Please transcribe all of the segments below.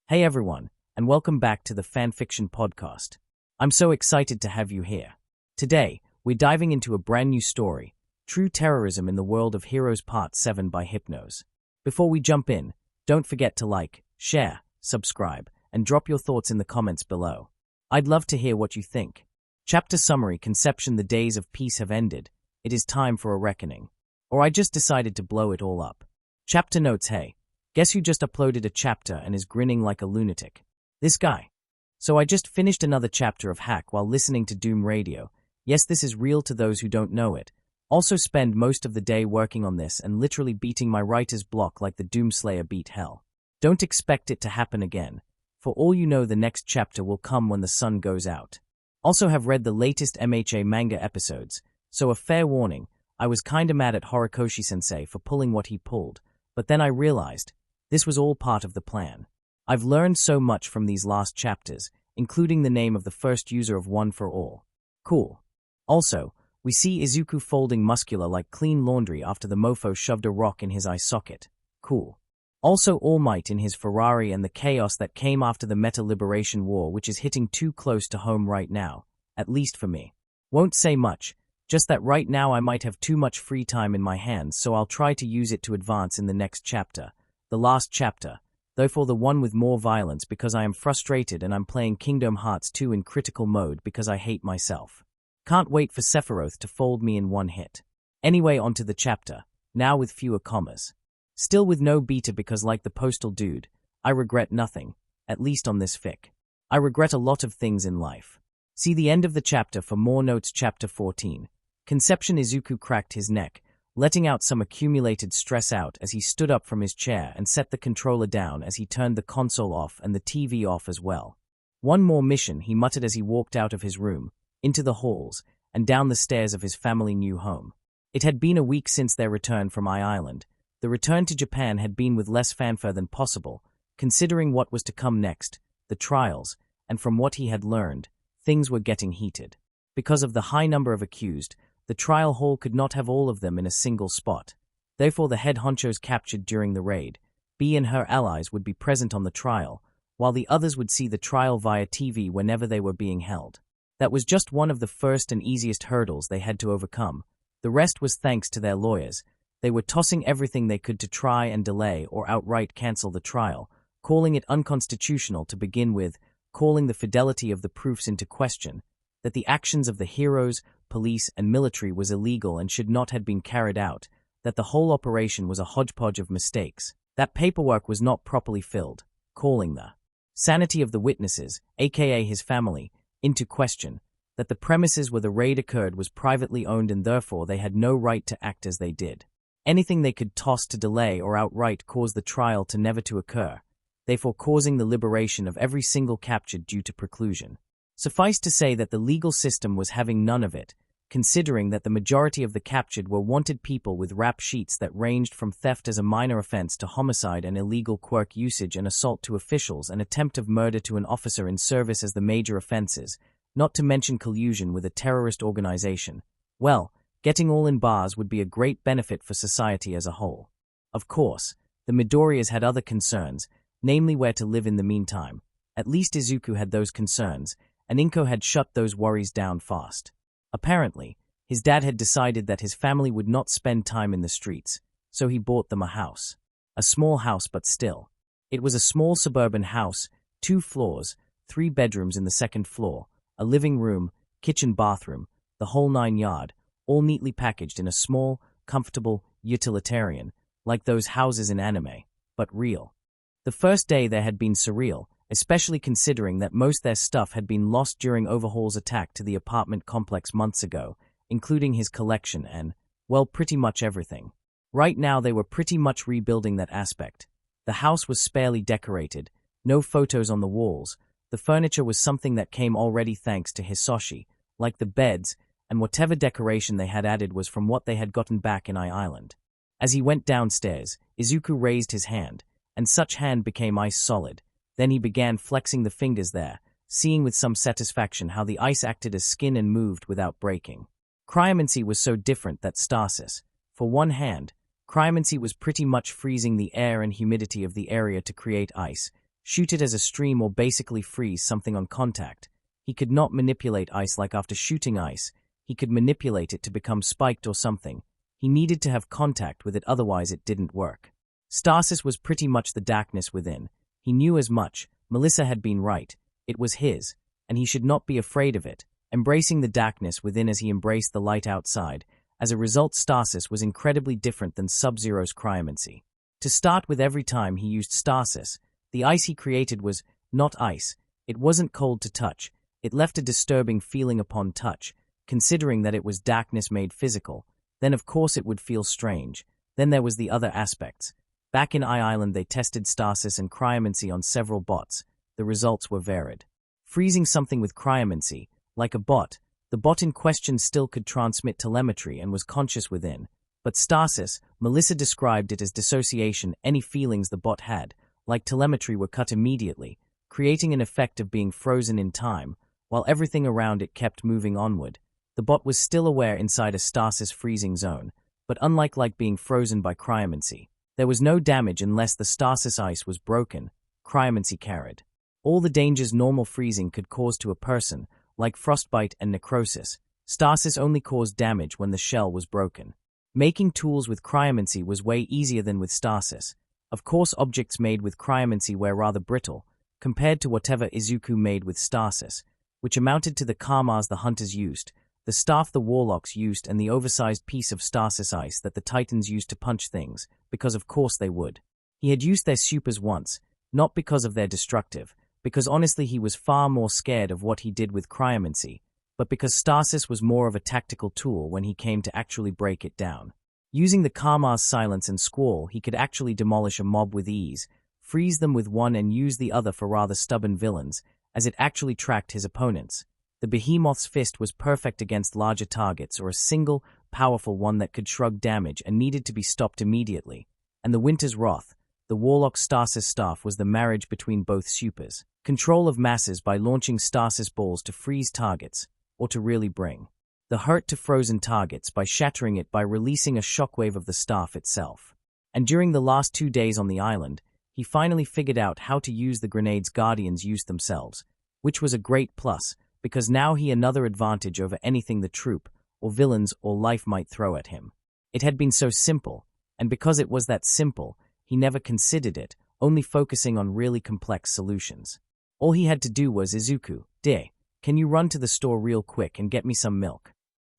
Hey everyone, and welcome back to the Fanfiction podcast. I'm so excited to have you here. Today, we're diving into a brand new story, True Terrorism in the World of Heroes Part 7 by Hypnos. Before we jump in, don't forget to like, share, subscribe, and drop your thoughts in the comments below. I'd love to hear what you think. Chapter Summary: Conception. The days of peace have ended. It is time for a reckoning. Or I just decided to blow it all up. Chapter Notes. Hey, guess who just uploaded a chapter and is grinning like a lunatic? This guy. So I just finished another chapter of Hack while listening to Doom Radio. Yes, this is real to those who don't know it. Also spend most of the day working on this and literally beating my writer's block like the Doomslayer beat hell. Don't expect it to happen again. For all you know, the next chapter will come when the sun goes out. Also have read the latest MHA manga episodes, so a fair warning, I was kinda mad at Horikoshi-sensei for pulling what he pulled, but then I realized, this was all part of the plan. I've learned so much from these last chapters, including the name of the first user of One for All. Cool. Also, we see Izuku folding muscular like clean laundry after the mofo shoved a rock in his eye socket. Cool. Also All Might in his Ferrari and the chaos that came after the Meta Liberation War, which is hitting too close to home right now, at least for me. Won't say much, just that right now I might have too much free time in my hands, so I'll try to use it to advance in the next chapter. The last chapter, therefore the one with more violence because I am frustrated and I'm playing Kingdom Hearts 2 in critical mode because I hate myself. Can't wait for Sephiroth to fold me in one hit. Anyway, onto the chapter, now with fewer commas. Still with no beta because like the postal dude, I regret nothing, at least on this fic. I regret a lot of things in life. See the end of the chapter for more notes. Chapter 14. Conception. Izuku cracked his neck, letting out some accumulated stress out as he stood up from his chair and set the controller down as he turned the console off and the TV off as well. One more mission, he muttered as he walked out of his room, into the halls, and down the stairs of his family new home. It had been a week since their return from Island. The return to Japan had been with less fanfare than possible, considering what was to come next, the trials, and from what he had learned, things were getting heated. Because of the high number of accused, the trial hall could not have all of them in a single spot. Therefore the head honchos captured during the raid, B and her allies, would be present on the trial, while the others would see the trial via TV whenever they were being held. That was just one of the first and easiest hurdles they had to overcome. The rest was thanks to their lawyers. They were tossing everything they could to try and delay or outright cancel the trial, calling it unconstitutional to begin with, calling the fidelity of the proofs into question, that the actions of the heroes, police, and military was illegal and should not have been carried out, that the whole operation was a hodgepodge of mistakes, that paperwork was not properly filled, calling the sanity of the witnesses, aka his family, into question, that the premises where the raid occurred was privately owned and therefore they had no right to act as they did. Anything they could toss to delay or outright cause the trial to never to occur, therefore causing the liberation of every single captured due to preclusion. Suffice to say that the legal system was having none of it, considering that the majority of the captured were wanted people with rap sheets that ranged from theft as a minor offense to homicide and illegal Quirk usage and assault to officials and attempt of murder to an officer in service as the major offenses, not to mention collusion with a terrorist organization. Well, getting all in bars would be a great benefit for society as a whole. Of course, the Midoriyas had other concerns, namely where to live in the meantime. At least Izuku had those concerns, and Inko had shut those worries down fast. Apparently, his dad had decided that his family would not spend time in the streets, so he bought them a house. A small house, but still. It was a small suburban house, 2 floors, 3 bedrooms in the second floor, a living room, kitchen, bathroom, the whole 9 yard, all neatly packaged in a small, comfortable, utilitarian, like those houses in anime, but real. The first day there had been surreal, especially considering that most their stuff had been lost during Overhaul's attack to the apartment complex months ago, including his collection and, well, pretty much everything. Right now they were pretty much rebuilding that aspect. The house was sparely decorated, no photos on the walls, the furniture was something that came already thanks to Hisoshi, like the beds, and whatever decoration they had added was from what they had gotten back in Island. As he went downstairs, Izuku raised his hand, and such hand became ice solid. Then he began flexing the fingers there, seeing with some satisfaction how the ice acted as skin and moved without breaking. Cryomancy was so different that stasis. For one hand, cryomancy was pretty much freezing the air and humidity of the area to create ice, shoot it as a stream, or basically freeze something on contact. He could not manipulate ice like after shooting ice. He could manipulate it to become spiked or something. He needed to have contact with it, otherwise it didn't work. Stasis was pretty much the darkness within. He knew as much. Melissa had been right. It was his, and he should not be afraid of it, embracing the darkness within as he embraced the light outside. As a result, stasis was incredibly different than Sub-Zero's cryomancy. To start with, every time he used stasis, the ice he created was not ice. It wasn't cold to touch. It left a disturbing feeling upon touch, considering that it was darkness made physical. Then of course it would feel strange. Then there was the other aspects. Back in Island they tested stasis and cryomancy on several bots. The results were varied. Freezing something with cryomancy, like a bot, the bot in question still could transmit telemetry and was conscious within. But stasis, Melissa described it as dissociation. Any feelings the bot had, like telemetry, were cut immediately, creating an effect of being frozen in time, while everything around it kept moving onward. The bot was still aware inside a stasis freezing zone, but unlike being frozen by cryomancy, there was no damage unless the stasis ice was broken. Cryomancy carried all the dangers normal freezing could cause to a person, like frostbite and necrosis. Stasis only caused damage when the shell was broken. Making tools with cryomancy was way easier than with stasis. Of course, objects made with cryomancy were rather brittle, compared to whatever Izuku made with stasis, which amounted to the kamas the hunters used, the staff the warlocks used, and the oversized piece of stasis ice that the titans used to punch things, because of course they would. He had used their supers once, not because of their destructive, because honestly he was far more scared of what he did with cryomancy, but because stasis was more of a tactical tool when he came to actually break it down. Using the kamas silence and squall, he could actually demolish a mob with ease, freeze them with one and use the other for rather stubborn villains, as it actually tracked his opponents. The behemoth's fist was perfect against larger targets or a single, powerful one that could shrug damage and needed to be stopped immediately. And the winter's wrath, the warlock's stasis staff, was the marriage between both supers. Control of masses by launching stasis balls to freeze targets, or to really bring the hurt to frozen targets by shattering it by releasing a shockwave of the staff itself. And during the last 2 days on the island, he finally figured out how to use the grenades Guardians used themselves, which was a great plus, because now he had another advantage over anything the troop, or villains, or life might throw at him. It had been so simple, and because it was that simple, he never considered it, only focusing on really complex solutions. All he had to do was, "Izuku, dear, can you run to the store real quick and get me some milk?"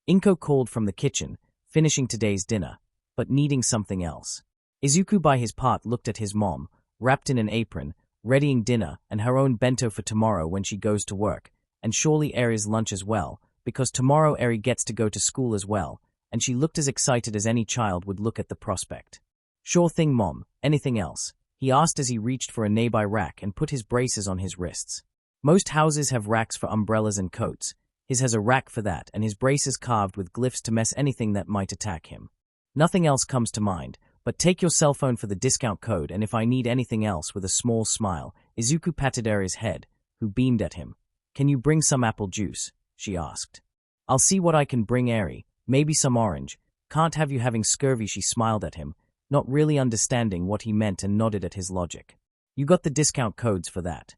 Inko called from the kitchen, finishing today's dinner, but needing something else. Izuku by his part looked at his mom, wrapped in an apron, readying dinner and her own bento for tomorrow when she goes to work, and surely Eri's lunch as well, because tomorrow Eri gets to go to school as well, and she looked as excited as any child would look at the prospect. "Sure thing, Mom. Anything else?" he asked as he reached for a nearby rack and put his braces on his wrists. Most houses have racks for umbrellas and coats. His has a rack for that, and his braces carved with glyphs to mess anything that might attack him. "Nothing else comes to mind, but take your cell phone for the discount code, and if I need anything else." With a small smile, Izuku patted Eri's head, who beamed at him. "Can you bring some apple juice?" she asked. "I'll see what I can bring, Eri. Maybe some orange. Can't have you having scurvy." She smiled at him, not really understanding what he meant, and nodded at his logic. "You got the discount codes for that?"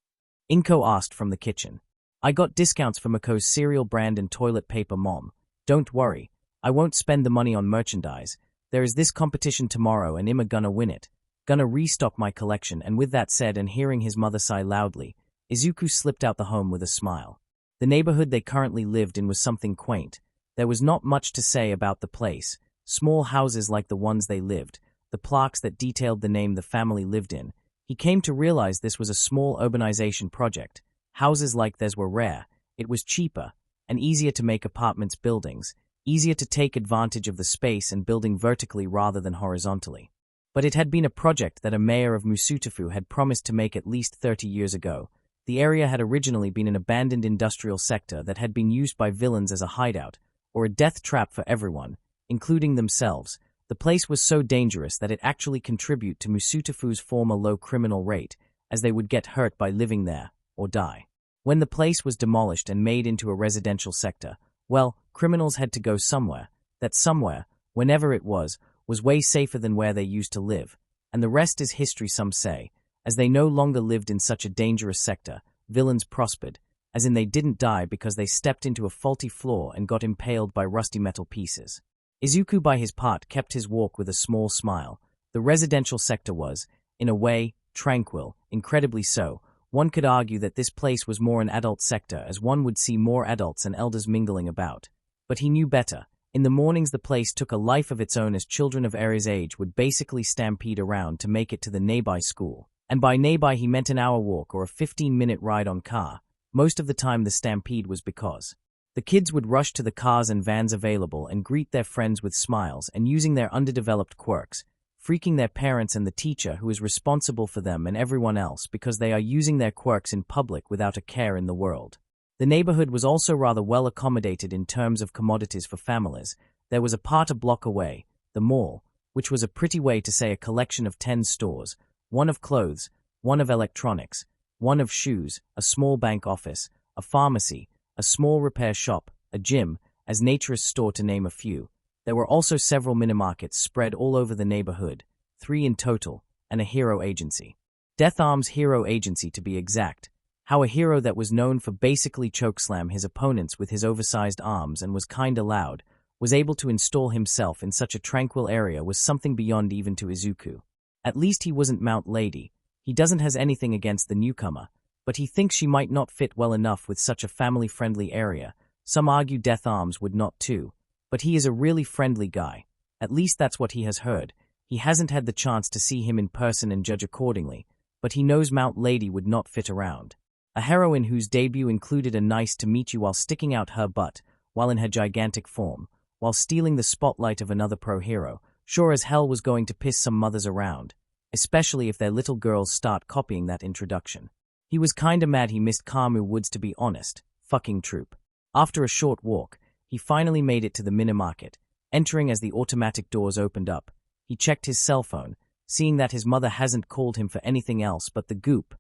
Inko asked from the kitchen. "I got discounts for Mako's cereal brand and toilet paper, Mom. Don't worry, I won't spend the money on merchandise. There is this competition tomorrow and Imma gonna win it. Gonna restock my collection." And with that said, and hearing his mother sigh loudly, Izuku slipped out the home with a smile. The neighborhood they currently lived in was something quaint. There was not much to say about the place. Small houses like the ones they lived, the plaques that detailed the name the family lived in. He came to realize this was a small urbanization project. Houses like theirs were rare. It was cheaper and easier to make apartments buildings, easier to take advantage of the space and building vertically rather than horizontally. But it had been a project that a mayor of Musutafu had promised to make at least 30 years ago. The area had originally been an abandoned industrial sector that had been used by villains as a hideout, or a death trap for everyone, including themselves. The place was so dangerous that it actually contributed to Musutafu's former low criminal rate, as they would get hurt by living there, or die. When the place was demolished and made into a residential sector, well, criminals had to go somewhere. That somewhere, whenever it was way safer than where they used to live. And the rest is history, some say. As they no longer lived in such a dangerous sector, villains prospered, as in they didn't die because they stepped into a faulty floor and got impaled by rusty metal pieces. Izuku, by his part, kept his walk with a small smile. The residential sector was, in a way, tranquil, incredibly so. One could argue that this place was more an adult sector, as one would see more adults and elders mingling about. But he knew better. In the mornings the place took a life of its own, as children of Aries' age would basically stampede around to make it to the nearby school. And by nearby he meant an hour walk or a 15-minute ride on car. Most of the time the stampede was because the kids would rush to the cars and vans available and greet their friends with smiles and using their underdeveloped quirks, freaking their parents and the teacher who is responsible for them and everyone else because they are using their quirks in public without a care in the world. The neighborhood was also rather well accommodated in terms of commodities for families. There was a part a block away, the mall, which was a pretty way to say a collection of 10 stores, one of clothes, one of electronics, one of shoes, a small bank office, a pharmacy, a small repair shop, a gym, as naturist store to name a few. There were also several minimarkets spread all over the neighborhood, 3 in total, and a hero agency. Death Arm's hero agency to be exact. How a hero that was known for basically chokeslam his opponents with his oversized arms and was kinda loud, was able to install himself in such a tranquil area was something beyond even to Izuku. At least he wasn't Mount Lady. He doesn't has anything against the newcomer, but he thinks she might not fit well enough with such a family-friendly area. Some argue Death Arms would not too, but he is a really friendly guy. At least that's what he has heard. He hasn't had the chance to see him in person and judge accordingly, but he knows Mount Lady would not fit around. A heroine whose debut included a nice to meet you while sticking out her butt, while in her gigantic form, while stealing the spotlight of another pro-hero, sure as hell was going to piss some mothers around, especially if their little girls start copying that introduction. He was kinda mad he missed Kamu Woods, to be honest. Fucking troop. After a short walk, he finally made it to the minimarket. Entering as the automatic doors opened up, he checked his cell phone, seeing that his mother hasn't called him for anything else but the goop.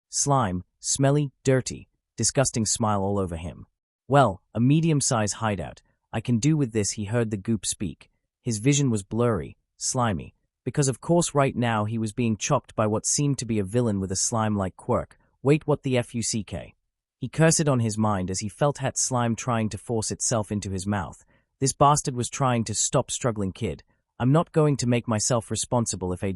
Slime, smelly, dirty, disgusting smile all over him. Well, a medium-sized hideout. I can do with this, he heard the goop speak. His vision was blurry, slimy, because of course right now he was being chopped by what seemed to be a villain with a slime-like quirk. Wait, what the fuck? He cursed on his mind as he felt that slime trying to force itself into his mouth. This bastard was trying to stop struggling kid. I'm not going to make myself responsible if hey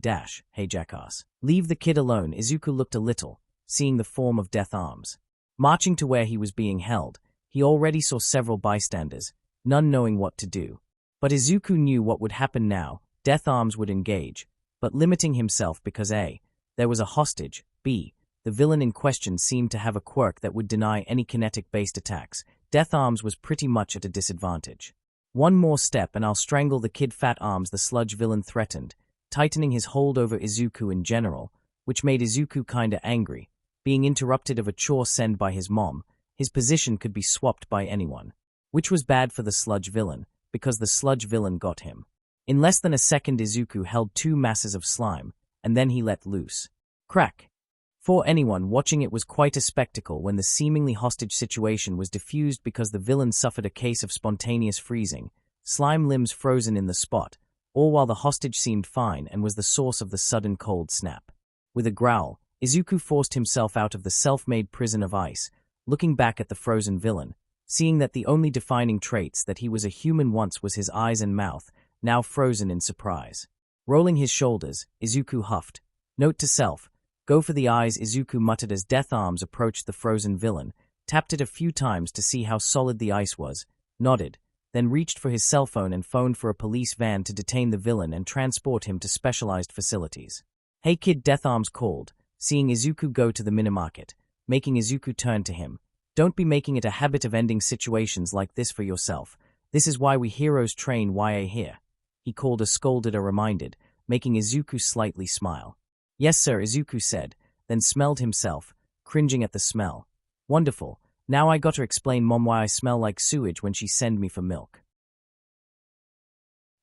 jackass. Leave the kid alone. Izuku looked a little, seeing the form of Death Arms. Marching to where he was being held, he already saw several bystanders, none knowing what to do. But Izuku knew what would happen now. Death Arms would engage, but limiting himself because A, there was a hostage, B, the villain in question seemed to have a quirk that would deny any kinetic-based attacks. Death Arms was pretty much at a disadvantage. One more step and I'll strangle the kid. Fat Arms, the sludge villain, threatened, tightening his hold over Izuku in general, which made Izuku kinda angry. Being interrupted of a chore sent by his mom, his position could be swapped by anyone. Which was bad for the sludge villain, because the sludge villain got him. In less than a second Izuku held 2 masses of slime, and then he let loose. Crack. For anyone watching it was quite a spectacle when the seemingly hostage situation was diffused because the villain suffered a case of spontaneous freezing, slime limbs frozen in the spot, all while the hostage seemed fine and was the source of the sudden cold snap. With a growl, Izuku forced himself out of the self-made prison of ice, looking back at the frozen villain, seeing that the only defining traits that he was a human once was his eyes and mouth, now frozen in surprise. Rolling his shoulders, Izuku huffed. Note to self, go for the eyes, Izuku muttered as Death Arms approached the frozen villain, tapped it a few times to see how solid the ice was, nodded, then reached for his cell phone and phoned for a police van to detain the villain and transport him to specialized facilities. Hey kid, Death Arms called, seeing Izuku go to the minimarket, making Izuku turn to him. Don't be making it a habit of ending situations like this for yourself. This is why we heroes train YA here. He called, scolded, reminded, making Izuku slightly smile. Yes sir, Izuku said, then smelled himself, cringing at the smell. Wonderful, now I gotta explain mom why I smell like sewage when she send me for milk.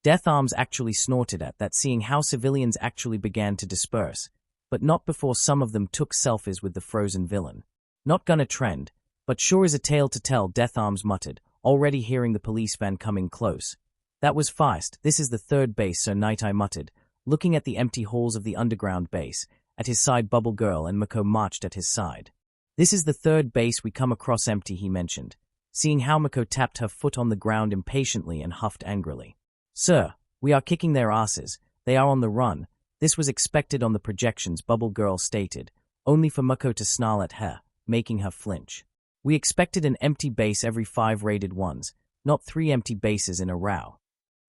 Death Arms actually snorted at that, seeing how civilians actually began to disperse, but not before some of them took selfies with the frozen villain. Not gonna trend, but sure is a tale to tell, Death Arms muttered, already hearing the police van coming close. That was fast. This is the third base, Sir Knight, I muttered, looking at the empty halls of the underground base, At his side, Bubble Girl and Mako marched at his side. This is the third base we come across empty, he mentioned, seeing how Mako tapped her foot on the ground impatiently and huffed angrily. Sir, we are kicking their asses. They are on the run. This was expected on the projections, Bubble Girl stated, only for Mako to snarl at her, making her flinch. We expected an empty base every 5 raided ones, not 3 empty bases in a row.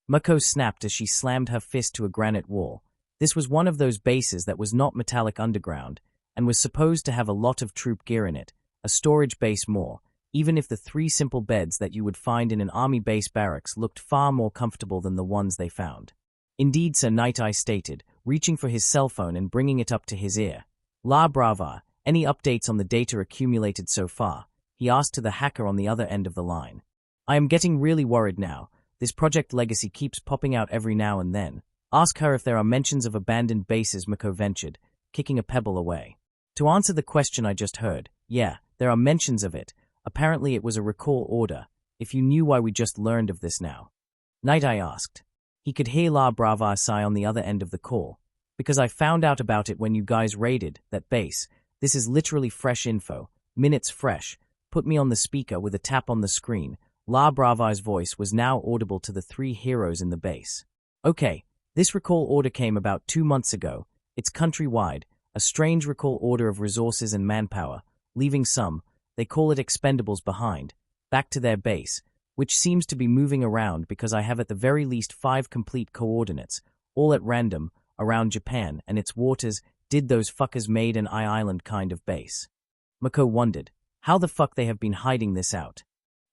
Mako snapped as she slammed her fist to a granite wall. This was one of those bases that was not metallic underground, and was supposed to have a lot of troop gear in it, a storage base more, even if the 3 simple beds that you would find in an army base barracks looked far more comfortable than the ones they found. Indeed, Sir Night Eye stated, reaching for his cell phone and bringing it up to his ear. La Brava, any updates on the data accumulated so far? He asked to the hacker on the other end of the line. I am getting really worried now. This Project Legacy keeps popping out every now and then. Ask her if there are mentions of abandoned bases, Mako ventured, kicking a pebble away. To answer the question I just heard, yeah, there are mentions of it. Apparently it was a recall order. If you knew why we just learned of this now. Night Eye asked. He could hear La Brava sigh on the other end of the call. Because I found out about it when you guys raided that base. This is literally fresh info. Minutes fresh. Put me on the speaker with a tap on the screen. La Brava's voice was now audible to the 3 heroes in the base. Okay, this recall order came about 2 months ago. It's countrywide, a strange recall order of resources and manpower, leaving some, they call it expendables, behind, back to their base, which seems to be moving around because I have at the very least 5 complete coordinates, all at random, around Japan and its waters. Did those fuckers made an island kind of base? Mako wondered, how the fuck they have been hiding this out?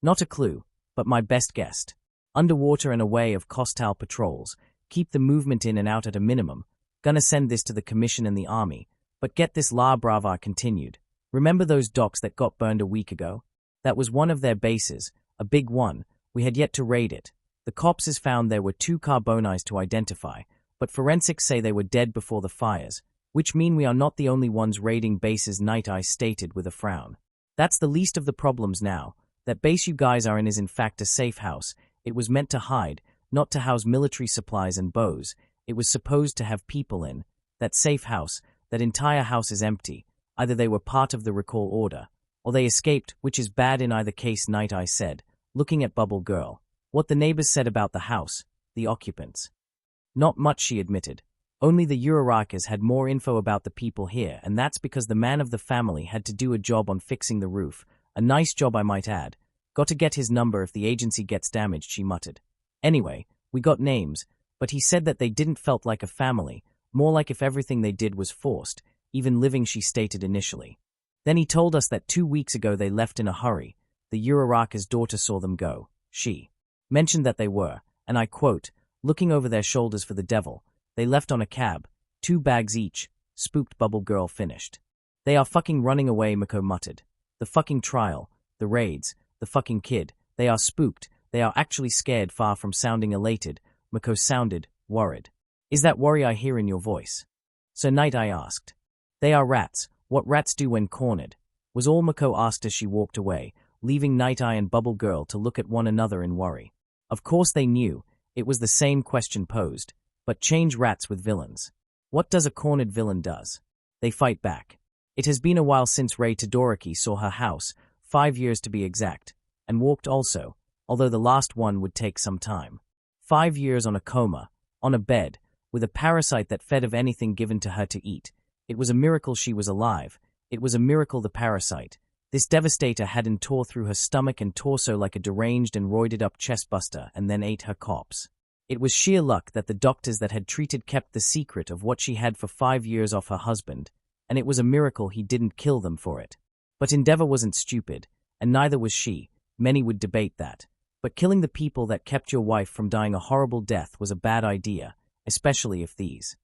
Not a clue, but my best guess. Underwater and away of hostile patrols, keep the movement in and out at a minimum. Gonna send this to the commission and the army, but get this, La Brava continued. Remember those docks that got burned a week ago? That was one of their bases, a big one. We had yet to raid it. The corpses found there were 2 carbonis to identify, but forensics say they were dead before the fires, which mean we are not the only ones raiding bases, Night Eye stated with a frown. That's the least of the problems now. That base you guys are in is in fact a safe house. It was meant to hide, not to house military supplies and bows. It was supposed to have people in. That safe house, that entire house is empty. Either they were part of the recall order, or they escaped, which is bad in either case, Night Eye said, looking at Bubble Girl. What the neighbors said about the house, the occupants. Not much, she admitted. Only the Urarakas had more info about the people here, and that's because the man of the family had to do a job on fixing the roof. A nice job, I might add. Got to get his number if the agency gets damaged, she muttered. Anyway, we got names, but he said that they didn't felt like a family, more like if everything they did was forced, even living, she stated initially. Then he told us that 2 weeks ago they left in a hurry. The Uraraka's daughter saw them go. She mentioned that they were, and I quote, looking over their shoulders for the devil. They left on a cab, 2 bags each, spooked, Bubble Girl finished. They are fucking running away, Mako muttered. The fucking trial, the raids, the fucking kid. They are spooked. They are actually scared, far from sounding elated. Mako sounded worried. Is that worry I hear in your voice? So Night Eye asked. They are rats. What rats do when cornered, was all Mako asked as she walked away, leaving Night Eye and Bubble Girl to look at one another in worry. Of course they knew. It was the same question posed. But change rats with villains. What does a cornered villain does? They fight back. It has been a while since Rei Todoroki saw her house, 5 years to be exact, and walked also, although the last one would take some time. 5 years on a coma, on a bed, with a parasite that fed of anything given to her to eat. It was a miracle she was alive. It was a miracle the parasite. This devastator hadn't tore through her stomach and torso like a deranged and roided-up chestbuster and then ate her corpse. It was sheer luck that the doctors that had treated kept the secret of what she had for 5 years off her husband, and it was a miracle he didn't kill them for it. But Endeavor wasn't stupid, and neither was she. Many would debate that. But killing the people that kept your wife from dying a horrible death was a bad idea, especially if these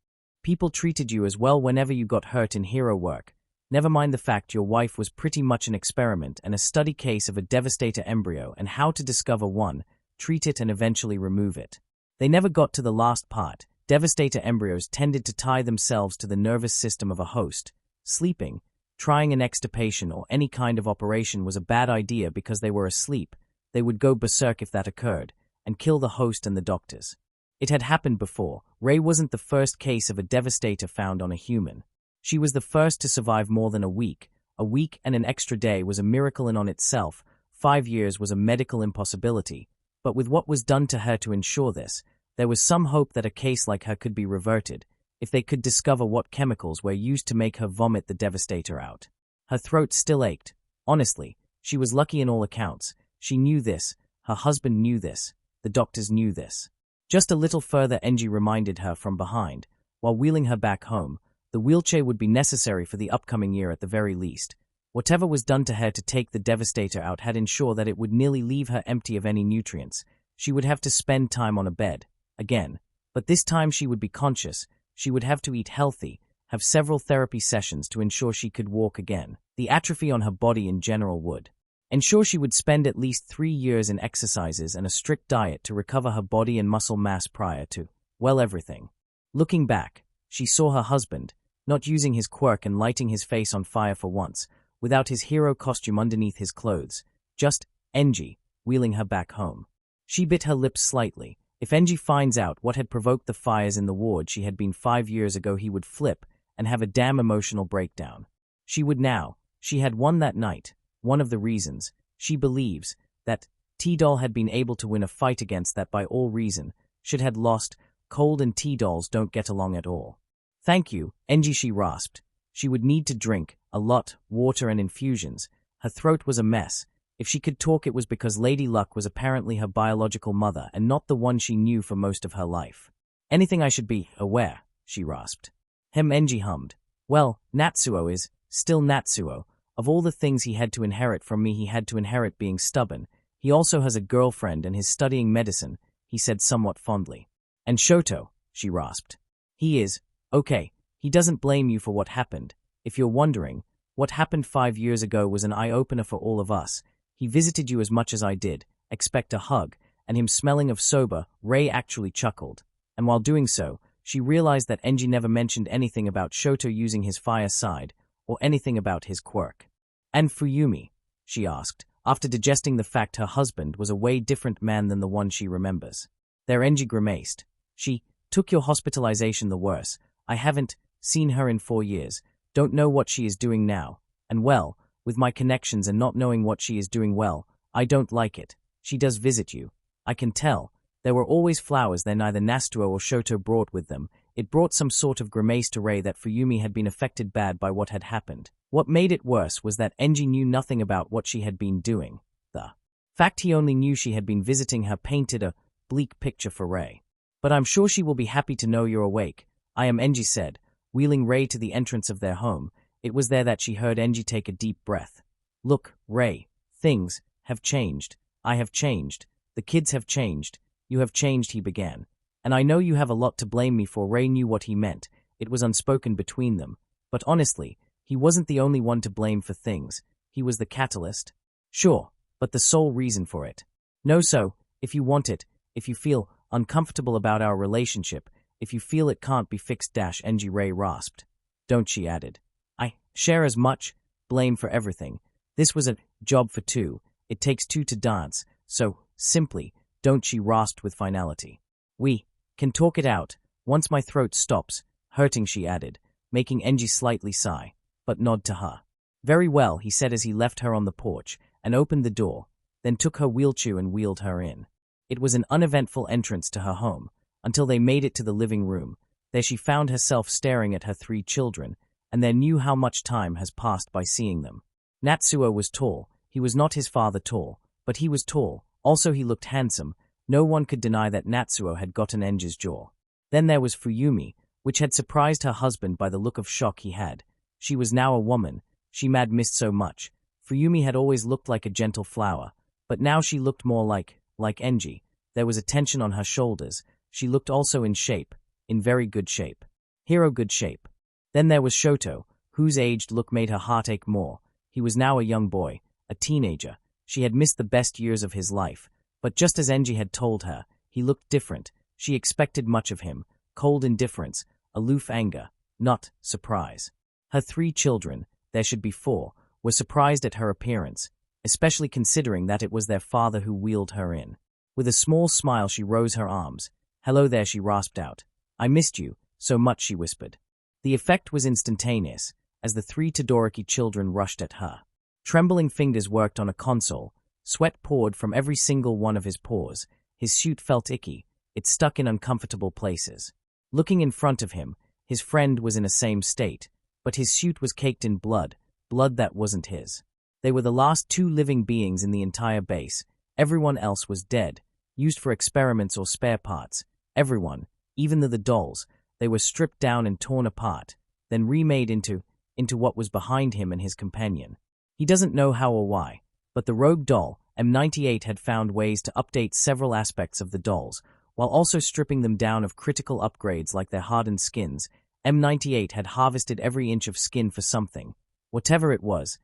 people treated you as well whenever you got hurt in hero work. Never mind the fact your wife was pretty much an experiment and a study case of a devastator embryo and how to discover one, treat it and eventually remove it. They never got to the last part. Devastator embryos tended to tie themselves to the nervous system of a host. Sleeping, trying an extirpation or any kind of operation was a bad idea because they were asleep. They would go berserk if that occurred, and kill the host and the doctors. It had happened before. Rei wasn't the first case of a devastator found on a human. She was the first to survive more than a week. A week and an extra day was a miracle in on itself. 5 years was a medical impossibility. But with what was done to her to ensure this, there was some hope that a case like her could be reverted, if they could discover what chemicals were used to make her vomit the Devastator out. Her throat still ached. Honestly, she was lucky in all accounts. She knew this. Her husband knew this. The doctors knew this. Just a little further, Enji reminded her from behind. While wheeling her back home, the wheelchair would be necessary for the upcoming year at the very least. Whatever was done to her to take the Devastator out had ensured that it would nearly leave her empty of any nutrients. She would have to spend time on a bed, again. But this time she would be conscious. She would have to eat healthy, have several therapy sessions to ensure she could walk again. The atrophy on her body in general would ensure she would spend at least 3 years in exercises and a strict diet to recover her body and muscle mass prior to, well, everything. Looking back, she saw her husband, not using his quirk and lighting his face on fire for once, without his hero costume underneath his clothes, just Enji, wheeling her back home. She bit her lips slightly. If Enji finds out what had provoked the fires in the ward she had been 5 years ago, he would flip and have a damn emotional breakdown. She would now. She had won that night. One of the reasons, she believes, that T-Doll had been able to win a fight against that by all reason, should had lost. Cold and T-Dolls don't get along at all. Thank you, Enji, she rasped. She would need to drink a lot, water and infusions. Her throat was a mess. If she could talk, it was because Lady Luck was apparently her biological mother and not the one she knew for most of her life. Anything I should be aware, she rasped. Enji hummed. Well, Natsuo is still Natsuo. Of all the things he had to inherit from me, he had to inherit being stubborn. He also has a girlfriend and is studying medicine, he said somewhat fondly. And Shoto, she rasped. He is. Okay, he doesn't blame you for what happened. If you're wondering, what happened 5 years ago was an eye-opener for all of us. He visited you as much as I did, expect a hug, and him smelling of soba. Rei actually chuckled. And while doing so, she realized that Enji never mentioned anything about Shoto using his fire side, or anything about his quirk. And Fuyumi, she asked, after digesting the fact her husband was a way different man than the one she remembers. There, Enji grimaced. She took your hospitalization the worse. I haven't seen her in 4 years, don't know what she is doing now, and well, with my connections and not knowing what she is doing, well, I don't like it. She does visit you. I can tell. There were always flowers there neither Natsuo or Shoto brought with them. It brought some sort of grimace to Rei that Fuyumi had been affected bad by what had happened. What made it worse was that Enji knew nothing about what she had been doing. The fact he only knew she had been visiting her painted a bleak picture for Rei. But I'm sure she will be happy to know you're awake. I am, Enji said, wheeling Rei to the entrance of their home. It was there that she heard Enji take a deep breath. Look, Rei, things have changed. I have changed. The kids have changed. You have changed, he began. And I know you have a lot to blame me for. Rei knew what he meant. It was unspoken between them. But honestly, he wasn't the only one to blame for things. He was the catalyst. Sure, but the sole reason for it. No, so, if you want it, if you feel uncomfortable about our relationship, if you feel it can't be fixed, Enji, Rei rasped. Don't, she added. I share as much blame for everything. This was a job for two. It takes two to dance. So, simply, don't, she rasped with finality. We can talk it out. Once my throat stops hurting, she added, making Enji slightly sigh, but nod to her. Very well, he said as he left her on the porch and opened the door, then took her wheelchair and wheeled her in. It was an uneventful entrance to her home, until they made it to the living room. There she found herself staring at her 3 children, and there knew how much time has passed by seeing them. Natsuo was tall. He was not his father tall, but he was tall. Also he looked handsome. No one could deny that Natsuo had gotten Enji's jaw. Then there was Fuyumi, which had surprised her husband by the look of shock he had. She was now a woman. She mad missed so much. Fuyumi had always looked like a gentle flower, but now she looked more like Enji. There was a tension on her shoulders. She looked also in shape, in very good shape. Hero good shape. Then there was Shoto, whose aged look made her heart ache more. He was now a young boy, a teenager. She had missed the best years of his life. But just as Enji had told her, he looked different. She expected much of him, cold indifference, aloof anger, not surprise. Her 3 children, there should be 4, were surprised at her appearance, especially considering that it was their father who wheeled her in. With a small smile she rose her arms. Hello there, she rasped out. I missed you so much, she whispered. The effect was instantaneous, as the 3 Todoroki children rushed at her. Trembling fingers worked on a console, sweat poured from every single one of his pores, his suit felt icky, it stuck in uncomfortable places. Looking in front of him, his friend was in a same state, but his suit was caked in blood, blood that wasn't his. They were the last 2 living beings in the entire base. Everyone else was dead, used for experiments or spare parts. Everyone, even the dolls, they were stripped down and torn apart, then remade into what was behind him and his companion. He doesn't know how or why, but the rogue doll, M98, had found ways to update several aspects of the dolls, while also stripping them down of critical upgrades like their hardened skins. M98 had harvested every inch of skin for something. Whatever it was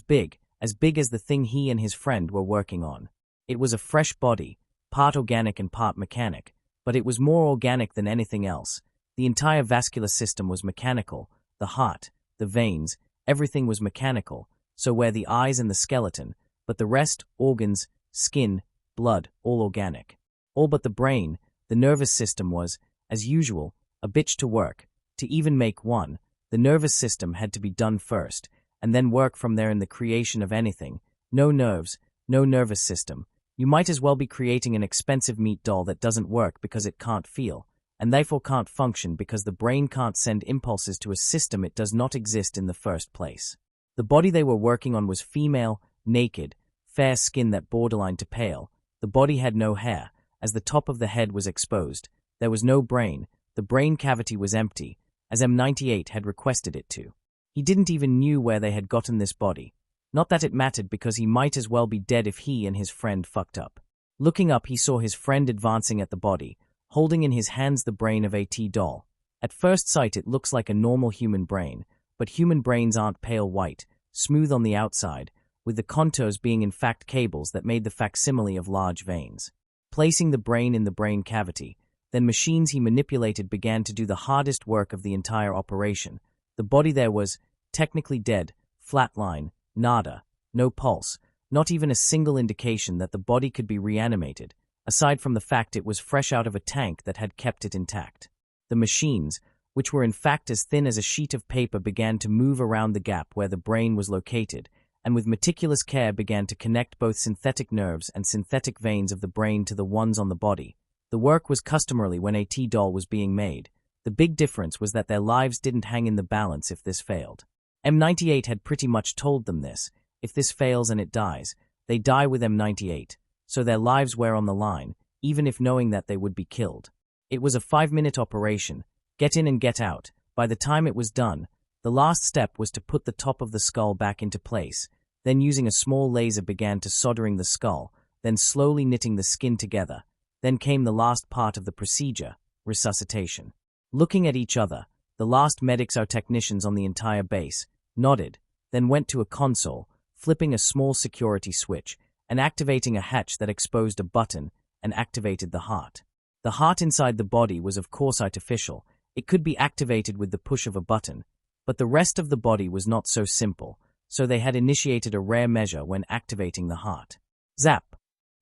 big as the thing he and his friend were working on. It was a fresh body, part organic and part mechanic, but it was more organic than anything else. The entire vascular system was mechanical, the heart, the veins, everything was mechanical, so were the eyes and the skeleton, but the rest, organs, skin, blood, all organic. All but the brain, the nervous system was, as usual, a bitch to work. To even make one, the nervous system had to be done first, and then work from there in the creation of anything. No nerves, no nervous system. You might as well be creating an expensive meat doll that doesn't work because it can't feel, and therefore can't function because the brain can't send impulses to a system it does not exist in the first place. The body they were working on was female, naked, fair skin that borderline to pale. The body had no hair, as the top of the head was exposed. There was no brain, the brain cavity was empty, as M98 had requested it to. He didn't even knew where they had gotten this body. Not that it mattered because he might as well be dead if he and his friend fucked up. Looking up, he saw his friend advancing at the body, holding in his hands the brain of a doll. At first sight it looks like a normal human brain, but human brains aren't pale white, smooth on the outside, with the contours being in fact cables that made the facsimile of large veins. Placing the brain in the brain cavity, then machines he manipulated began to do the hardest work of the entire operation. The body there was technically dead, flatline, nada, no pulse, not even a single indication that the body could be reanimated, aside from the fact it was fresh out of a tank that had kept it intact. The machines, which were in fact as thin as a sheet of paper, began to move around the gap where the brain was located, and with meticulous care began to connect both synthetic nerves and synthetic veins of the brain to the ones on the body. The work was customarily when a doll was being made. The big difference was that their lives didn't hang in the balance if this failed. M98 had pretty much told them this. If this fails and it dies, they die with M98, so their lives were on the line, even if knowing that they would be killed. It was a 5-minute operation, get in and get out. By the time it was done, the last step was to put the top of the skull back into place, then using a small laser began to soldering the skull, then slowly knitting the skin together. Then came the last part of the procedure, resuscitation. Looking at each other, the last medics or technicians on the entire base nodded, then went to a console, flipping a small security switch, and activating a hatch that exposed a button and activated the heart. The heart inside the body was of course artificial. It could be activated with the push of a button, but the rest of the body was not so simple, so they had initiated a rare measure when activating the heart. Zap!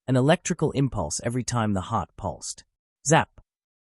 An electrical impulse every time the heart pulsed. Zap!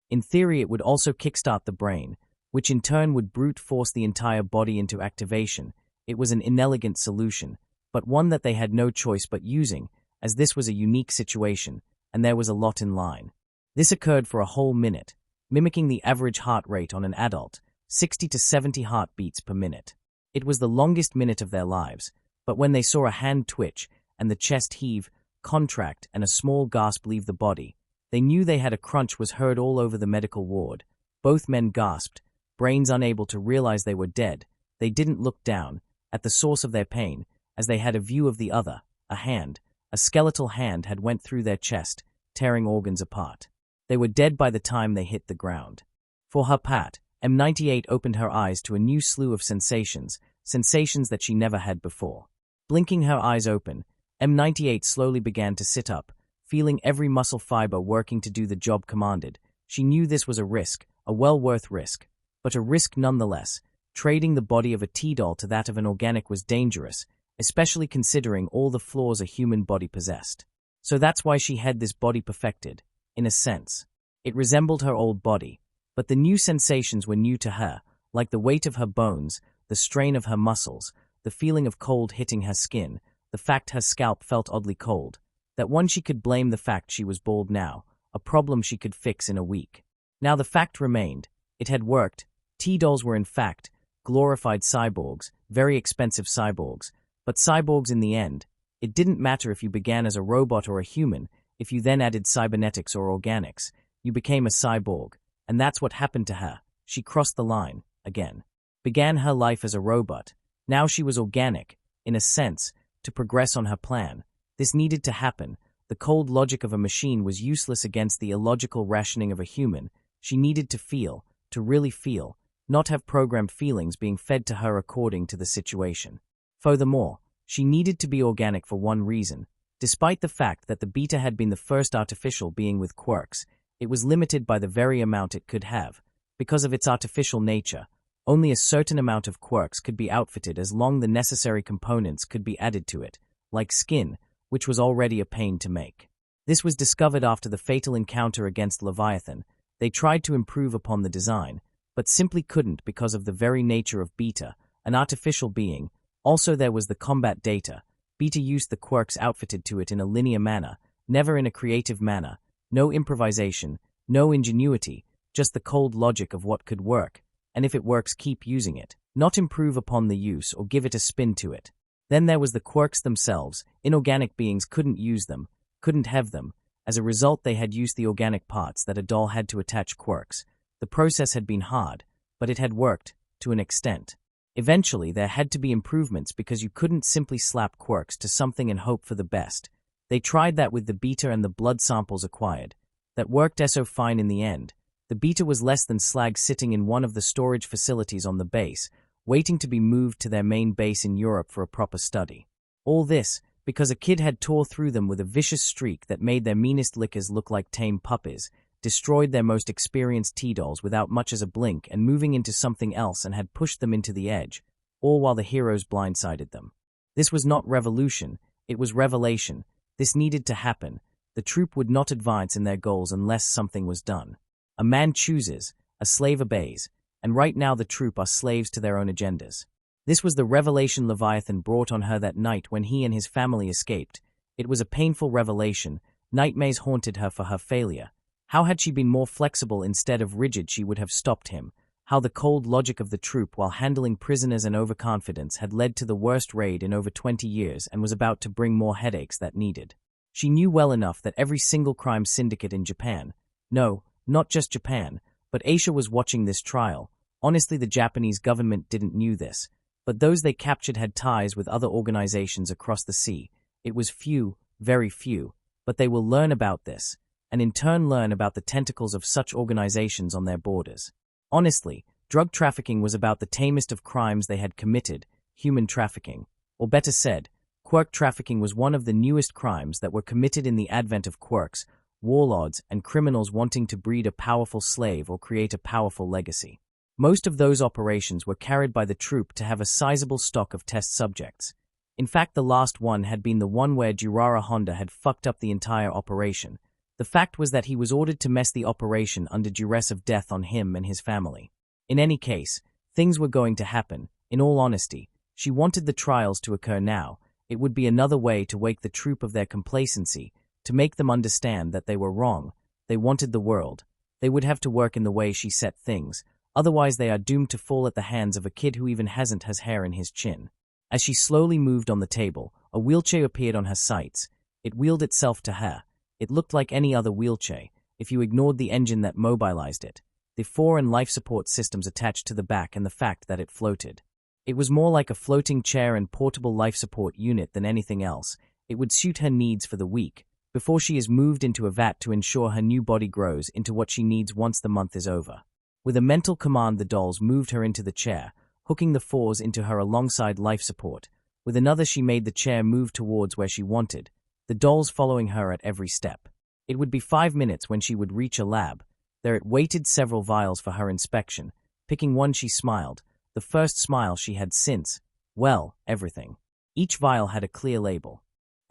In theory it would also kickstart the brain, which in turn would brute force the entire body into activation. It was an inelegant solution, but one that they had no choice but using, as this was a unique situation, and there was a lot in line. This occurred for a whole minute, mimicking the average heart rate on an adult, 60 to 70 heartbeats per minute. It was the longest minute of their lives, but when they saw a hand twitch and the chest heave, contract, and a small gasp leave the body, they knew they had a crunch was heard all over the medical ward. Both men gasped, brains unable to realize they were dead. They didn't look down at the source of their pain, as they had a view of the other. A hand, a skeletal hand, had went through their chest, tearing organs apart. They were dead by the time they hit the ground. For her part, M98 opened her eyes to a new slew of sensations that she never had before. Blinking her eyes open, M98 slowly began to sit up, feeling every muscle fiber working to do the job commanded. She knew this was a risk, a well worth risk, but a risk nonetheless. Trading the body of a T-doll to that of an organic was dangerous, especially considering all the flaws a human body possessed. So that's why she had this body perfected, in a sense. It resembled her old body, but the new sensations were new to her, like the weight of her bones, the strain of her muscles, the feeling of cold hitting her skin, the fact her scalp felt oddly cold. That one she could blame the fact she was bald now, a problem she could fix in a week. Now the fact remained. It had worked. T-dolls were in fact glorified cyborgs, very expensive cyborgs, but cyborgs in the end. It didn't matter if you began as a robot or a human, if you then added cybernetics or organics, you became a cyborg, and that's what happened to her. She crossed the line, again. Began her life as a robot. Now she was organic, in a sense, to progress on her plan. This needed to happen. The cold logic of a machine was useless against the illogical rationing of a human. She needed to feel, to really feel, not have programmed feelings being fed to her according to the situation. Furthermore, she needed to be organic for one reason. Despite the fact that the beta had been the first artificial being with quirks, it was limited by the very amount it could have. Because of its artificial nature, only a certain amount of quirks could be outfitted as long as the necessary components could be added to it, like skin, which was already a pain to make. This was discovered after the fatal encounter against Leviathan. They tried to improve upon the design, but simply couldn't because of the very nature of beta, an artificial being. Also there was the combat data. Beta used the quirks outfitted to it in a linear manner, never in a creative manner, no improvisation, no ingenuity, just the cold logic of what could work, and if it works keep using it, not improve upon the use or give it a spin to it. Then there was the quirks themselves. Inorganic beings couldn't use them, couldn't have them. As a result they had used the organic parts that a doll had to attach quirks. The process had been hard, but it had worked, to an extent. Eventually there had to be improvements because you couldn't simply slap quirks to something and hope for the best. They tried that with the beta and the blood samples acquired. That worked so fine in the end. The beta was less than slag sitting in one of the storage facilities on the base, waiting to be moved to their main base in Europe for a proper study. All this, because a kid had tore through them with a vicious streak that made their meanest lickers look like tame puppies, destroyed their most experienced T-dolls without much as a blink and moving into something else and had pushed them into the edge, all while the heroes blindsided them. This was not revolution, it was revelation. This needed to happen. The troop would not advance in their goals unless something was done. A man chooses, a slave obeys, and right now the troop are slaves to their own agendas. This was the revelation Leviathan brought on her that night when he and his family escaped. It was a painful revelation. Nightmares haunted her for her failure. How had she been more flexible instead of rigid she would have stopped him. How the cold logic of the troop while handling prisoners and overconfidence had led to the worst raid in over 20 years and was about to bring more headaches that needed. She knew well enough that every single crime syndicate in Japan, no, not just Japan, but Asia was watching this trial. Honestly, the Japanese government didn't know this, but those they captured had ties with other organizations across the sea. It was few, very few, but they will learn about this, and in turn learn about the tentacles of such organizations on their borders. Honestly, drug trafficking was about the tamest of crimes they had committed, human trafficking. Or better said, quirk trafficking was one of the newest crimes that were committed in the advent of quirks, warlords, and criminals wanting to breed a powerful slave or create a powerful legacy. Most of those operations were carried by the troop to have a sizable stock of test subjects. In fact, the last one had been the one where Jiraiya Honda had fucked up the entire operation. The fact was that he was ordered to mess the operation under duress of death on him and his family. In any case, things were going to happen. In all honesty, she wanted the trials to occur now. It would be another way to wake the troop of their complacency, to make them understand that they were wrong. They wanted the world. They would have to work in the way she set things. Otherwise they are doomed to fall at the hands of a kid who even hasn't has hair in his chin. As she slowly moved on the table, a wheelchair appeared on her sights. It wheeled itself to her. It looked like any other wheelchair, if you ignored the engine that mobilized it, the fore and life support systems attached to the back and the fact that it floated. It was more like a floating chair and portable life support unit than anything else. It would suit her needs for the week, before she is moved into a vat to ensure her new body grows into what she needs once the month is over. With a mental command the dolls moved her into the chair, hooking the fours into her alongside life support. With another she made the chair move towards where she wanted, the dolls following her at every step. It would be 5 minutes when she would reach a lab. There it waited several vials for her inspection. Picking one she smiled, the first smile she had since, well, everything. Each vial had a clear label.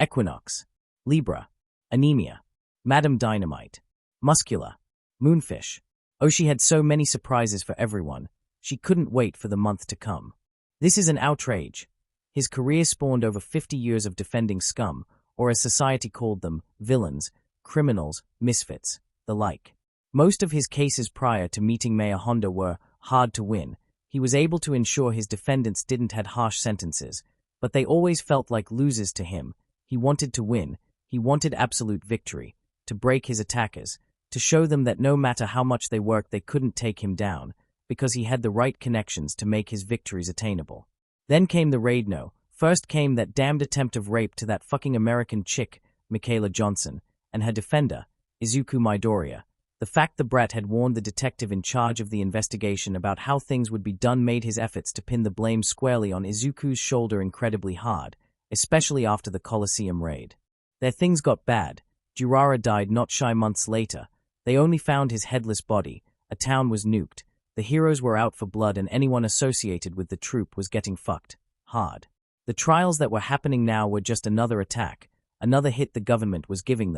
Equinox. Libra. Anemia. Madam Dynamite. Muscular. Moonfish. Oh, she had so many surprises for everyone. She couldn't wait for the month to come. This is an outrage. His career spawned over 50 years of defending scum, or as society called them, villains, criminals, misfits, the like. Most of his cases prior to meeting Mayor Honda were hard to win. He was able to ensure his defendants didn't had harsh sentences, but they always felt like losers to him. He wanted to win. He wanted absolute victory, to break his attackers, to show them that no matter how much they worked they couldn't take him down, because he had the right connections to make his victories attainable. Then came the raid. No, first came that damned attempt of rape to that fucking American chick, Michaela Johnson, and her defender, Izuku Midoriya. The fact the brat had warned the detective in charge of the investigation about how things would be done made his efforts to pin the blame squarely on Izuku's shoulder incredibly hard, especially after the Colosseum raid. There things got bad. Genera died not shy months later. They only found his headless body. A town was nuked. The heroes were out for blood and anyone associated with the troop was getting fucked hard. The trials that were happening now were just another attack, another hit the government was giving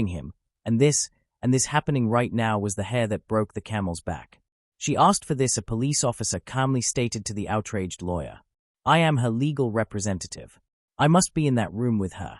him, and this happening right now was the hair that broke the camel's back. She asked for this, a police officer calmly stated to the outraged lawyer. I am her legal representative. I must be in that room with her.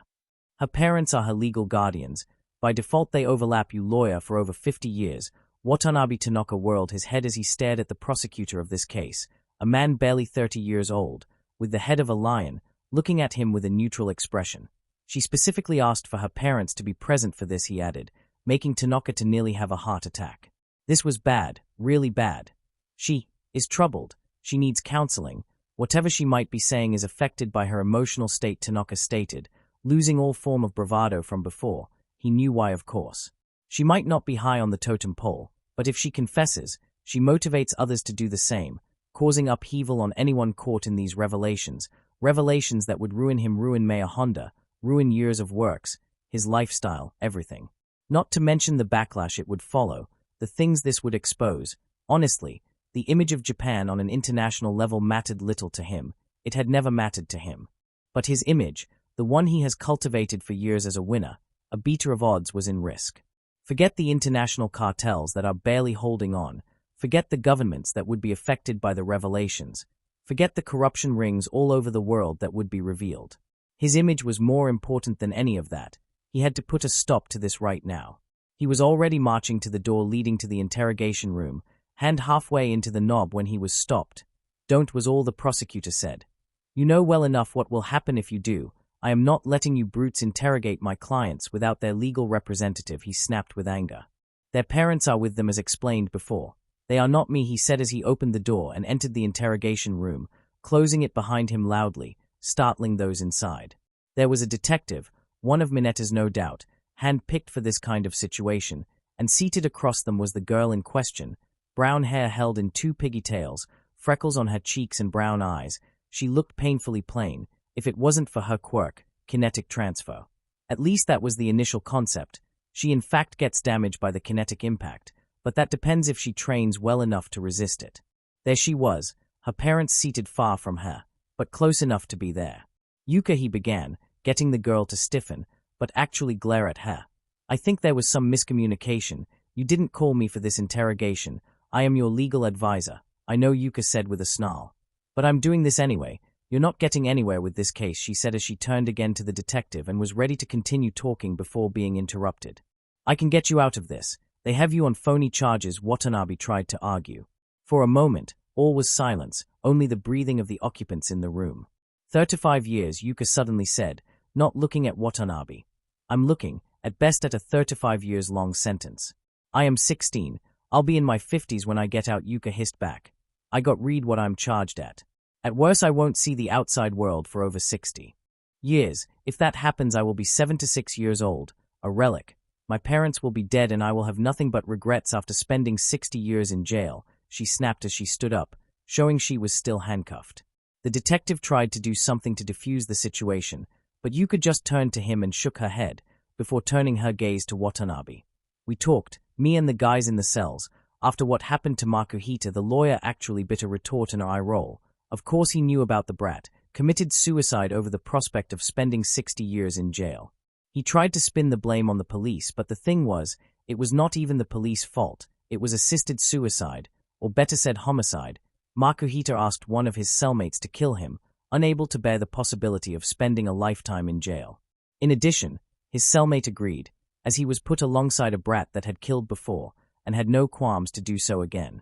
Her parents are her legal guardians. By default they overlap. You lawyer for over 50 years. Watanabe Tanaka whirled his head as he stared at the prosecutor of this case, a man barely 30 years old, with the head of a lion, looking at him with a neutral expression. She specifically asked for her parents to be present for this, he added, making Tanaka to nearly have a heart attack. This was bad, really bad. She is troubled. She needs counseling. Whatever she might be saying is affected by her emotional state, Tanaka stated, losing all form of bravado from before. He knew why, of course. She might not be high on the totem pole, but if she confesses, she motivates others to do the same, causing upheaval on anyone caught in these revelations that would ruin him, ruin Mayor Honda, ruin years of works, his lifestyle, everything. Not to mention the backlash it would follow, the things this would expose. Honestly, the image of Japan on an international level mattered little to him. It had never mattered to him. But his image, the one he has cultivated for years as a winner, a beater of odds, was in risk. Forget the international cartels that are barely holding on. Forget the governments that would be affected by the revelations. Forget the corruption rings all over the world that would be revealed. His image was more important than any of that. He had to put a stop to this right now. He was already marching to the door leading to the interrogation room, hand halfway into the knob when he was stopped. Don't, was all the prosecutor said. You know well enough what will happen if you do. I am not letting you brutes interrogate my clients without their legal representative, he snapped with anger. Their parents are with them as explained before. They are not me, he said as he opened the door and entered the interrogation room, closing it behind him loudly, startling those inside. There was a detective, one of Minetta's no doubt, hand-picked for this kind of situation, and seated across them was the girl in question, brown hair held in two pigtails, freckles on her cheeks and brown eyes. She looked painfully plain, if it wasn't for her quirk, kinetic transfer. At least that was the initial concept. She in fact gets damaged by the kinetic impact, but that depends if she trains well enough to resist it. There she was, her parents seated far from her, but close enough to be there. Yuka, he began, getting the girl to stiffen, but actually glare at her. I think there was some miscommunication. You didn't call me for this interrogation. I am your legal advisor. I know, Yuka said with a snarl. But I'm doing this anyway. You're not getting anywhere with this case, she said as she turned again to the detective and was ready to continue talking before being interrupted. I can get you out of this. They have you on phony charges, Watanabe tried to argue. For a moment, all was silence, only the breathing of the occupants in the room. 35 years, Yuka suddenly said, not looking at Watanabe. I'm looking, at best, at a 35 years long sentence. I am 16. I'll be in my 50s when I get out, Yuka hissed back. I got read what I'm charged at. At worst I won't see the outside world for over 60 years. If that happens I will be 76 years old, a relic. My parents will be dead and I will have nothing but regrets after spending 60 years in jail, she snapped as she stood up, showing she was still handcuffed. The detective tried to do something to defuse the situation, but Yuka just turned to him and shook her head, before turning her gaze to Watanabe. We talked, me and the guys in the cells. After what happened to Makuhita, the lawyer actually bit a retort and an eye roll. Of course he knew about the brat, committed suicide over the prospect of spending 60 years in jail. He tried to spin the blame on the police, but the thing was, it was not even the police fault, it was assisted suicide, or better said homicide, Makuhita asked one of his cellmates to kill him, unable to bear the possibility of spending a lifetime in jail. In addition, his cellmate agreed, as he was put alongside a brat that had killed before, and had no qualms to do so again.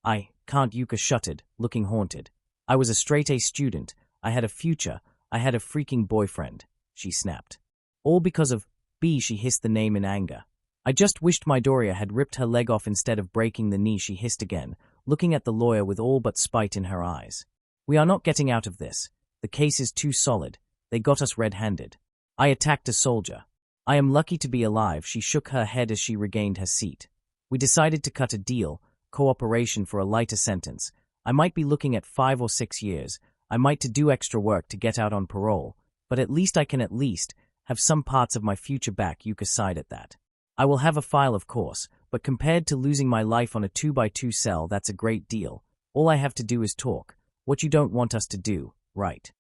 I can't, Yuka shuddered, looking haunted. I was a straight-A student, I had a future, I had a freaking boyfriend, she snapped. All because of B, she hissed the name in anger. I just wished Midoriya had ripped her leg off instead of breaking the knee, she hissed again, looking at the lawyer with all but spite in her eyes. We are not getting out of this. The case is too solid. They got us red-handed. I attacked a soldier. I am lucky to be alive, she shook her head as she regained her seat. We decided to cut a deal, cooperation for a lighter sentence. I might be looking at 5 or 6 years. I might to do extra work to get out on parole, but at least I can have some parts of my future back, Yuka sighed at that. I will have a file, of course, but compared to losing my life on a 2x2 cell, that's a great deal. All I have to do is talk. What you don't want us to do, right?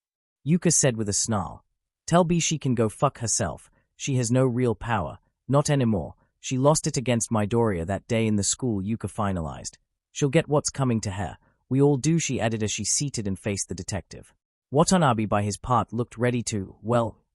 Yuka said with a snarl. Tell B she can go fuck herself. She has no real power. Not anymore. She lost it against Midoriya that day in the school, Yuka finalized. She'll get what's coming to her. We all do, she added as she seated and faced the detective. Watanabe, by his part, looked ready to,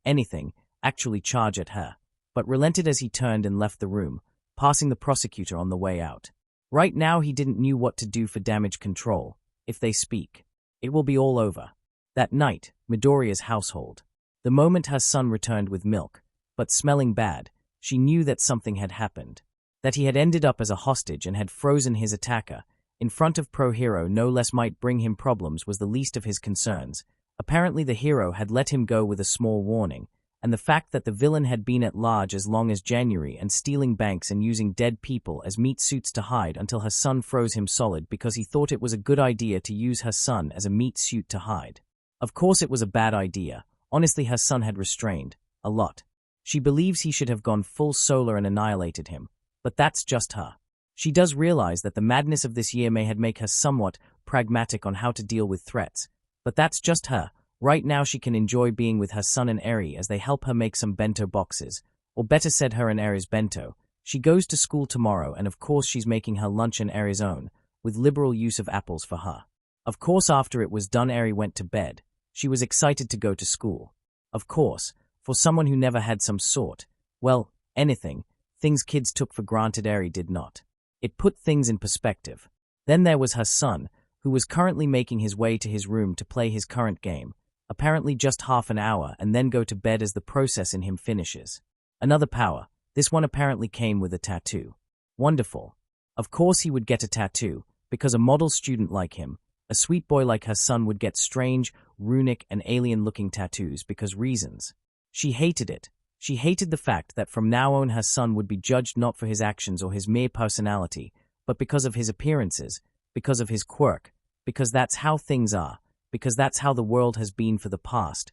anything, actually charge at her, but relented as he turned and left the room, passing the prosecutor on the way out. Right now he didn't know what to do for damage control. If they speak, it will be all over. That night, Midoriya's household. The moment her son returned with milk, but smelling bad, she knew that something had happened. That he had ended up as a hostage and had frozen his attacker, in front of pro-hero no less, might bring him problems was the least of his concerns. Apparently the hero had let him go with a small warning, and the fact that the villain had been at large as long as January and stealing banks and using dead people as meat suits to hide until her son froze him solid because he thought it was a good idea to use her son as a meat suit to hide. Of course it was a bad idea. Honestly, her son had restrained a lot. She believes he should have gone full solar and annihilated him, but that's just her. She does realize that the madness of this year may have make her somewhat pragmatic on how to deal with threats, but that's just her. Right now she can enjoy being with her son and Eri as they help her make some bento boxes, or better said her and Eri's bento. She goes to school tomorrow and of course she's making her lunch and Eri's own, with liberal use of apples for her. Of course after it was done Eri went to bed. She was excited to go to school. Of course, for someone who never had some sort, things kids took for granted, Eri did not. It put things in perspective. Then there was her son, who was currently making his way to his room to play his current game, apparently just half an hour and then go to bed as the process in him finishes. Another power. This one apparently came with a tattoo. Wonderful. Of course he would get a tattoo, because a model student like him, a sweet boy like her son, would get strange, runic and alien-looking tattoos because reasons. She hated it. She hated the fact that from now on her son would be judged not for his actions or his mere personality, but because of his appearances, because of his quirk, because that's how things are, because that's how the world has been for the past,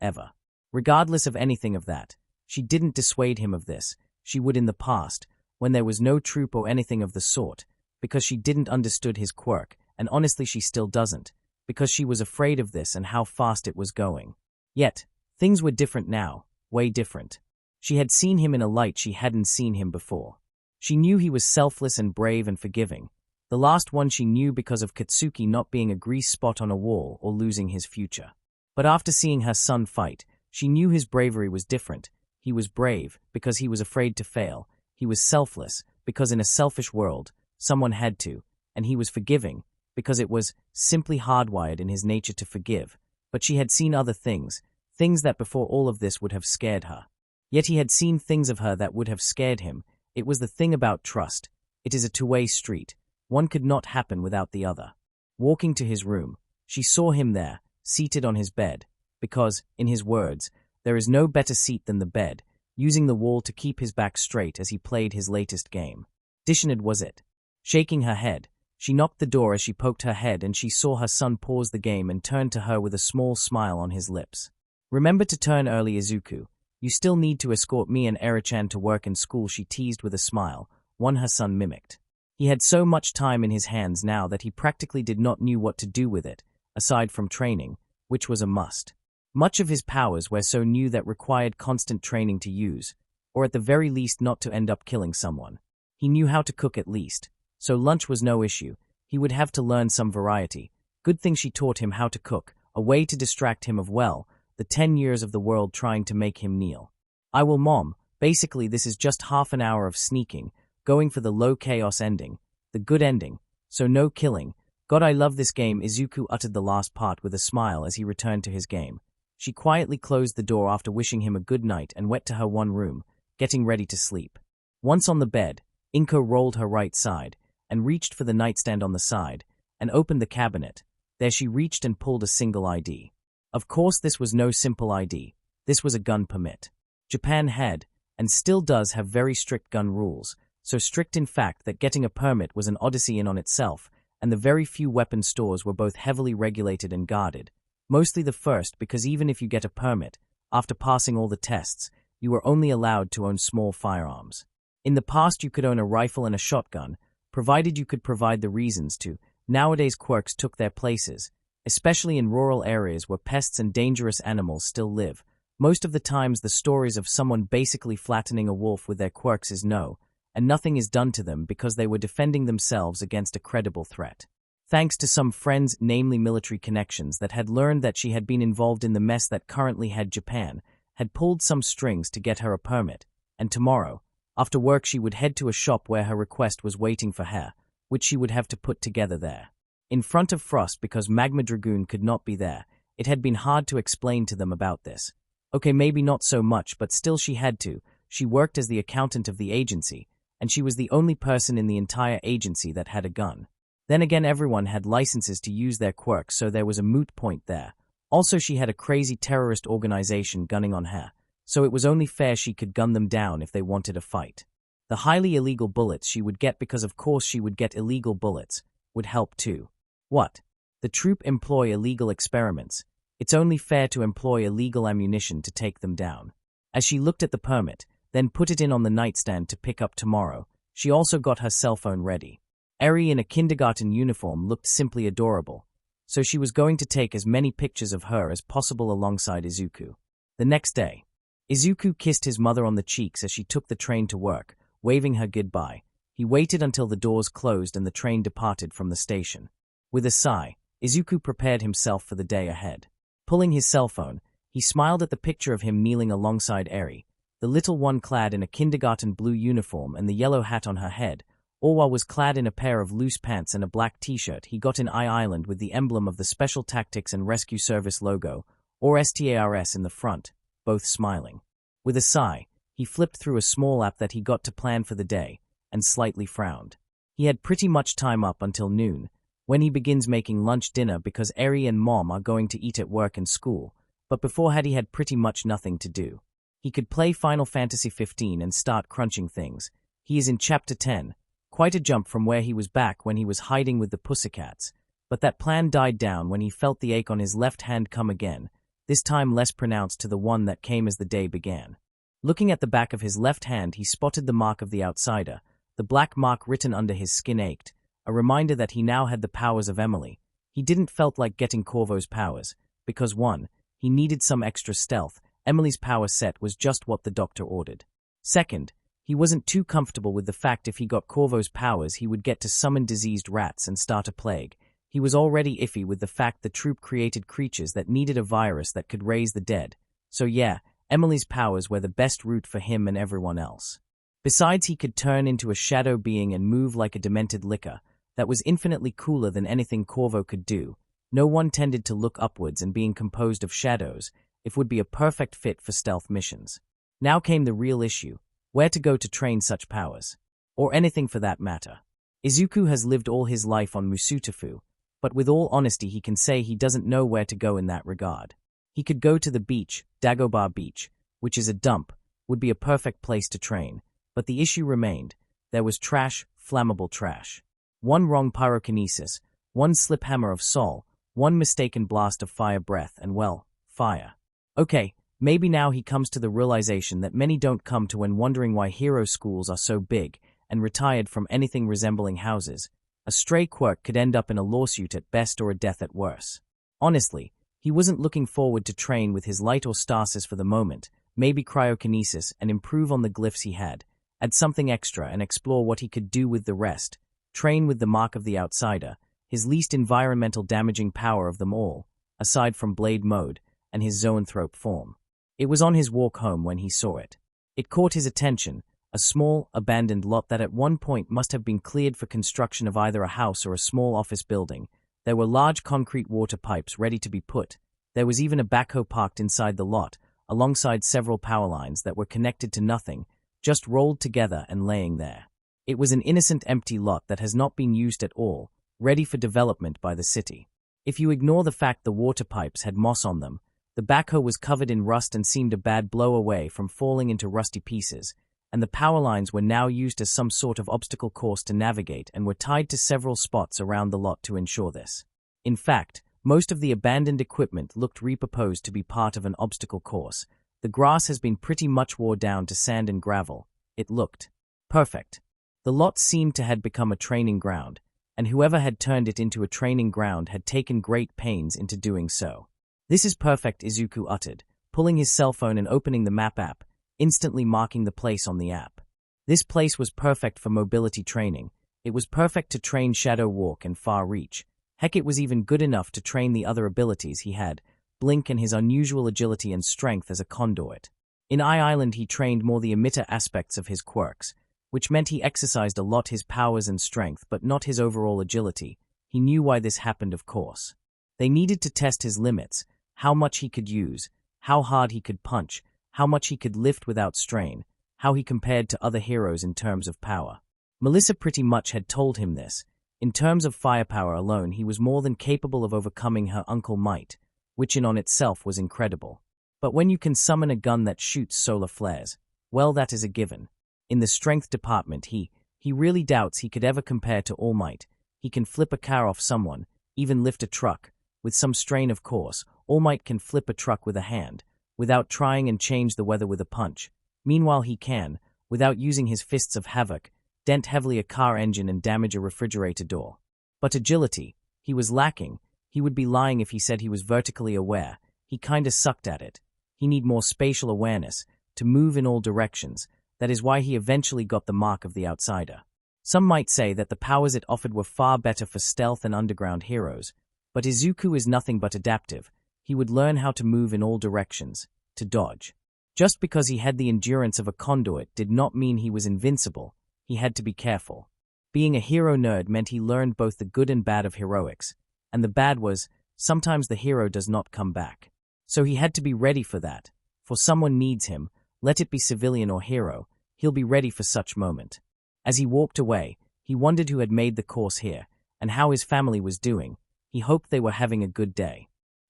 ever. Regardless of anything of that, she didn't dissuade him of this. She would in the past, when there was no troop or anything of the sort, because she didn't understood his quirk, and honestly she still doesn't, because she was afraid of this and how fast it was going. Yet, things were different now, way different. She had seen him in a light she hadn't seen him before. She knew he was selfless and brave and forgiving. The last one she knew because of Katsuki not being a grease spot on a wall or losing his future. But after seeing her son fight, she knew his bravery was different. He was brave because he was afraid to fail. He was selfless because in a selfish world, someone had to. And he was forgiving because it was simply hardwired in his nature to forgive. But she had seen other things, things that before all of this would have scared her. Yet he had seen things of her that would have scared him. It was the thing about trust. It is a two-way street. One could not happen without the other. Walking to his room, she saw him there, seated on his bed, because, in his words, there is no better seat than the bed, using the wall to keep his back straight as he played his latest game. Dishined was it. Shaking her head, she knocked the door as she poked her head and she saw her son pause the game and turn to her with a small smile on his lips. Remember to turn early, Izuku. You still need to escort me and Eri-chan to work and school, she teased with a smile, one her son mimicked. He had so much time in his hands now that he practically did not know what to do with it, aside from training, which was a must. Much of his powers were so new that required constant training to use, or at the very least not to end up killing someone. He knew how to cook at least, so lunch was no issue. He would have to learn some variety. Good thing she taught him how to cook, a way to distract him of, well, the 10 years of the world trying to make him kneel. I will mom. Basically, this is just half an hour of sneaking, going for the low chaos ending, the good ending, so no killing. God, I love this game. Izuku uttered the last part with a smile as he returned to his game. She quietly closed the door after wishing him a good night and went to her one room, getting ready to sleep. Once on the bed, Inko rolled her right side and reached for the nightstand on the side and opened the cabinet. There she reached and pulled a single ID. Of course, this was no simple ID. This was a gun permit. Japan had, and still does have, very strict gun rules, so strict in fact that getting a permit was an odyssey in on itself, and the very few weapon stores were both heavily regulated and guarded. Mostly the first, because even if you get a permit, after passing all the tests, you were only allowed to own small firearms. In the past you could own a rifle and a shotgun, provided you could provide the reasons to. Nowadays quirks took their places, especially in rural areas where pests and dangerous animals still live. Most of the times the stories of someone basically flattening a wolf with their quirks is no, and nothing is done to them because they were defending themselves against a credible threat. Thanks to some friends, namely military connections, that had learned that she had been involved in the mess that currently had Japan, had pulled some strings to get her a permit, and tomorrow, after work, she would head to a shop where her request was waiting for her, which she would have to put together there. In front of Frost, because Magma Dragoon could not be there, it had been hard to explain to them about this. Okay, maybe not so much, but still she had to. She worked as the accountant of the agency, and she was the only person in the entire agency that had a gun. Then again, everyone had licenses to use their quirks, so there was a moot point there. Also, she had a crazy terrorist organization gunning on her, so it was only fair she could gun them down if they wanted a fight. The highly illegal bullets she would get, because of course she would get illegal bullets, would help too. What? The troop employ illegal experiments. It's only fair to employ illegal ammunition to take them down. As she looked at the permit, then put it in on the nightstand to pick up tomorrow, she also got her cell phone ready. Eri in a kindergarten uniform looked simply adorable, so she was going to take as many pictures of her as possible alongside Izuku. The next day, Izuku kissed his mother on the cheeks as she took the train to work, waving her goodbye. He waited until the doors closed and the train departed from the station. With a sigh, Izuku prepared himself for the day ahead. Pulling his cell phone, he smiled at the picture of him kneeling alongside Eri, the little one clad in a kindergarten blue uniform and the yellow hat on her head, all while was clad in a pair of loose pants and a black t-shirt he got in Island with the emblem of the Special Tactics and Rescue Service logo, or STARS, in the front, both smiling. With a sigh, he flipped through a small app that he got to plan for the day, and slightly frowned. He had pretty much time up until noon, when he begins making lunch dinner because Eri and Mom are going to eat at work and school, but before he had pretty much nothing to do. He could play Final Fantasy 15 and start crunching things. He is in Chapter 10, quite a jump from where he was back when he was hiding with the pussycats, but that plan died down when he felt the ache on his left hand come again, this time less pronounced to the one that came as the day began. Looking at the back of his left hand, he spotted the mark of the outsider. The black mark written under his skin ached, a reminder that he now had the powers of Emily. He didn't felt like getting Corvo's powers, because 1, he needed some extra stealth. Emily's power set was just what the doctor ordered. 2nd, he wasn't too comfortable with the fact if he got Corvo's powers he would get to summon diseased rats and start a plague. He was already iffy with the fact the troop created creatures that needed a virus that could raise the dead. So yeah, Emily's powers were the best route for him and everyone else. Besides, he could turn into a shadow being and move like a demented licker. That was infinitely cooler than anything Corvo could do. No one tended to look upwards, and being composed of shadows, it would be a perfect fit for stealth missions. Now came the real issue. Where to go to train such powers? Or anything for that matter. Izuku has lived all his life on Musutafu, but with all honesty he can say he doesn't know where to go in that regard. He could go to the beach, Dagobah Beach, which is a dump, would be a perfect place to train, but the issue remained. There was trash, flammable trash. One wrong pyrokinesis, one slip hammer of Sol, one mistaken blast of fire breath, and well, fire. Okay, maybe now he comes to the realization that many don't come to when wondering why hero schools are so big and retired from anything resembling houses. A stray quirk could end up in a lawsuit at best or a death at worst. Honestly, he wasn't looking forward to train with his light or stasis for the moment, maybe cryokinesis and improve on the glyphs he had, add something extra and explore what he could do with the rest. train with the mark of the outsider, his least environmental damaging power of them all, aside from blade mode, and his zoanthrope form. It was on his walk home when he saw it. It caught his attention, a small, abandoned lot that at one point must have been cleared for construction of either a house or a small office building. There were large concrete water pipes ready to be put. There was even a backhoe parked inside the lot, alongside several power lines that were connected to nothing, just rolled together and laying there. It was an innocent empty lot that has not been used at all, ready for development by the city. If you ignore the fact the water pipes had moss on them, the backhoe was covered in rust and seemed a bad blow away from falling into rusty pieces, and the power lines were now used as some sort of obstacle course to navigate and were tied to several spots around the lot to ensure this. In fact, most of the abandoned equipment looked repurposed to be part of an obstacle course. The grass has been pretty much wore down to sand and gravel. It looked perfect. The lot seemed to have become a training ground, and whoever had turned it into a training ground had taken great pains into doing so. "This is perfect," Izuku uttered, pulling his cell phone and opening the map app, instantly marking the place on the app. This place was perfect for mobility training. It was perfect to train shadow walk and far reach. Heck, it was even good enough to train the other abilities he had, Blink and his unusual agility and strength as a conduit. In Island he trained more the emitter aspects of his quirks, which meant he exercised a lot his powers and strength but not his overall agility. He knew why this happened, of course. They needed to test his limits, how much he could use, how hard he could punch, how much he could lift without strain, how he compared to other heroes in terms of power. Melissa pretty much had told him this. In terms of firepower alone, he was more than capable of overcoming her Uncle Might, which in on itself was incredible. But when you can summon a gun that shoots solar flares, well, that is a given. In the strength department, he really doubts he could ever compare to All Might. He can flip a car off someone, even lift a truck. With some strain, of course, All Might can flip a truck with a hand, without trying, and change the weather with a punch. Meanwhile he can, without using his fists of havoc, dent heavily a car engine and damage a refrigerator door. But agility, he was lacking. He would be lying if he said he was vertically aware. He kinda sucked at it. He need more spatial awareness, to move in all directions. That is why he eventually got the mark of the outsider. Some might say that the powers it offered were far better for stealth and underground heroes, but Izuku is nothing but adaptive. He would learn how to move in all directions, to dodge. Just because he had the endurance of a conduit did not mean he was invincible. He had to be careful. Being a hero nerd meant he learned both the good and bad of heroics, and the bad was, sometimes the hero does not come back. So he had to be ready for that. For someone needs him, let it be civilian or hero, he'll be ready for such moment. As he walked away, he wondered who had made the course here, and how his family was doing. He hoped they were having a good day.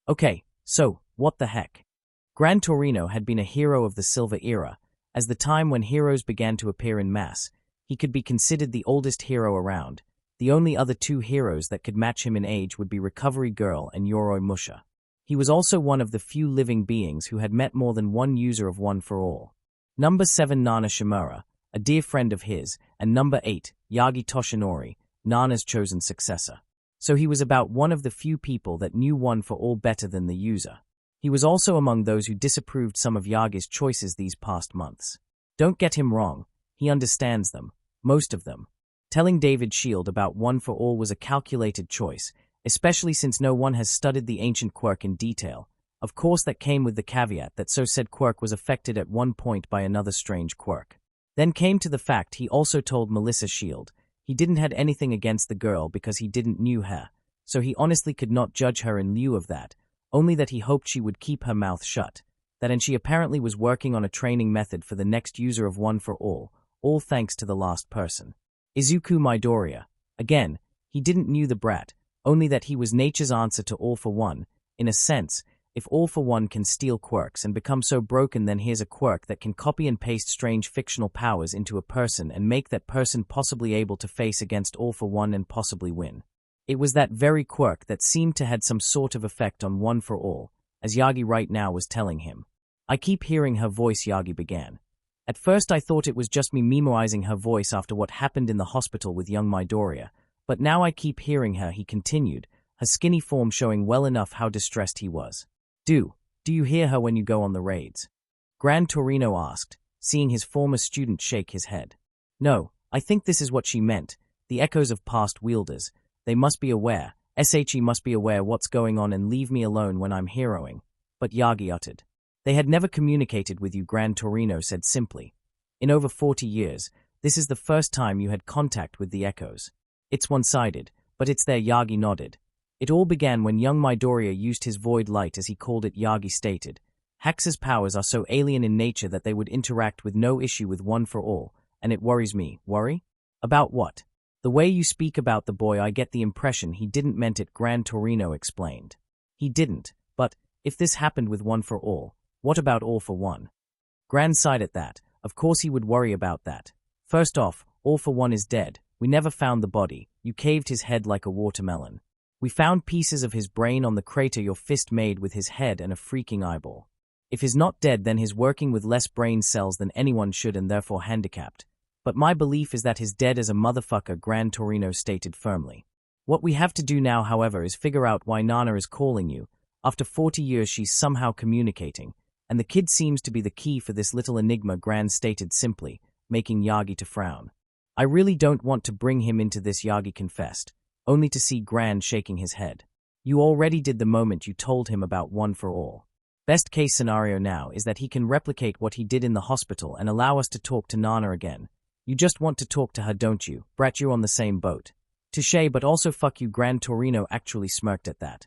Okay, so, what the heck? Gran Torino had been a hero of the Silver Era, as the time when heroes began to appear in mass. He could be considered the oldest hero around. The only other two heroes that could match him in age would be Recovery Girl and Yoroi Musha. He was also one of the few living beings who had met more than one user of One for All. Number 7 Nana Shimura, a dear friend of his, and Number 8, Yagi Toshinori, Nana's chosen successor. So he was about one of the few people that knew One for All better than the user. He was also among those who disapproved some of Yagi's choices these past months. Don't get him wrong, he understands them, most of them. Telling David Shield about One for All was a calculated choice, especially since no one has studied the ancient Quirk in detail. Of course that came with the caveat that so said Quirk was affected at one point by another strange Quirk. Then came to the fact he also told Melissa Shield he didn't had anything against the girl because he didn't knew her, so he honestly could not judge her in lieu of that, only that he hoped she would keep her mouth shut. That and she apparently was working on a training method for the next user of One for All thanks to the last person. Izuku Midoriya. Again, he didn't knew the brat, only that he was nature's answer to All for One. In a sense, if All for One can steal quirks and become so broken, then here's a quirk that can copy and paste strange fictional powers into a person and make that person possibly able to face against All for One and possibly win. It was that very quirk that seemed to had some sort of effect on One for All, as Yagi right now was telling him. I keep hearing her voice, Yagi began. At first I thought it was just me memoizing her voice after what happened in the hospital with young Midoriya, but now I keep hearing her, he continued, her skinny form showing well enough how distressed he was. Do you hear her when you go on the raids? Gran Torino asked, seeing his former student shake his head. No, I think this is what she meant. The echoes of past wielders. They must be aware. SHE must be aware what's going on and leave me alone when I'm heroing. But Yagi uttered. They had never communicated with you, Gran Torino said simply. In over 40 years, this is the first time you had contact with the echoes. It's one-sided, but it's there, Yagi nodded. It all began when young Midoriya used his void light, as he called it. Yagi stated. Hax's powers are so alien in nature that they would interact with no issue with One for All, and it worries me. Worry? About what? The way you speak about the boy, I get the impression he didn't meant it, Gran Torino explained. He didn't, but if this happened with One for All, what about All for One? Gran sighed at that. Of course he would worry about that. First off, All for One is dead. We never found the body. You caved his head like a watermelon. We found pieces of his brain on the crater your fist made with his head and a freaking eyeball. If he's not dead, then he's working with less brain cells than anyone should and therefore handicapped. But my belief is that he's dead as a motherfucker, Gran Torino stated firmly. What we have to do now, however, is figure out why Nana is calling you. After 40 years she's somehow communicating, and the kid seems to be the key for this little enigma, Gran stated simply, making Yagi to frown. I really don't want to bring him into this, Yagi confessed, only to see Gran shaking his head. You already did the moment you told him about One for All. Best case scenario now is that he can replicate what he did in the hospital and allow us to talk to Nana again. You just want to talk to her, don't you? Brat, you're on the same boat. Touché, but also fuck you. Gran Torino actually smirked at that.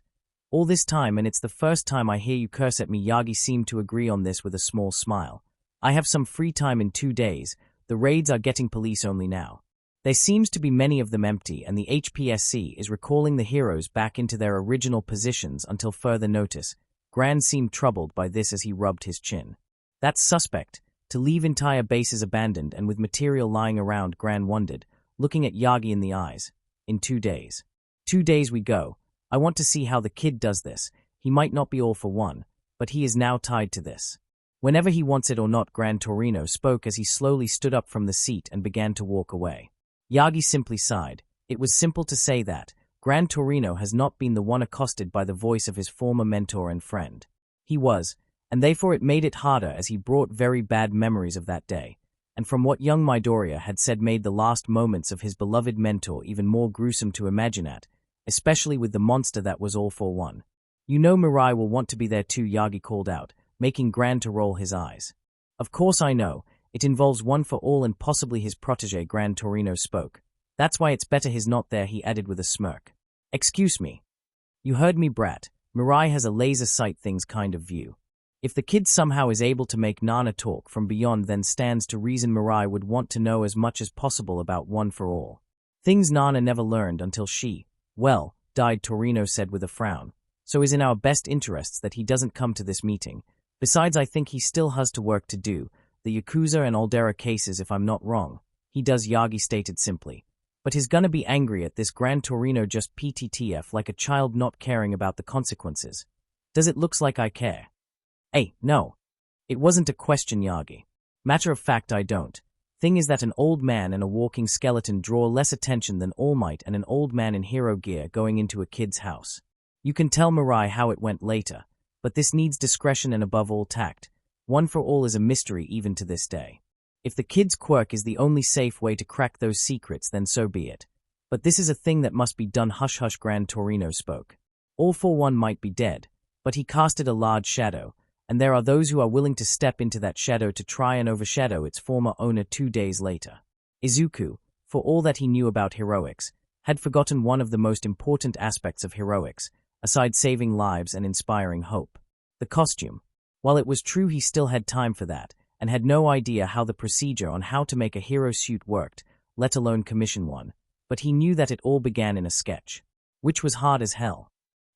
All this time, and it's the first time I hear you curse at me. Yagi seemed to agree on this with a small smile. I have some free time in 2 days. The raids are getting police only now. There seems to be many of them empty, and the HPSC is recalling the heroes back into their original positions until further notice. Gran seemed troubled by this as he rubbed his chin. That's suspect. To leave entire bases abandoned and with material lying around, Gran wondered, looking at Yagi in the eyes. In 2 days. 2 days we go. I want to see how the kid does this. He might not be All for One, but he is now tied to this. Whenever he wants it or not, Gran Torino spoke as he slowly stood up from the seat and began to walk away. Yagi simply sighed. It was simple to say that Gran Torino has not been the one accosted by the voice of his former mentor and friend. He was, and therefore it made it harder as he brought very bad memories of that day, and from what young Midoriya had said made the last moments of his beloved mentor even more gruesome to imagine at, especially with the monster that was All for One. You know Mirai will want to be there too, Yagi called out, making Gran to roll his eyes. Of course I know, it involves One for All and possibly his protege, Gran Torino spoke. That's why it's better he's not there, he added with a smirk. Excuse me. You heard me, brat. Mirai has a laser sight things kind of view. If the kid somehow is able to make Nana talk from beyond, then stands to reason Mirai would want to know as much as possible about One for All. Things Nana never learned until she, died, Torino said with a frown. So is in our best interests that he doesn't come to this meeting. Besides, I think he still has to work to do, the Yakuza and Aldera cases if I'm not wrong. He does, Yagi stated simply. But he's gonna be angry at this. Gran Torino just PTTF like a child not caring about the consequences. Does it looks like I care? Hey, no. It wasn't a question, Yagi. Matter of fact, I don't. Thing is that an old man and a walking skeleton draw less attention than All Might and an old man in hero gear going into a kid's house. You can tell Mirai how it went later, but this needs discretion and above all tact. One for All is a mystery even to this day. If the kid's quirk is the only safe way to crack those secrets, then so be it. But this is a thing that must be done. Hush hush, Gran Torino spoke. All for One might be dead, but he casted a large shadow, and there are those who are willing to step into that shadow to try and overshadow its former owner 2 days later. Izuku, for all that he knew about heroics, had forgotten one of the most important aspects of heroics, aside saving lives and inspiring hope. The costume. While it was true he still had time for that, and had no idea how the procedure on how to make a hero suit worked, let alone commission one, but he knew that it all began in a sketch, which was hard as hell.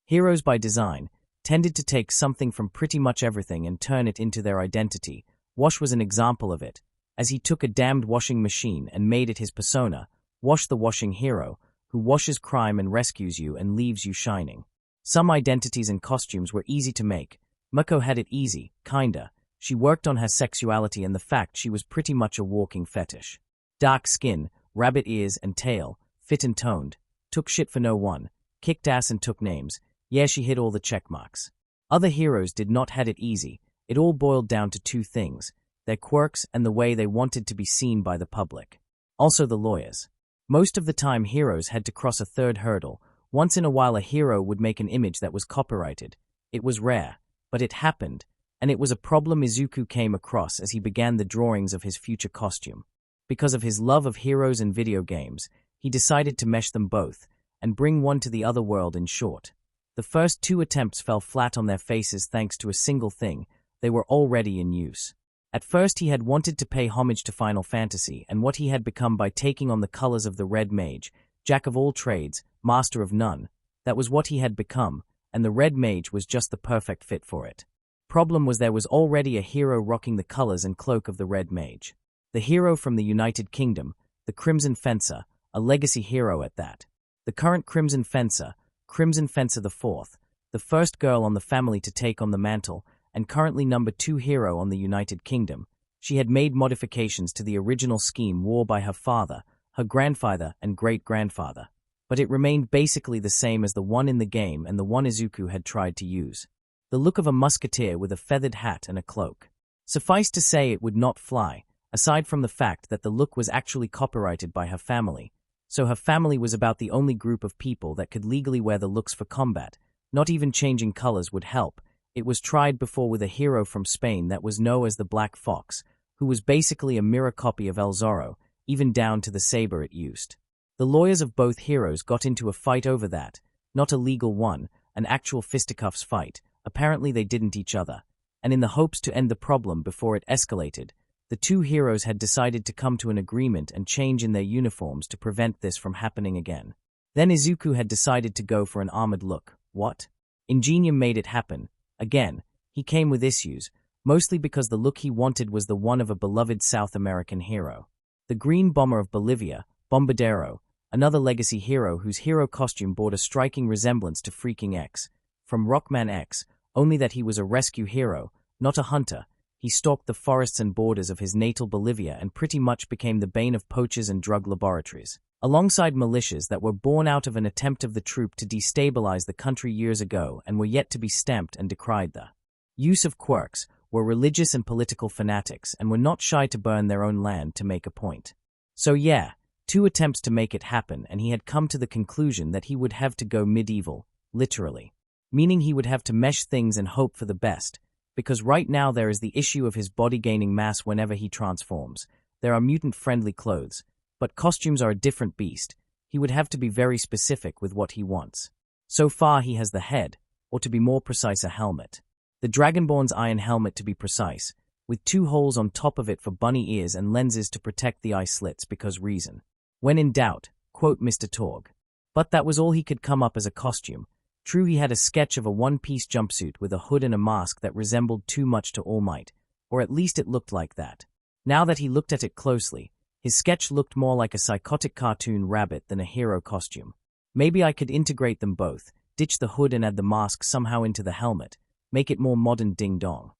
Heroes by design tended to take something from pretty much everything and turn it into their identity. Wash was an example of it, as he took a damned washing machine and made it his persona, Wash the washing hero, who washes crime and rescues you and leaves you shining. Some identities and costumes were easy to make. Mako had it easy, kinda. She worked on her sexuality and the fact she was pretty much a walking fetish. Dark skin, rabbit ears and tail, fit and toned, took shit for no one, kicked ass and took names. Yeah, she hit all the check marks. Other heroes did not had it easy. It all boiled down to 2 things, their quirks and the way they wanted to be seen by the public. Also the lawyers. Most of the time heroes had to cross a third hurdle. Once in a while a hero would make an image that was copyrighted. It was rare, but it happened, and it was a problem Izuku came across as he began the drawings of his future costume. Because of his love of heroes and video games, he decided to mesh them both, and bring one to the other world in short. The first 2 attempts fell flat on their faces thanks to a single thing: they were already in use. At first he had wanted to pay homage to Final Fantasy and what he had become by taking on the colors of the Red Mage, jack of all trades, master of none. That was what he had become, and the Red Mage was just the perfect fit for it. Problem was there was already a hero rocking the colors and cloak of the Red Mage. The hero from the United Kingdom, the Crimson Fencer, a legacy hero at that. The current Crimson Fencer IV, the first girl on the family to take on the mantle, and currently number 2 hero on the United Kingdom. She had made modifications to the original scheme wore by her father, her grandfather, and great-grandfather, but it remained basically the same as the one in the game and the one Izuku had tried to use. The look of a musketeer with a feathered hat and a cloak. Suffice to say it would not fly, aside from the fact that the look was actually copyrighted by her family, so her family was about the only group of people that could legally wear the looks for combat. Not even changing colors would help. It was tried before with a hero from Spain that was known as the Black Fox, who was basically a mirror copy of El Zorro, even down to the saber it used. The lawyers of both heroes got into a fight over that, not a legal one, an actual fisticuffs fight. Apparently they didn't each other, and in the hopes to end the problem before it escalated, the 2 heroes had decided to come to an agreement and change in their uniforms to prevent this from happening again. Then Izuku had decided to go for an armored look. What? Ingenium made it happen. Again, he came with issues, mostly because the look he wanted was the one of a beloved South American hero. The Green Bomber of Bolivia, Bombardero, another legacy hero whose hero costume bore a striking resemblance to Freaking X, from Rockman X, only that he was a rescue hero, not a hunter. He stalked the forests and borders of his natal Bolivia and pretty much became the bane of poachers and drug laboratories, alongside militias that were born out of an attempt of the troop to destabilize the country years ago and were yet to be stamped and decried. The use of quirks were religious and political fanatics and were not shy to burn their own land to make a point. So yeah, 2 attempts to make it happen, and he had come to the conclusion that he would have to go medieval, literally. Meaning he would have to mesh things and hope for the best, because right now there is the issue of his body gaining mass whenever he transforms. There are mutant-friendly clothes, but costumes are a different beast. He would have to be very specific with what he wants. So far he has the head, or to be more precise a helmet. The Dragonborn's iron helmet to be precise, with 2 holes on top of it for bunny ears and lenses to protect the eye slits because reason. When in doubt, quote Mr. Torg. But that was all he could come up as a costume. True, he had a sketch of a one-piece jumpsuit with a hood and a mask that resembled too much to All Might, or at least it looked like that. Now that he looked at it closely, his sketch looked more like a psychotic cartoon rabbit than a hero costume. Maybe I could integrate them both, ditch the hood and add the mask somehow into the helmet, make it more modern ding-dong.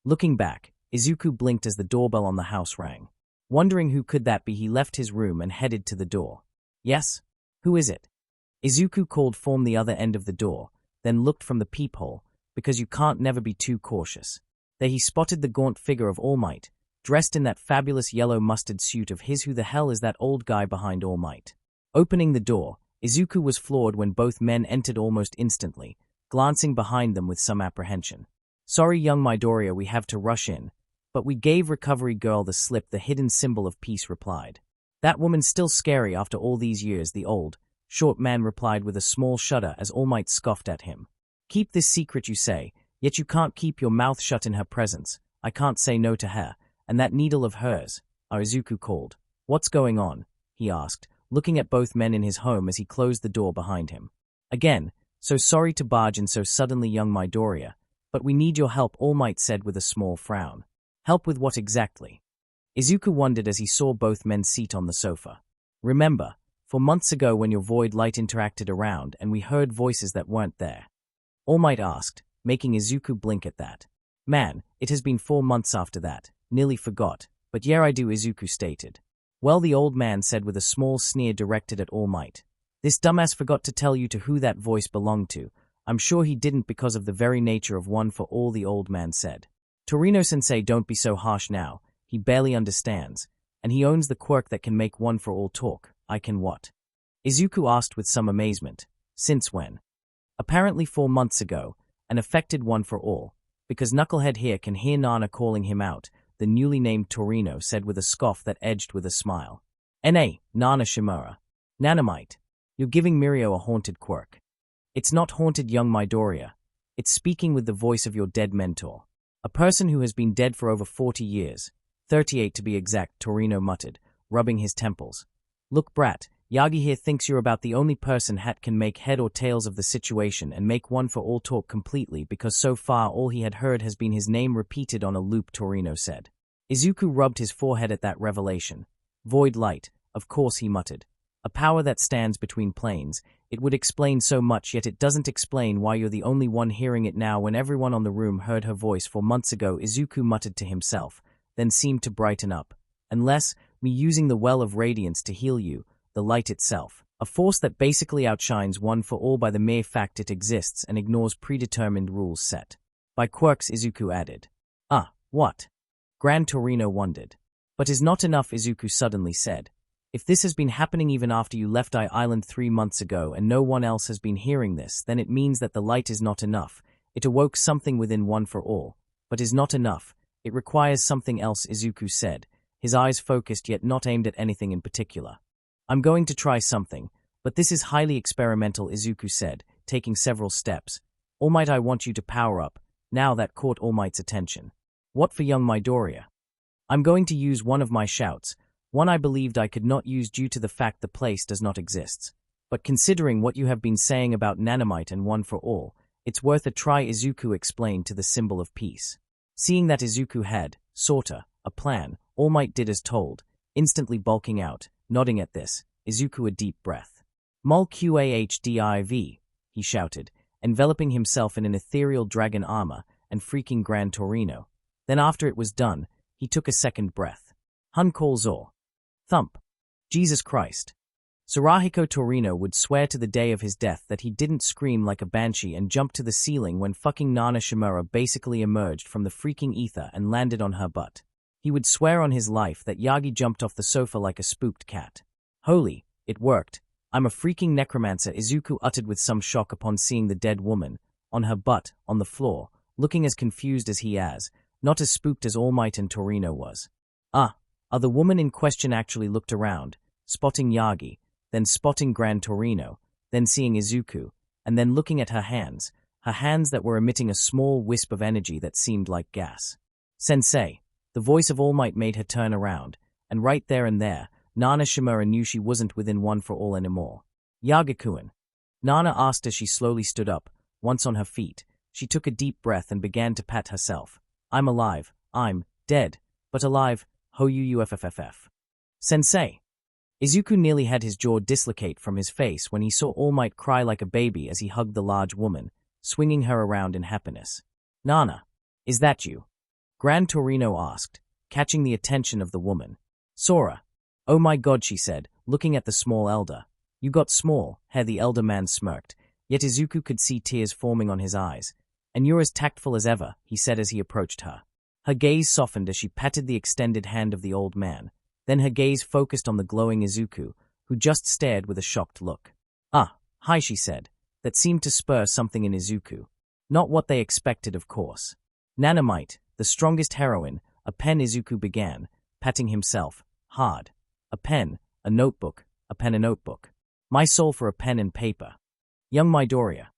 Looking back, Izuku blinked as the doorbell on the house rang. Wondering who could that be, he left his room and headed to the door. Yes? Who is it? Izuku called from the other end of the door, then looked from the peephole, because you can't never be too cautious. There he spotted the gaunt figure of All Might, dressed in that fabulous yellow mustard suit of his. Who the hell is that old guy behind All Might? Opening the door, Izuku was floored when both men entered almost instantly, glancing behind them with some apprehension. Sorry young Midoriya, we have to rush in, but we gave recovery girl the slip. The hidden symbol of peace replied. That woman's still scary after all these years, the old, short man replied with a small shudder as All Might scoffed at him. Keep this secret, you say, yet you can't keep your mouth shut in her presence. I can't say no to her, and that needle of hers, Izuku called. What's going on? He asked, looking at both men in his home as he closed the door behind him. Again, so sorry to barge in so suddenly young Midoriya, but we need your help, All Might said with a small frown. Help with what exactly? Izuku wondered as he saw both men seat on the sofa. Remember, 4 months ago when your void light interacted around and we heard voices that weren't there? All Might asked, making Izuku blink at that. Man, it has been 4 months after that, nearly forgot, but yeah I do, Izuku stated. Well, the old man said with a small sneer directed at All Might. This dumbass forgot to tell you to who that voice belonged to. I'm sure he didn't because of the very nature of one for all, the old man said. Torino-sensei, don't be so harsh now, he barely understands, and he owns the quirk that can make one for all talk, I can what? Izuku asked with some amazement. Since when? Apparently 4 months ago, an affected one for all, because Knucklehead here can hear Nana calling him out, the newly named Torino said with a scoff that edged with a smile. N.A., Nana Shimura. Nanamite, you're giving Mirio a haunted quirk. It's not haunted, young Midoriya. It's speaking with the voice of your dead mentor. A person who has been dead for over 40 years. 38 to be exact, Torino muttered, rubbing his temples. Look, brat, Yagi here thinks you're about the only person Hat can make head or tails of the situation and make one for all talk completely because so far all he had heard has been his name repeated on a loop, Torino said. Izuku rubbed his forehead at that revelation. Void light, of course, he muttered. A power that stands between planes. It would explain so much, yet it doesn't explain why you're the only one hearing it now when everyone on the room heard her voice 4 months ago, Izuku muttered to himself, then seemed to brighten up. Unless, me using the well of radiance to heal you, the light itself. A force that basically outshines one for all by the mere fact it exists and ignores predetermined rules set by quirks, Izuku added. What? Grand Torino wondered. But is not enough, Izuku suddenly said. If this has been happening even after you left Island 3 months ago and no one else has been hearing this, then it means that the light is not enough. It awoke something within one for all, but is not enough. It requires something else, Izuku said, his eyes focused yet not aimed at anything in particular. I'm going to try something, but this is highly experimental, Izuku said, taking several steps. All Might, I want you to power up. Now that caught All Might's attention. What for, young Midoriya? I'm going to use one of my shouts, one I believed I could not use due to the fact the place does not exist. But considering what you have been saying about Nanamite and One for All, it's worth a try, Izuku explained to the symbol of peace. Seeing that Izuku had, sorta, a plan, All Might did as told, instantly bulking out, nodding at this, Izuku a deep breath. Mul Qahdiv, he shouted, enveloping himself in an ethereal dragon armor and freaking Grand Torino. Then after it was done, he took a second breath. Hun call Zor. Thump. Jesus Christ. Sarahiko Torino would swear to the day of his death that he didn't scream like a banshee and jump to the ceiling when fucking Nana Shimura basically emerged from the freaking ether and landed on her butt. He would swear on his life that Yagi jumped off the sofa like a spooked cat. Holy, it worked. I'm a freaking necromancer, Izuku uttered with some shock upon seeing the dead woman, on her butt, on the floor, looking as confused as he as, not as spooked as All Might and Torino was. The woman in question actually looked around, spotting Yagi, then spotting Grand Torino, then seeing Izuku, and then looking at her hands that were emitting a small wisp of energy that seemed like gas. Sensei, the voice of All Might made her turn around, and right there and there, Nana Shimura knew she wasn't within One for All anymore. Yagakuen? Nana asked as she slowly stood up, once on her feet. She took a deep breath and began to pat herself. I'm alive. I'm dead, but alive. Ho-u-u-f-f-f-f. Sensei. Izuku nearly had his jaw dislocate from his face when he saw All Might cry like a baby as he hugged the large woman, swinging her around in happiness. Nana, is that you? Grand Torino asked, catching the attention of the woman. Sora. Oh my god, she said, looking at the small elder. You got small, the elder man smirked, yet Izuku could see tears forming on his eyes. And you're as tactful as ever, he said as he approached her. Her gaze softened as she patted the extended hand of the old man. Then her gaze focused on the glowing Izuku, who just stared with a shocked look. Hi, she said. That seemed to spur something in Izuku. Not what they expected, of course. Nanamite, the strongest heroine, a pen, Izuku began, patting himself, hard. A pen, a notebook, a pen, a notebook. My soul for a pen and paper. Young Midoriya.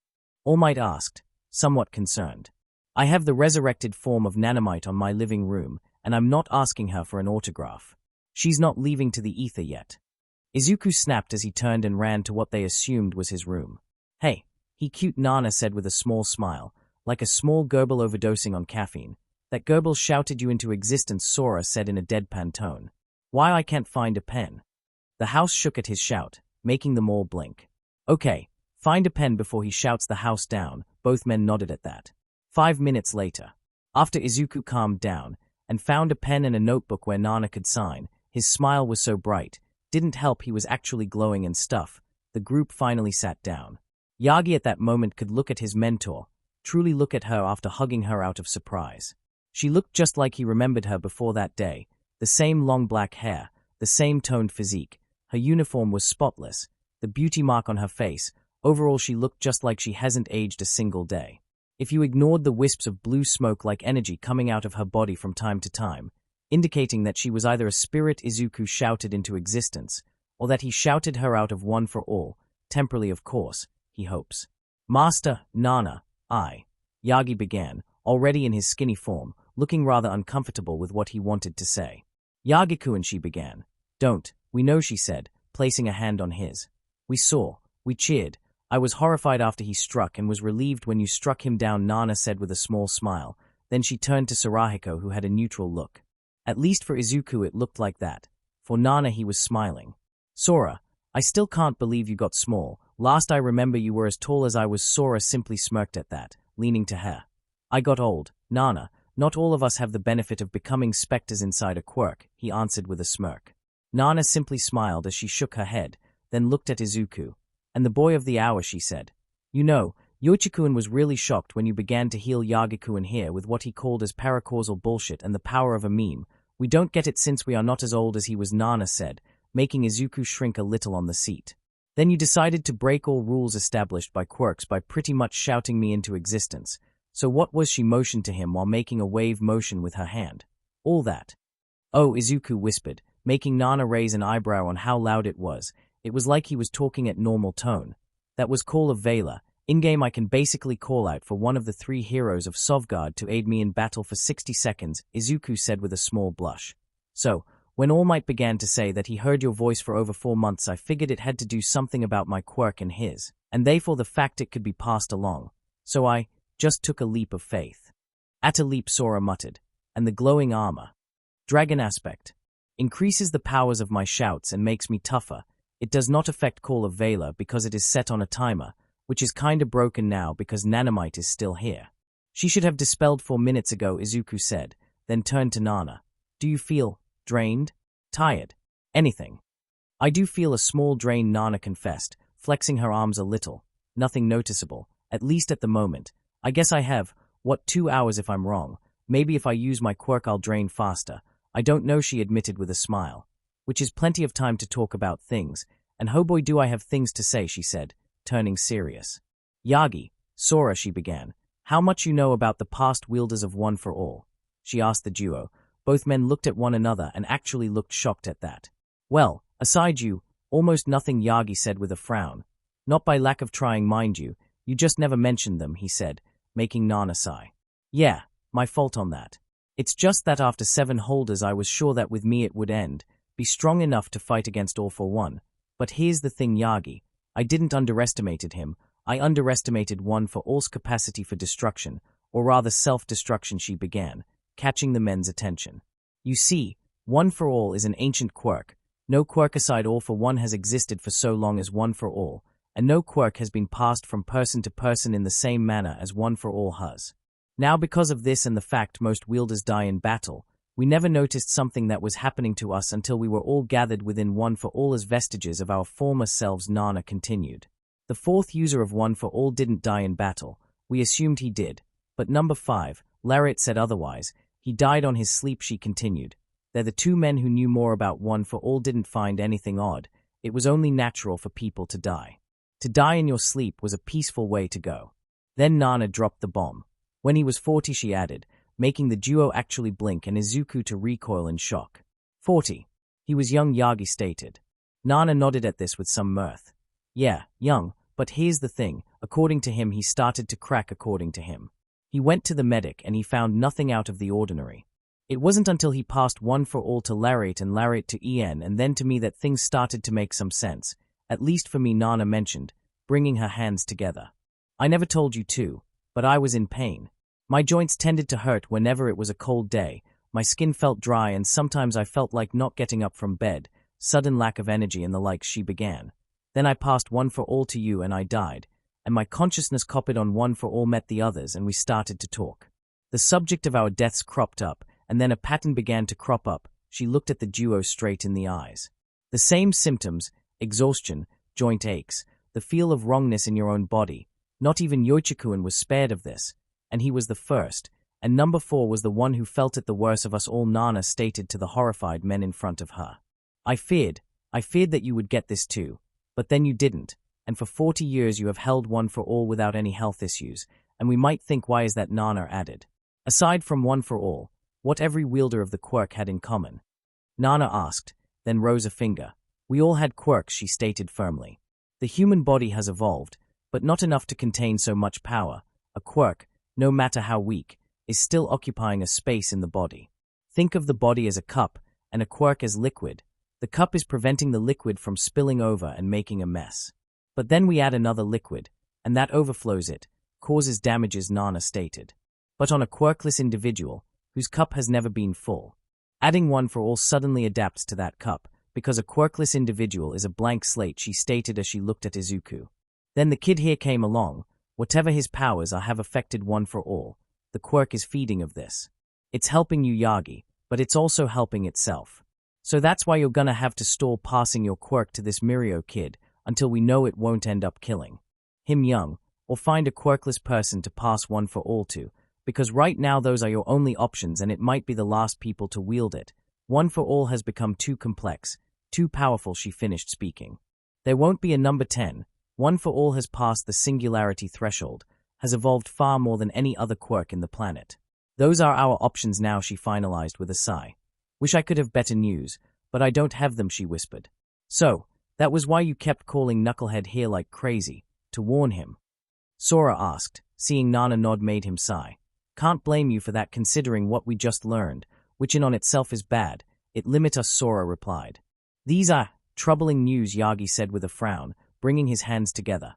All Might asked, somewhat concerned. I have the resurrected form of Nanamite on my living room, and I'm not asking her for an autograph. She's not leaving to the ether yet. Izuku snapped as he turned and ran to what they assumed was his room. Hey, he cute, Nana said with a small smile, like a small gerbil overdosing on caffeine. That gerbil shouted you into existence, Sora said in a deadpan tone. Why I can't find a pen? The house shook at his shout, making them all blink. Okay, find a pen before he shouts the house down, both men nodded at that. 5 minutes later, after Izuku calmed down and found a pen and a notebook where Nana could sign, his smile was so bright, didn't help he was actually glowing and stuff, the group finally sat down. Yagi at that moment could look at his mentor, truly look at her after hugging her out of surprise. She looked just like he remembered her before that day, the same long black hair, the same toned physique, Her uniform was spotless, the beauty mark on her face. Overall, she looked just like she hasn't aged a single day. If you ignored the wisps of blue smoke-like energy coming out of her body from time to time, indicating that she was either a spirit Izuku shouted into existence, or that he shouted her out of one for all, temporarily of course, he hopes. Master, Nana, Yagi began, already in his skinny form, looking rather uncomfortable with what he wanted to say. Yagi-kun, she began. Don't, we know, she said, placing a hand on his. We saw, we cheered. I was horrified after he struck and was relieved when you struck him down, Nana said with a small smile. Then she turned to Sarahiko, who had a neutral look. At least for Izuku it looked like that. For Nana he was smiling. Sora, I still can't believe you got small. Last I remember you were as tall as I was. Sora simply smirked at that, leaning to her. I got old, Nana. Not all of us have the benefit of becoming specters inside a Quirk, he answered with a smirk. Nana simply smiled as she shook her head, then looked at Izuku. And the boy of the hour, she said. You know, Yoichi-kun was really shocked when you began to heal Yagi-kun here with what he called as paracausal bullshit and the power of a meme. We don't get it since we are not as old as he was, Nana said, making Izuku shrink a little on the seat. Then you decided to break all rules established by Quirks by pretty much shouting me into existence. So what was she? Motioned to him while making a wave motion with her hand. All that. Oh, Izuku whispered, making Nana raise an eyebrow on how loud it was. It was like he was talking at normal tone. That was Call of Valor. In-game I can basically call out for one of the 3 heroes of Sovgard to aid me in battle for 60 seconds, Izuku said with a small blush. So, when All Might began to say that he heard your voice for over 4 months, I figured it had to do something about my quirk and his, and therefore the fact it could be passed along. So I just took a leap of faith. At a leap, Sora muttered, and the glowing armor. Dragon aspect. Increases the powers of my shouts and makes me tougher. It does not affect Call of Valor because it is set on a timer, which is kinda broken now because Nanomite is still here. She should have dispelled 4 minutes ago, Izuku said, then turned to Nana. Do you feel drained? Tired? Anything? I do feel a small drain, Nana confessed, flexing her arms a little. Nothing noticeable, at least at the moment. I guess I have, 2 hours if I'm wrong. Maybe if I use my quirk I'll drain faster. I don't know, she admitted with a smile. Which is plenty of time to talk about things, and oh boy do I have things to say, she said, turning serious. Yagi, Sora, she began. How much you know about the past wielders of One for All? She asked the duo. Both men looked at one another and actually looked shocked at that. Well, aside you, almost nothing, Yagi said with a frown. Not by lack of trying, mind you, you just never mentioned them, he said, making Nana sigh. Yeah, my fault on that. It's just that after 7 holders I was sure that with me it would end, be strong enough to fight against All for One. But here's the thing, Yagi. I didn't underestimate him, I underestimated One for All's capacity for destruction, or rather self-destruction, she began, catching the men's attention. You see, One for All is an ancient quirk. No quirk aside All for One has existed for so long as One for All, and no quirk has been passed from person to person in the same manner as One for All has. Now because of this and the fact most wielders die in battle, we never noticed something that was happening to us until we were all gathered within One for All as vestiges of our former selves, Nana continued. The 4th user of One for All didn't die in battle. We assumed he did. But number 5, Lariat, said otherwise. He died on his sleep, she continued. They're the 2 men who knew more about One for All didn't find anything odd. It was only natural for people to die. To die in your sleep was a peaceful way to go. Then Nana dropped the bomb. When he was 40, she added, making the duo actually blink and Izuku to recoil in shock. 40. He was young, Yagi stated. Nana nodded at this with some mirth. Yeah, young, but here's the thing, according to him he started to crack. According to him. He went to the medic and he found nothing out of the ordinary. It wasn't until he passed One for All to Lariat and Lariat to En and then to me that things started to make some sense, at least for me, Nana mentioned, bringing her hands together. I never told you to, but I was in pain. My joints tended to hurt whenever it was a cold day, my skin felt dry and sometimes I felt like not getting up from bed, sudden lack of energy and the like, she began. Then I passed One for All to you and I died, and my consciousness copied on One for All met the others and we started to talk. The subject of our deaths cropped up, and then a pattern began to crop up. She looked at the duo straight in the eyes. The same symptoms, exhaustion, joint aches, the feel of wrongness in your own body. Not even Yoichi-kun was spared of this. And he was the first, and number 4 was the one who felt it the worst of us all, Nana stated to the horrified men in front of her. I feared I feared that you would get this too, but then you didn't, and for 40 years you have held one for all without any health issues, and we might think why is that Nana added. Aside from one for all, what every wielder of the quirk had in common? Nana asked, then rose a finger. We all had quirks, she stated firmly. The human body has evolved, but not enough to contain so much power. A quirk, no matter how weak, is still occupying a space in the body. Think of the body as a cup, and a quirk as liquid. The cup is preventing the liquid from spilling over and making a mess. But then we add another liquid, and that overflows it, causes damages, Nana stated. But on a quirkless individual, whose cup has never been full, adding one for all suddenly adapts to that cup, because a quirkless individual is a blank slate, she stated as she looked at Izuku. Then the kid here came along. Whatever his powers are have affected one for all. The quirk is feeding of this. It's helping you, Yagi, but it's also helping itself. So that's why you're gonna have to stall passing your quirk to this Mirio kid until we know it won't end up killing him young, or find a quirkless person to pass one for all to, because right now those are your only options and it might be the last people to wield it. One for all has become too complex, too powerful, she finished speaking. There won't be a number 10. One for all has passed the singularity threshold, has evolved far more than any other quirk in the planet. Those are our options now, she finalized with a sigh. Wish I could have better news, but I don't have them, she whispered. So, that was why you kept calling Knucklehead here like crazy, to warn him? Sora asked, seeing Nana nod made him sigh. Can't blame you for that considering what we just learned, which in on itself is bad. It limit us, Sora replied. These are troubling news, Yagi said with a frown, bringing his hands together.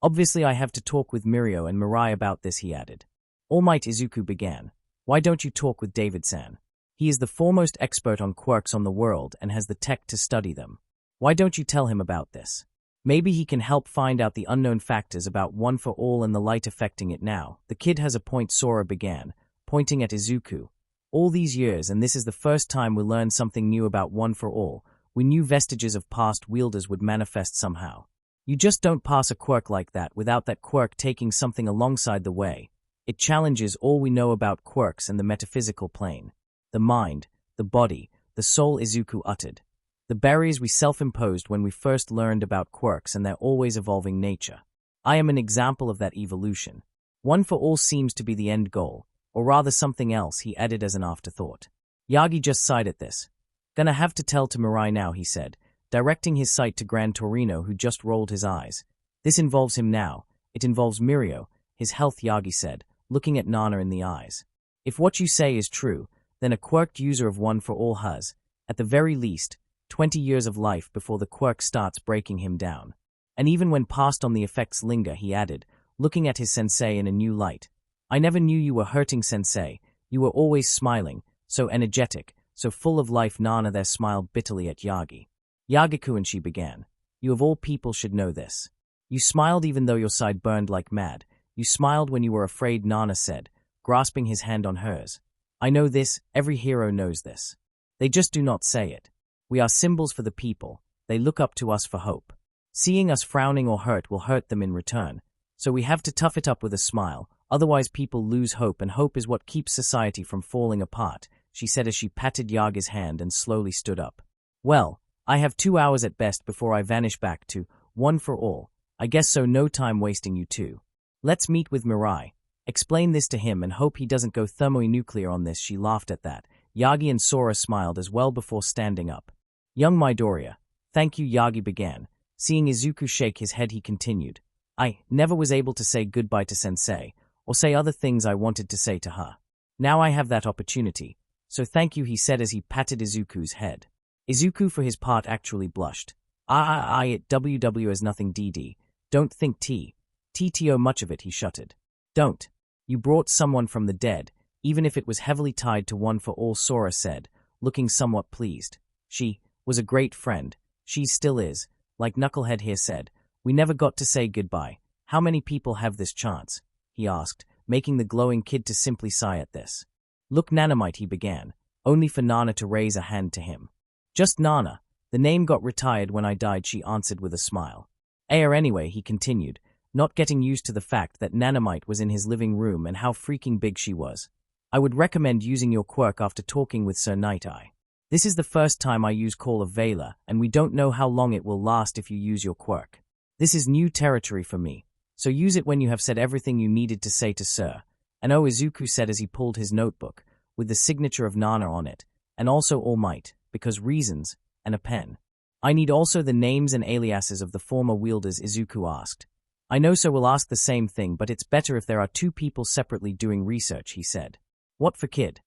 Obviously I have to talk with Mirio and Mirai about this, he added. All Might, Izuku began. Why don't you talk with David-san? He is the foremost expert on quirks on the world and has the tech to study them. Why don't you tell him about this? Maybe he can help find out the unknown factors about one for all and the light affecting it now. The kid has a point, Sora began, pointing at Izuku. All these years, and this is the first time we learned something new about one for all. We knew vestiges of past wielders would manifest somehow. You just don't pass a quirk like that without that quirk taking something alongside the way. It challenges all we know about quirks and the metaphysical plane. The mind, the body, the soul, Izuku uttered. The barriers we self-imposed when we first learned about quirks and their always evolving nature. I am an example of that evolution. One for all seems to be the end goal, or rather something else, he added as an afterthought. Yagi just sighed at this. Gonna have to tell to Mirai now, he said, directing his sight to Gran Torino, who just rolled his eyes. This involves him now. It involves Mirio, his health, Yagi said, looking at Nana in the eyes. If what you say is true, then a quirked user of one for all has, at the very least, 20 years of life before the quirk starts breaking him down. And even when passed on, the effects linger, he added, looking at his sensei in a new light. I never knew you were hurting, sensei. You were always smiling, so energetic, so full of life. Nana there smiled bitterly at Yagi. Yagiku, and she began. You of all people should know this. You smiled even though your side burned like mad. You smiled when you were afraid, Nana said, grasping his hand on hers. I know this, every hero knows this. They just do not say it. We are symbols for the people. They look up to us for hope. Seeing us frowning or hurt will hurt them in return. So we have to tough it up with a smile, otherwise people lose hope, and hope is what keeps society from falling apart, she said as she patted Yagi's hand and slowly stood up. Well, I have 2 hours at best before I vanish back to one for all. I guess so, no time wasting, you two. Let's meet with Mirai. Explain this to him and hope he doesn't go thermonuclear on this. She laughed at that. Yagi and Sora smiled as well before standing up. Young Midoriya. Thank you, Yagi began. Seeing Izuku shake his head, he continued. I never was able to say goodbye to Sensei, or say other things I wanted to say to her. Now I have that opportunity. So thank you, he said as he patted Izuku's head. Izuku for his part actually blushed. It WW as nothing, DD. Don't think TTO much of it, he shuddered. Don't. You brought someone from the dead, even if it was heavily tied to one for all, Sora said, looking somewhat pleased. She was a great friend. She still is. Like Knucklehead here said, we never got to say goodbye. How many people have this chance? He asked, making the glowing kid to simply sigh at this. Look, Nanamite, he began, only for Nana to raise a hand to him. Just Nana. The name got retired when I died, she answered with a smile. Anyway, he continued, not getting used to the fact that Nanamite was in his living room and how freaking big she was. I would recommend using your quirk after talking with Sir Night Eye. This is the first time I use Call of Vela, and we don't know how long it will last if you use your quirk. This is new territory for me, so use it when you have said everything you needed to say to Sir. And Izuku said as he pulled his notebook, with the signature of Nana on it, and also All Might, because reasons, and a pen. I need also the names and aliases of the former wielders, Izuku asked. I know so will ask the same thing, but it's better if there are two people separately doing research, he said. What for, kid?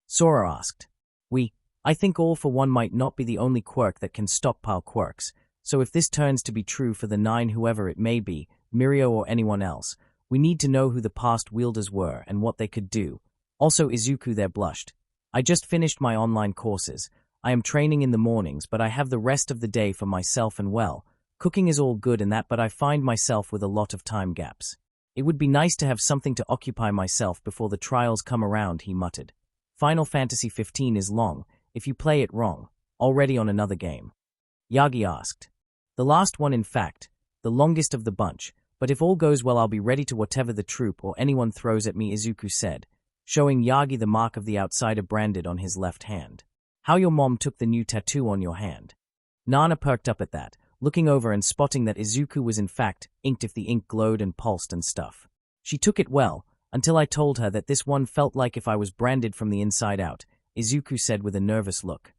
Sora asked. I think All for One might not be the only quirk that can stockpile quirks, so if this turns to be true for the 9 whoever it may be, Mirio or anyone else, we need to know who the past wielders were and what they could do. Also Izuku there blushed. I just finished my online courses. I am training in the mornings, but I have the rest of the day for myself and well, cooking is all good and that, but I find myself with a lot of time gaps. It would be nice to have something to occupy myself before the trials come around, he muttered. Final Fantasy 15 is long, if you play it wrong, already on another game. Yagi asked. The last one in fact, the longest of the bunch, but if all goes well I'll be ready to whatever the troop or anyone throws at me, Izuku said, showing Yagi the mark of the outsider branded on his left hand. How your mom took the new tattoo on your hand. Nana perked up at that, looking over and spotting that Izuku was in fact inked if the ink glowed and pulsed and stuff. She took it well, until I told her that this one felt like if I was branded from the inside out, Izuku said with a nervous look.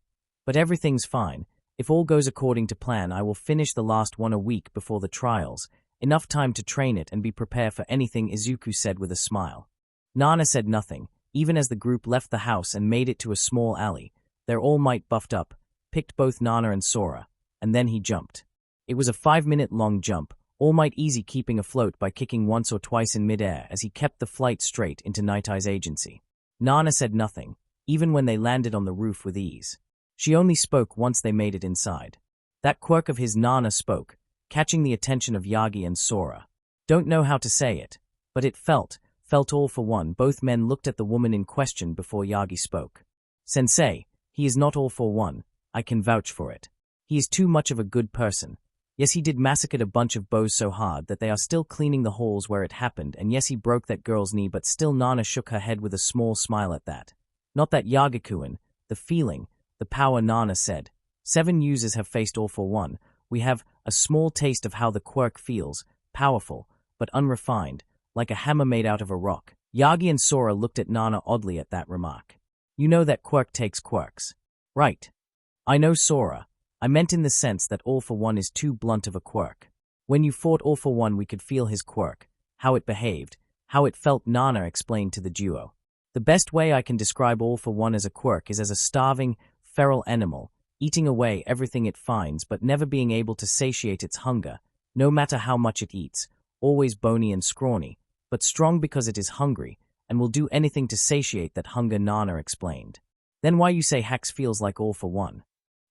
But everything's fine. If all goes according to plan, I will finish the last one a week before the trials, enough time to train it and be prepared for anything, Izuku said with a smile. Nana said nothing, even as the group left the house and made it to a small alley. Their All Might buffed up, picked both Nana and Sora, and then he jumped. It was a 5-minute long jump, All Might easy keeping afloat by kicking once or twice in midair as he kept the flight straight into Night Eye's agency. Nana said nothing, even when they landed on the roof with ease. She only spoke once they made it inside. That quirk of his, Nana spoke, catching the attention of Yagi and Sora. Don't know how to say it, but it felt All for One. Both men looked at the woman in question before Yagi spoke. Sensei, he is not All for One, I can vouch for it. He is too much of a good person. Yes, he did massacre a bunch of bows so hard that they are still cleaning the halls where it happened, and yes, he broke that girl's knee, but still Nana shook her head with a small smile at that. Not that Yagikuin, the feeling, the power, Nana said. 7 users have faced All for One. We have a small taste of how the quirk feels, powerful, but unrefined, like a hammer made out of a rock. Yagi and Sora looked at Nana oddly at that remark. You know that quirk takes quirks. Right. I know, Sora. I meant in the sense that All for One is too blunt of a quirk. When you fought All for One we could feel his quirk, how it behaved, how it felt, Nana explained to the duo. The best way I can describe All for One as a quirk is as a starving, feral animal, eating away everything it finds but never being able to satiate its hunger, no matter how much it eats, always bony and scrawny, but strong because it is hungry, and will do anything to satiate that hunger, Nana explained. Then why you say Hax feels like All for One?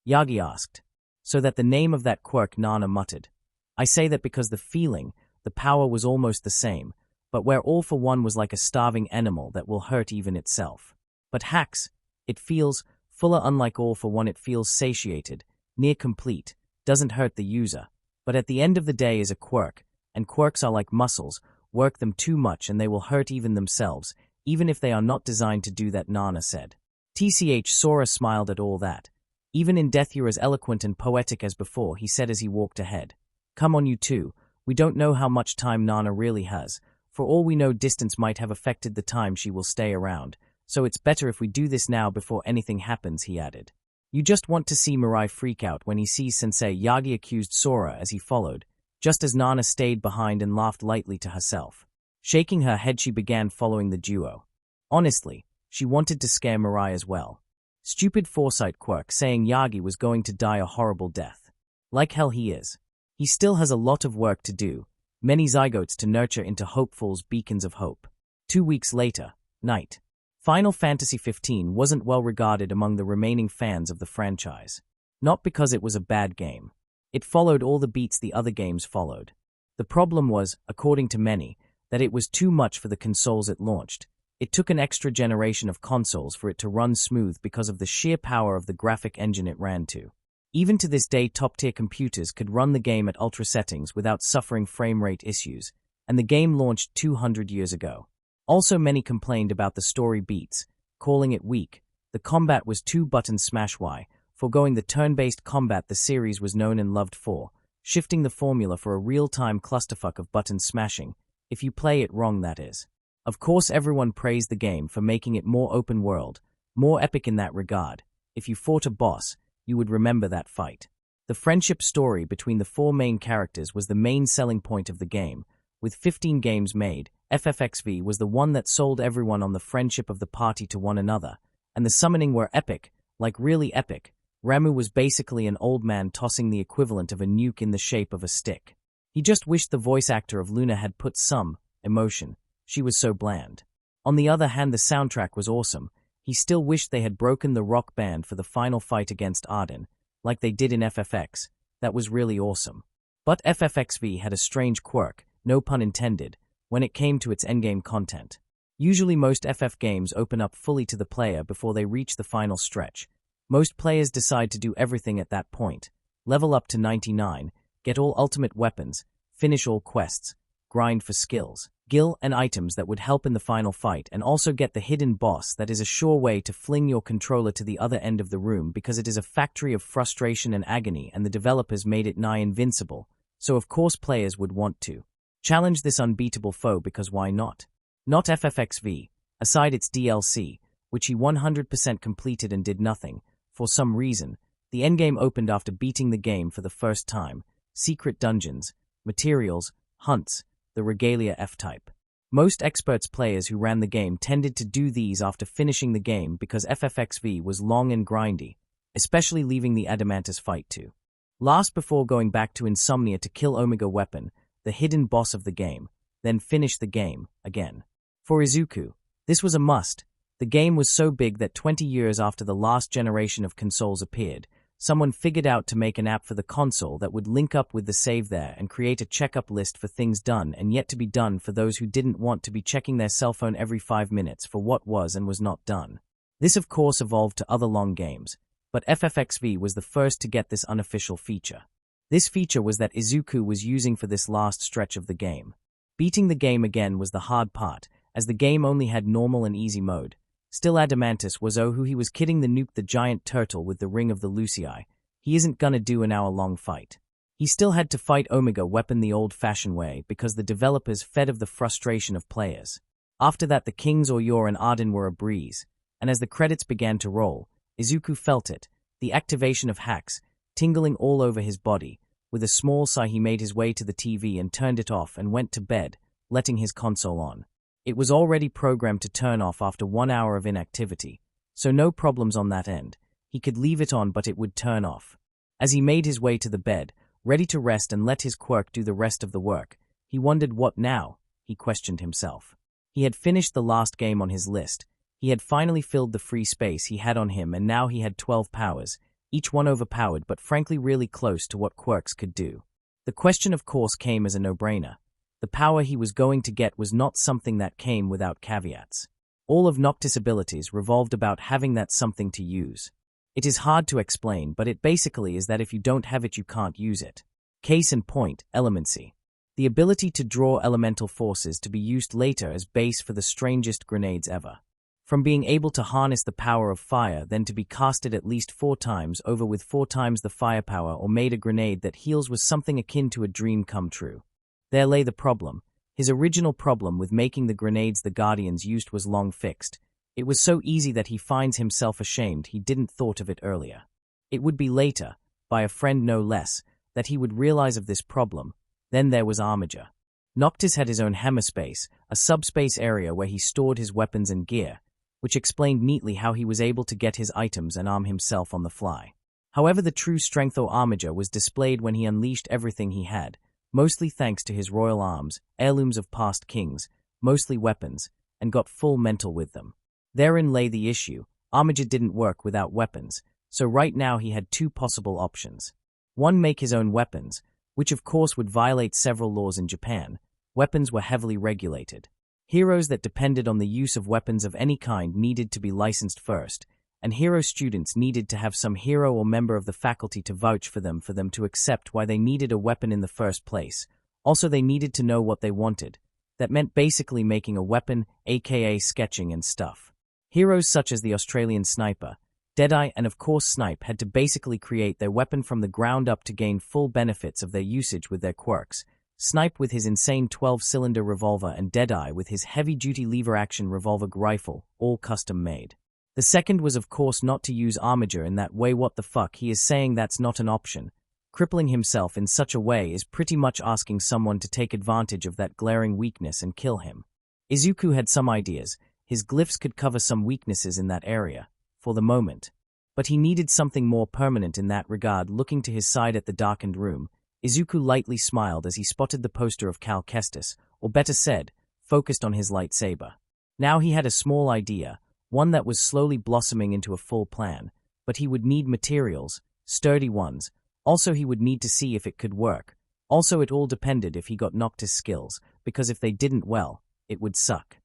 Yagi asked. So that the name of that quirk, Nana muttered. I say that because the feeling, the power was almost the same, but where All for One was like a starving animal that will hurt even itself. But Hax, it feels fuller, unlike All for One it feels satiated, near complete, doesn't hurt the user, but at the end of the day is a quirk, and quirks are like muscles, work them too much and they will hurt even themselves, even if they are not designed to do that, Nana said. TCH, Sora smiled at all that. Even in death you're as eloquent and poetic as before, he said as he walked ahead. Come on you two, we don't know how much time Nana really has. For all we know distance might have affected the time she will stay around, so it's better if we do this now before anything happens, he added. You just want to see Mirai freak out when he sees Sensei, Yagi accused Sora as he followed, just as Nana stayed behind and laughed lightly to herself. Shaking her head she began following the duo. Honestly, she wanted to scare Mirai as well. Stupid foresight, Quirk, saying Yagi was going to die a horrible death. Like hell he is. He still has a lot of work to do, many zygotes to nurture into hopefuls, beacons of hope. 2 weeks later, night. Final Fantasy 15 wasn't well regarded among the remaining fans of the franchise. Not because it was a bad game. It followed all the beats the other games followed. The problem was, according to many, that it was too much for the consoles it launched. It took an extra generation of consoles for it to run smooth because of the sheer power of the graphic engine it ran to. Even to this day, top-tier computers could run the game at ultra settings without suffering frame rate issues, and the game launched 200 years ago. Also, many complained about the story beats, calling it weak, The combat was two-button smash Y, foregoing the turn-based combat the series was known and loved for, shifting the formula for a real-time clusterfuck of button smashing, if you play it wrong that is. Of course everyone praised the game for making it more open world, more epic in that regard. If you fought a boss, you would remember that fight. The friendship story between the four main characters was the main selling point of the game. With 15 games made, FFXV was the one that sold everyone on the friendship of the party to one another, and the summoning were epic, like really epic. Ramu was basically an old man tossing the equivalent of a nuke in the shape of a stick. He just wished the voice actor of Luna had put some emotion. She was so bland. On the other hand, the soundtrack was awesome. He still wished they had broken the rock band for the final fight against Arden, like they did in FFX. That was really awesome. But FFXV had a strange quirk, no pun intended, when it came to its endgame content. Usually most FF games open up fully to the player before they reach the final stretch. Most players decide to do everything at that point. Level up to 99, get all ultimate weapons, finish all quests, grind for skills, gil and items that would help in the final fight, and also get the hidden boss that is a sure way to fling your controller to the other end of the room because it is a factory of frustration and agony and the developers made it nigh invincible, so of course players would want to challenge this unbeatable foe because why not? Not FFXV, aside its DLC, which he 100% completed and did nothing. For some reason, the endgame opened after beating the game for the first time. Secret dungeons, materials, hunts, the regalia F-type. Most experts players who ran the game tended to do these after finishing the game because FFXV was long and grindy, especially leaving the Adamantus fight too. Last before going back to Insomnia to kill Omega Weapon, the hidden boss of the game, then finish the game again. For Izuku, this was a must. The game was so big that 20 years after the last generation of consoles appeared, someone figured out to make an app for the console that would link up with the save there and create a checkup list for things done and yet to be done for those who didn't want to be checking their cell phone every 5 minutes for what was and was not done. This of course evolved to other long games, but FFXV was the first to get this unofficial feature. This feature was that Izuku was using for this last stretch of the game. Beating the game again was the hard part, as the game only had normal and easy mode. Still Adamantus was who he was kidding the nuke the giant turtle with the ring of the Lucii. He isn't gonna do an hour-long fight. He still had to fight Omega Weapon the old-fashioned way because the developers fed of the frustration of players. After that the Kings Oyor and Arden were a breeze, and as the credits began to roll, Izuku felt it, the activation of hacks, tingling all over his body. With a small sigh he made his way to the TV and turned it off and went to bed, letting his console on. It was already programmed to turn off after 1 hour of inactivity, so no problems on that end. He could leave it on but it would turn off. As he made his way to the bed, ready to rest and let his quirk do the rest of the work, he wondered what now, he questioned himself. He had finished the last game on his list. He had finally filled the free space he had on him and now he had 12 powers, each one overpowered but frankly really close to what quirks could do. The question of course came as a no-brainer. The power he was going to get was not something that came without caveats. All of Noctis' abilities revolved about having that something to use. It is hard to explain, but it basically is that if you don't have it you can't use it. Case in point, Elemency. The ability to draw elemental forces to be used later as base for the strangest grenades ever. From being able to harness the power of fire then to be casted at least 4 times over with 4 times the firepower or made a grenade that heals was something akin to a dream come true. There lay the problem. His original problem with making the grenades the Guardians used was long fixed. It was so easy that he finds himself ashamed he didn't thought of it earlier. It would be later, by a friend no less, that he would realize of this problem. Then there was Armiger. Noctis had his own Hammerspace, a subspace area where he stored his weapons and gear, which explained neatly how he was able to get his items and arm himself on the fly. However, the true strength of Armiger was displayed when he unleashed everything he had, mostly thanks to his royal arms, heirlooms of past kings, mostly weapons, and got full mental with them. Therein lay the issue. Armiger didn't work without weapons, so right now he had 2 possible options. 1, make his own weapons, which of course would violate several laws in Japan. Weapons were heavily regulated. Heroes that depended on the use of weapons of any kind needed to be licensed first, and hero students needed to have some hero or member of the faculty to vouch for them to accept why they needed a weapon in the first place. Also, they needed to know what they wanted. That meant basically making a weapon, aka sketching and stuff. Heroes such as the Australian Sniper, Deadeye and of course Snipe had to basically create their weapon from the ground up to gain full benefits of their usage with their quirks. Snipe with his insane 12-cylinder revolver and Deadeye with his heavy-duty lever-action revolver rifle, all custom-made. The second was of course not to use armature in that way. What the fuck, he is saying that's not an option. Crippling himself in such a way is pretty much asking someone to take advantage of that glaring weakness and kill him. Izuku had some ideas. His glyphs could cover some weaknesses in that area, for the moment. But he needed something more permanent in that regard. Looking to his side at the darkened room, Izuku lightly smiled as he spotted the poster of Cal Kestis, or better said, focused on his lightsaber. Now he had a small idea, one that was slowly blossoming into a full plan, but he would need materials, sturdy ones. Also he would need to see if it could work. Also it all depended if he got knocked his skills, because if they didn't, well, it would suck.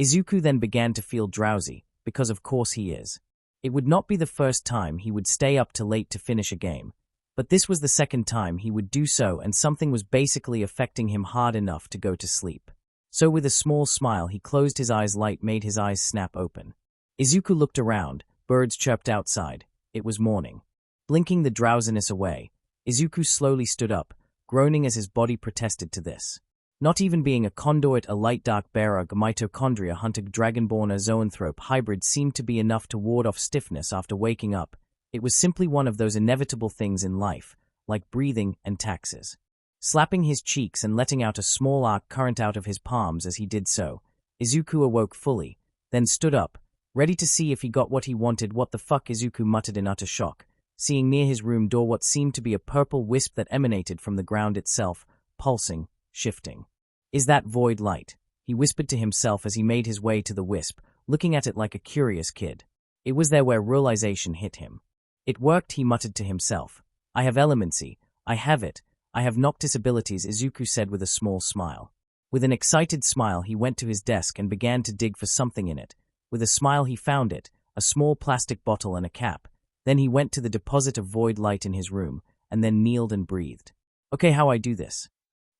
Izuku then began to feel drowsy, because of course he is. It would not be the first time he would stay up till late to finish a game, but this was the second time he would do so, and something was basically affecting him hard enough to go to sleep. So with a small smile he closed his eyes. Light made his eyes snap open. Izuku looked around. Birds chirped outside. It was morning. Blinking the drowsiness away, Izuku slowly stood up, groaning as his body protested to this. Not even being a conduit, a light dark bearer, mitochondria hunter, dragonborn, a zoanthrope hybrid seemed to be enough to ward off stiffness after waking up. It was simply one of those inevitable things in life, like breathing and taxes. Slapping his cheeks and letting out a small arc current out of his palms as he did so, Izuku awoke fully, then stood up, ready to see if he got what he wanted. What the fuck? Izuku muttered in utter shock, seeing near his room door what seemed to be a purple wisp that emanated from the ground itself, pulsing, shifting. Is that void light? He whispered to himself as he made his way to the wisp, looking at it like a curious kid. It was there where realization hit him. It worked, he muttered to himself. I have elemency. I have it. I have Noctis abilities, Izuku said with a small smile. With an excited smile he went to his desk and began to dig for something in it. With a smile he found it, a small plastic bottle and a cap. Then he went to the deposit of void light in his room, and then kneeled and breathed. Okay, how I do this?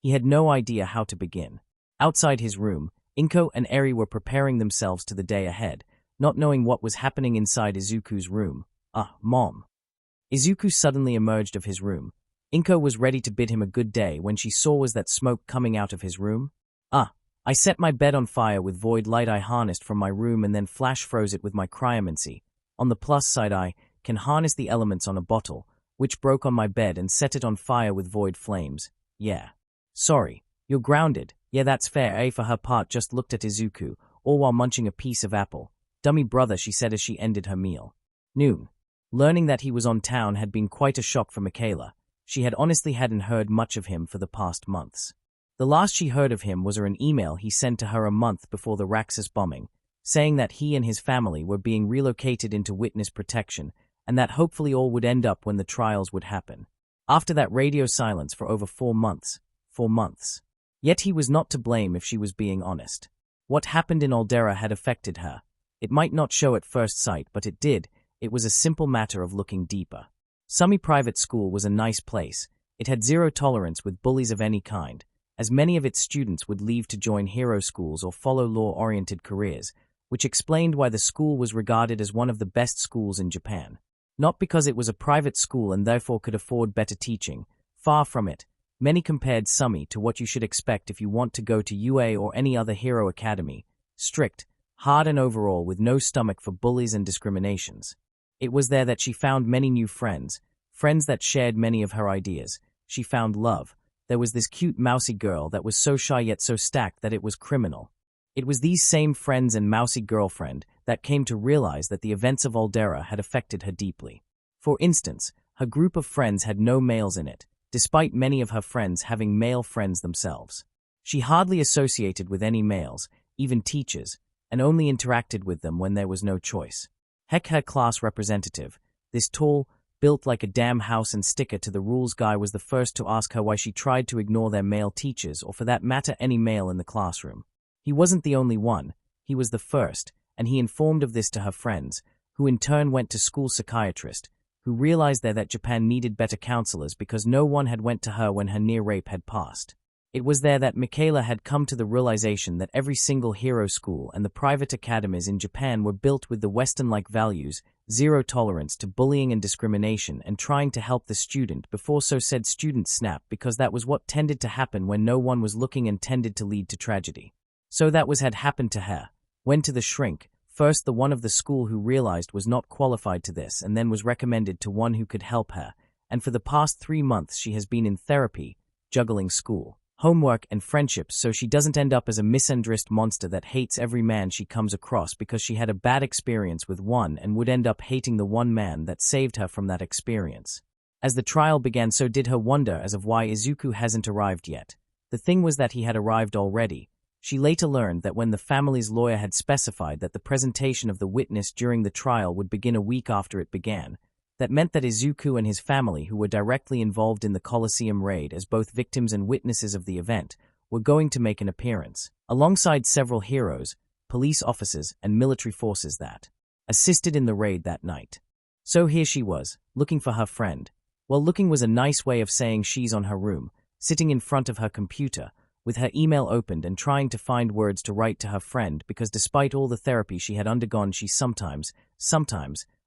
He had no idea how to begin. Outside his room, Inko and Eri were preparing themselves to the day ahead, not knowing what was happening inside Izuku's room. Mom. Izuku suddenly emerged of his room. Inko was ready to bid him a good day when she saw was that smoke coming out of his room. I set my bed on fire with void light I harnessed from my room and then flash froze it with my cryomancy. On the plus side, I can harness the elements on a bottle, which broke on my bed and set it on fire with void flames. Yeah. Sorry, you're grounded. Yeah, that's fair. A for her part just looked at Izuku, all while munching a piece of apple. Dummy brother, she said as she ended her meal. Noon. Learning that he was on town had been quite a shock for Michaela. She had honestly hadn't heard much of him for the past months. The last she heard of him was an email he sent to her a month before the Raxus bombing, saying that he and his family were being relocated into witness protection, and that hopefully all would end up when the trials would happen. After that radio silence for over 4 months. 4 months. Yet he was not to blame if she was being honest. What happened in Aldera had affected her. It might not show at first sight, but it did. It was a simple matter of looking deeper. Sumi Private School was a nice place. It had zero tolerance with bullies of any kind, as many of its students would leave to join hero schools or follow law-oriented careers, which explained why the school was regarded as one of the best schools in Japan. Not because it was a private school and therefore could afford better teaching. Far from it. Many compared Sumi to what you should expect if you want to go to UA or any other hero academy. Strict, hard and overall with no stomach for bullies and discriminations. It was there that she found many new friends, friends that shared many of her ideas. She found love. There was this cute mousy girl that was so shy yet so stacked that it was criminal. It was these same friends and mousy girlfriend that came to realize that the events of Aldera had affected her deeply. For instance, her group of friends had no males in it, despite many of her friends having male friends themselves. She hardly associated with any males, even teachers, and only interacted with them when there was no choice. Heck, her class representative, this tall, built like a damn house and sticker to the rules guy, was the first to ask her why she tried to ignore their male teachers or for that matter any male in the classroom. He wasn't the only one, he was the first, and he informed of this to her friends, who in turn went to school psychiatrist, who realized there that Japan needed better counselors because no one had went to her when her near rape had passed. It was there that Michaela had come to the realization that every single hero school and the private academies in Japan were built with the Western-like values, zero tolerance to bullying and discrimination, and trying to help the student before so said student snap, because that was what tended to happen when no one was looking and tended to lead to tragedy. So that was had happened to her. Went to the shrink, first the one of the school who realized was not qualified to this, and then was recommended to one who could help her, and for the past 3 months she has been in therapy, juggling school, homework, and friendships so she doesn't end up as a misandrist monster that hates every man she comes across because she had a bad experience with one and would end up hating the one man that saved her from that experience. As the trial began, so did her wonder as of why Izuku hasn't arrived yet. The thing was that he had arrived already. She later learned that when the family's lawyer had specified that the presentation of the witness during the trial would begin a week after it began, that meant that Izuku and his family, who were directly involved in the Colosseum raid as both victims and witnesses of the event, were going to make an appearance, alongside several heroes, police officers, and military forces that assisted in the raid that night. So here she was, looking for her friend. Well, looking was a nice way of saying she's on her room, sitting in front of her computer, with her email opened and trying to find words to write to her friend, because despite all the therapy she had undergone, she sometimes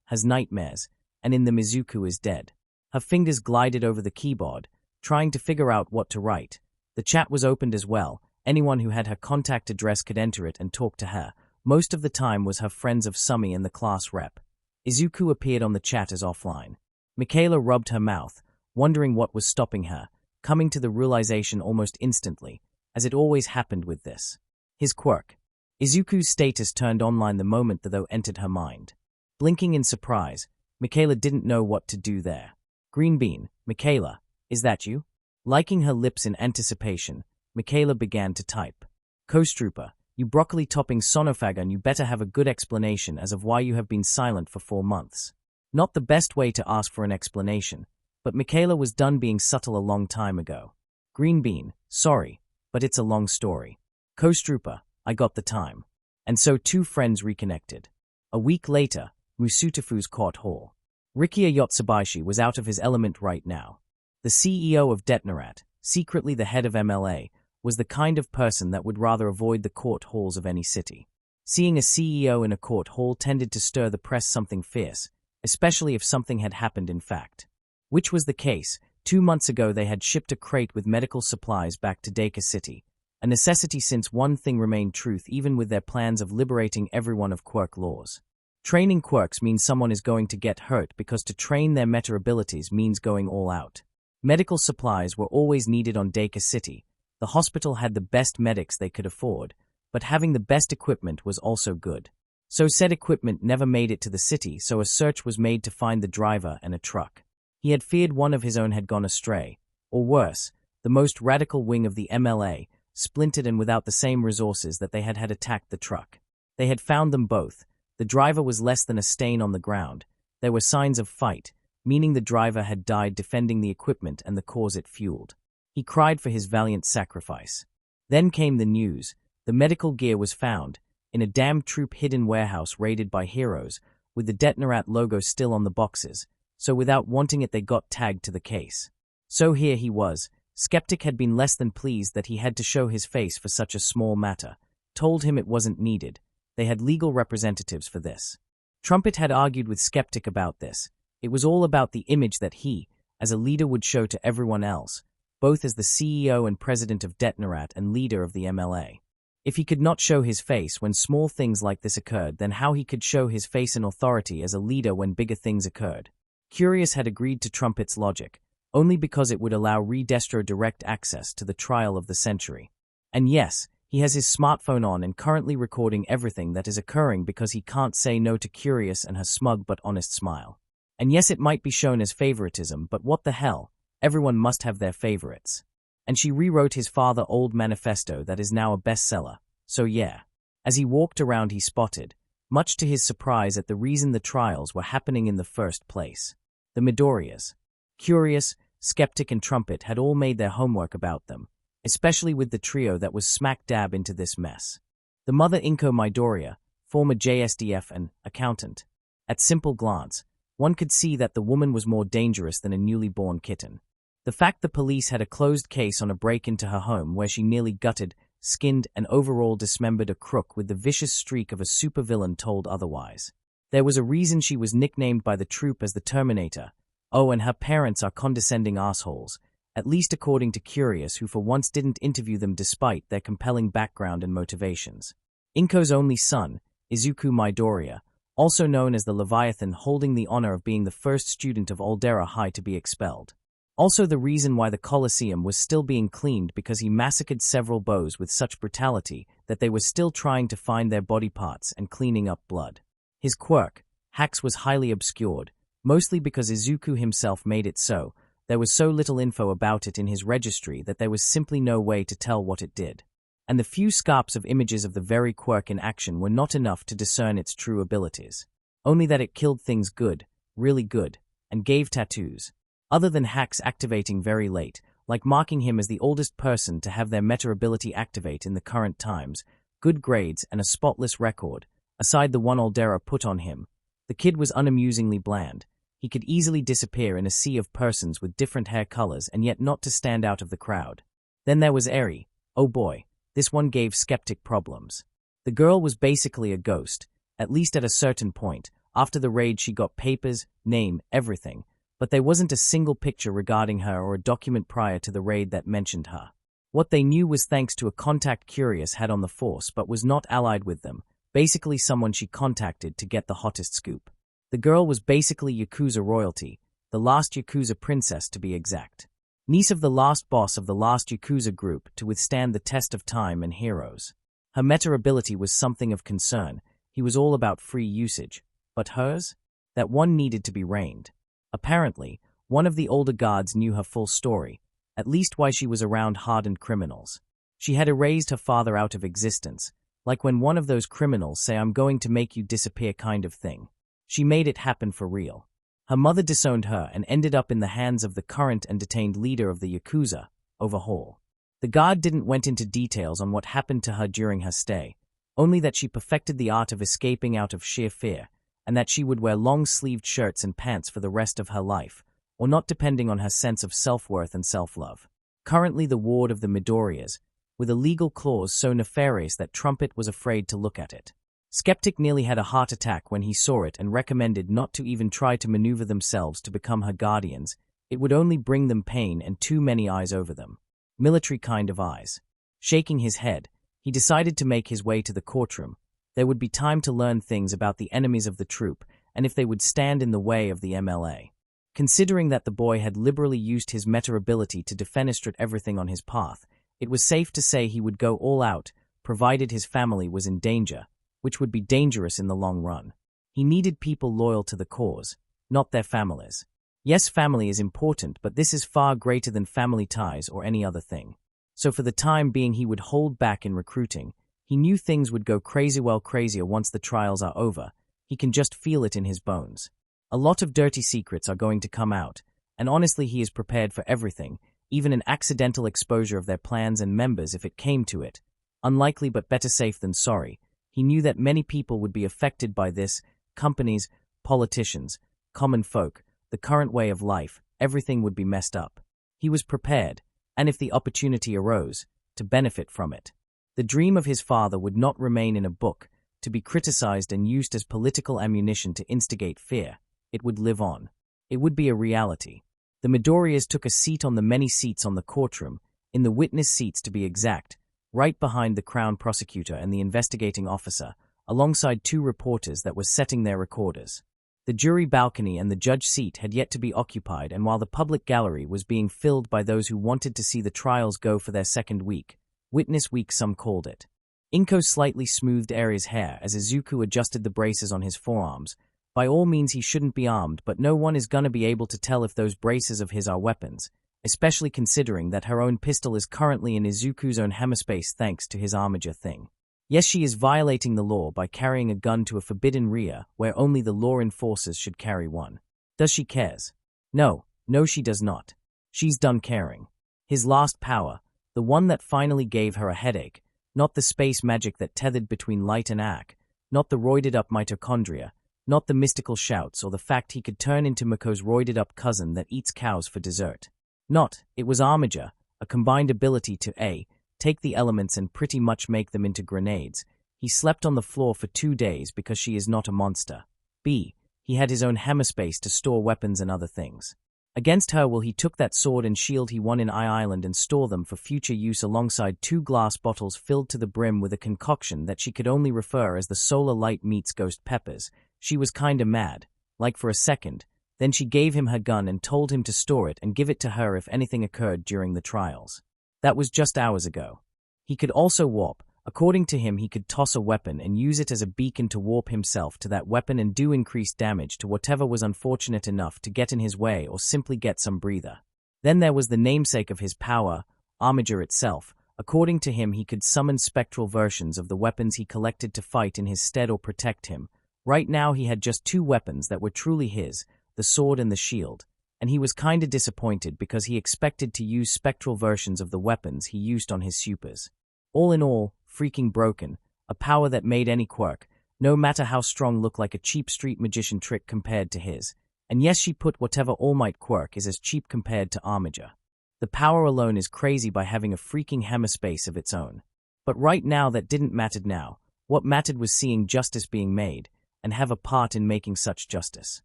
has nightmares, and in them Izuku is dead. Her fingers glided over the keyboard, trying to figure out what to write. The chat was opened as well. Anyone who had her contact address could enter it and talk to her. Most of the time was her friends of Sumi and the class rep. Izuku appeared on the chat as offline. Michaela rubbed her mouth, wondering what was stopping her, coming to the realization almost instantly, as it always happened with this. His quirk. Izuku's status turned online the moment the though entered her mind. Blinking in surprise, Michaela didn't know what to do there. Green bean, Michaela, is that you? Liking her lips in anticipation, Michaela began to type. Coastrooper, you broccoli-topping sonofagon, you better have a good explanation as of why you have been silent for 4 months. Not the best way to ask for an explanation, but Michaela was done being subtle a long time ago. Green bean, sorry, but it's a long story. Coastrooper, I got the time. And so 2 friends reconnected. A week later, Musutafu's court hall. Rikiya Yotsubashi was out of his element right now. The CEO of Detnerat, secretly the head of MLA, was the kind of person that would rather avoid the court halls of any city. Seeing a CEO in a court hall tended to stir the press something fierce, especially if something had happened in fact. Which was the case. 2 months ago they had shipped a crate with medical supplies back to Deka City, a necessity since one thing remained truth even with their plans of liberating everyone of Quirk laws. Training quirks means someone is going to get hurt, because to train their meta abilities means going all out. Medical supplies were always needed on Deka City. The hospital had the best medics they could afford, but having the best equipment was also good. So said equipment never made it to the city, so a search was made to find the driver and a truck. He had feared one of his own had gone astray, or worse, the most radical wing of the MLA, splintered and without the same resources that they had attacked the truck. They had found them both. The driver was less than a stain on the ground. There were signs of fight, meaning the driver had died defending the equipment and the cause it fueled. He cried for his valiant sacrifice. Then came the news. The medical gear was found, in a damned troop hidden warehouse raided by heroes, with the Detnerat logo still on the boxes, so without wanting it they got tagged to the case. So here he was. Skeptic had been less than pleased that he had to show his face for such a small matter, told him it wasn't needed. They had legal representatives for this. Trumpet had argued with Skeptic about this. It was all about the image that he, as a leader, would show to everyone else, both as the CEO and president of Detnerat and leader of the MLA. If he could not show his face when small things like this occurred, then how he could show his face and authority as a leader when bigger things occurred. Curious had agreed to Trumpet's logic, only because it would allow Redestro direct access to the trial of the century. And yes, he has his smartphone on and currently recording everything that is occurring because he can't say no to Curious and her smug but honest smile. And yes, it might be shown as favoritism, but what the hell, everyone must have their favorites. And she rewrote his father's old manifesto that is now a bestseller, so yeah. As he walked around he spotted, much to his surprise at the reason the trials were happening in the first place. The Midoriyas. Curious, Skeptic and Trumpet had all made their homework about them, especially with the trio that was smack dab into this mess. The mother Izuku Midoriya, former JSDF and accountant. At simple glance, one could see that the woman was more dangerous than a newly born kitten. The fact the police had a closed case on a break into her home where she nearly gutted, skinned, and overall dismembered a crook with the vicious streak of a supervillain told otherwise. There was a reason she was nicknamed by the troupe as the Terminator. Oh, and her parents are condescending assholes, at least according to Curious, who for once didn't interview them despite their compelling background and motivations. Inko's only son, Izuku Midoriya, also known as the Leviathan, holding the honor of being the first student of Aldera High to be expelled. Also the reason why the Colosseum was still being cleaned, because he massacred several bows with such brutality that they were still trying to find their body parts and cleaning up blood. His quirk, Hacks, was highly obscured, mostly because Izuku himself made it so. There was so little info about it in his registry that there was simply no way to tell what it did. And the few scarps of images of the very quirk in action were not enough to discern its true abilities. Only that it killed things good, really good, and gave tattoos. Other than Hacks activating very late, like marking him as the oldest person to have their meta ability activate in the current times, good grades, and a spotless record, aside the one Aldera put on him, the kid was unamusingly bland. He could easily disappear in a sea of persons with different hair colors and yet not to stand out of the crowd. Then there was Eri. Oh boy, this one gave Skeptic problems. The girl was basically a ghost, at least at a certain point. After the raid she got papers, name, everything, but there wasn't a single picture regarding her or a document prior to the raid that mentioned her. What they knew was thanks to a contact Curious had on the force but was not allied with them, basically someone she contacted to get the hottest scoop. The girl was basically Yakuza royalty, the last Yakuza princess to be exact. Niece of the last boss of the last Yakuza group to withstand the test of time and heroes. Her meta ability was something of concern. He was all about free usage. But hers? That one needed to be reined. Apparently, one of the older guards knew her full story, at least why she was around hardened criminals. She had erased her father out of existence, like when one of those criminals say I'm going to make you disappear kind of thing. She made it happen for real. Her mother disowned her and ended up in the hands of the current and detained leader of the Yakuza, Overhaul. The guard didn't went into details on what happened to her during her stay, only that she perfected the art of escaping out of sheer fear, and that she would wear long-sleeved shirts and pants for the rest of her life, or not depending on her sense of self-worth and self-love. Currently the ward of the Midoriyas, with a legal clause so nefarious that Trumpet was afraid to look at it. Skeptic nearly had a heart attack when he saw it and recommended not to even try to maneuver themselves to become her guardians. It would only bring them pain and too many eyes over them. Military kind of eyes. Shaking his head, he decided to make his way to the courtroom. There would be time to learn things about the enemies of the troop and if they would stand in the way of the MLA. Considering that the boy had liberally used his meta ability to defenestrate everything on his path, it was safe to say he would go all out, provided his family was in danger, which would be dangerous in the long run. He needed people loyal to the cause, not their families. Yes, family is important, but this is far greater than family ties or any other thing. So for the time being he would hold back in recruiting. He knew things would go crazier once the trials are over. He can just feel it in his bones. A lot of dirty secrets are going to come out, and honestly he is prepared for everything, even an accidental exposure of their plans and members if it came to it. Unlikely but better safe than sorry. He knew that many people would be affected by this, companies, politicians, common folk, the current way of life, everything would be messed up. He was prepared, and if the opportunity arose, to benefit from it. The dream of his father would not remain in a book, to be criticized and used as political ammunition to instigate fear. It would live on. It would be a reality. The Midoriyas took a seat on the many seats on the courtroom, in the witness seats to be exact, right behind the Crown Prosecutor and the investigating officer, alongside two reporters that were setting their recorders. The jury balcony and the judge seat had yet to be occupied, and while the public gallery was being filled by those who wanted to see the trials go for their second week, witness week some called it. Inko slightly smoothed Eri's hair as Izuku adjusted the braces on his forearms. By all means he shouldn't be armed, but no one is gonna be able to tell if those braces of his are weapons, especially considering that her own pistol is currently in Izuku's own hemispace thanks to his armature thing. Yes, she is violating the law by carrying a gun to a forbidden area where only the law enforcers should carry one. Does she cares? No she does not. She's done caring. His last power, the one that finally gave her a headache, not the space magic that tethered between light and arc, not the roided-up mitochondria, not the mystical shouts or the fact he could turn into Mako's roided-up cousin that eats cows for dessert. Not, it was armature, a combined ability to A. Take the elements and pretty much make them into grenades. He slept on the floor for 2 days because she is not a monster. B. He had his own hammer space to store weapons and other things. Against her, he took that sword and shield he won in Island and store them for future use alongside 2 glass bottles filled to the brim with a concoction that she could only refer as the solar light meets ghost peppers. She was kinda mad, like for a second. Then she gave him her gun and told him to store it and give it to her if anything occurred during the trials. That was just hours ago. He could also warp. According to him, he could toss a weapon and use it as a beacon to warp himself to that weapon and do increased damage to whatever was unfortunate enough to get in his way or simply get some breather. Then there was the namesake of his power, armature itself. According to him, he could summon spectral versions of the weapons he collected to fight in his stead or protect him. Right now he had just 2 weapons that were truly his, the sword and the shield, and he was kinda disappointed because he expected to use spectral versions of the weapons he used on his supers. All in all, freaking broken, a power that made any Quirk, no matter how strong, look like a cheap street magician trick compared to his. And yes, she put whatever All Might Quirk is as cheap compared to armature. The power alone is crazy by having a freaking hammer space of its own. But right now that didn't matter now. What mattered was seeing justice being made, and have a part in making such justice.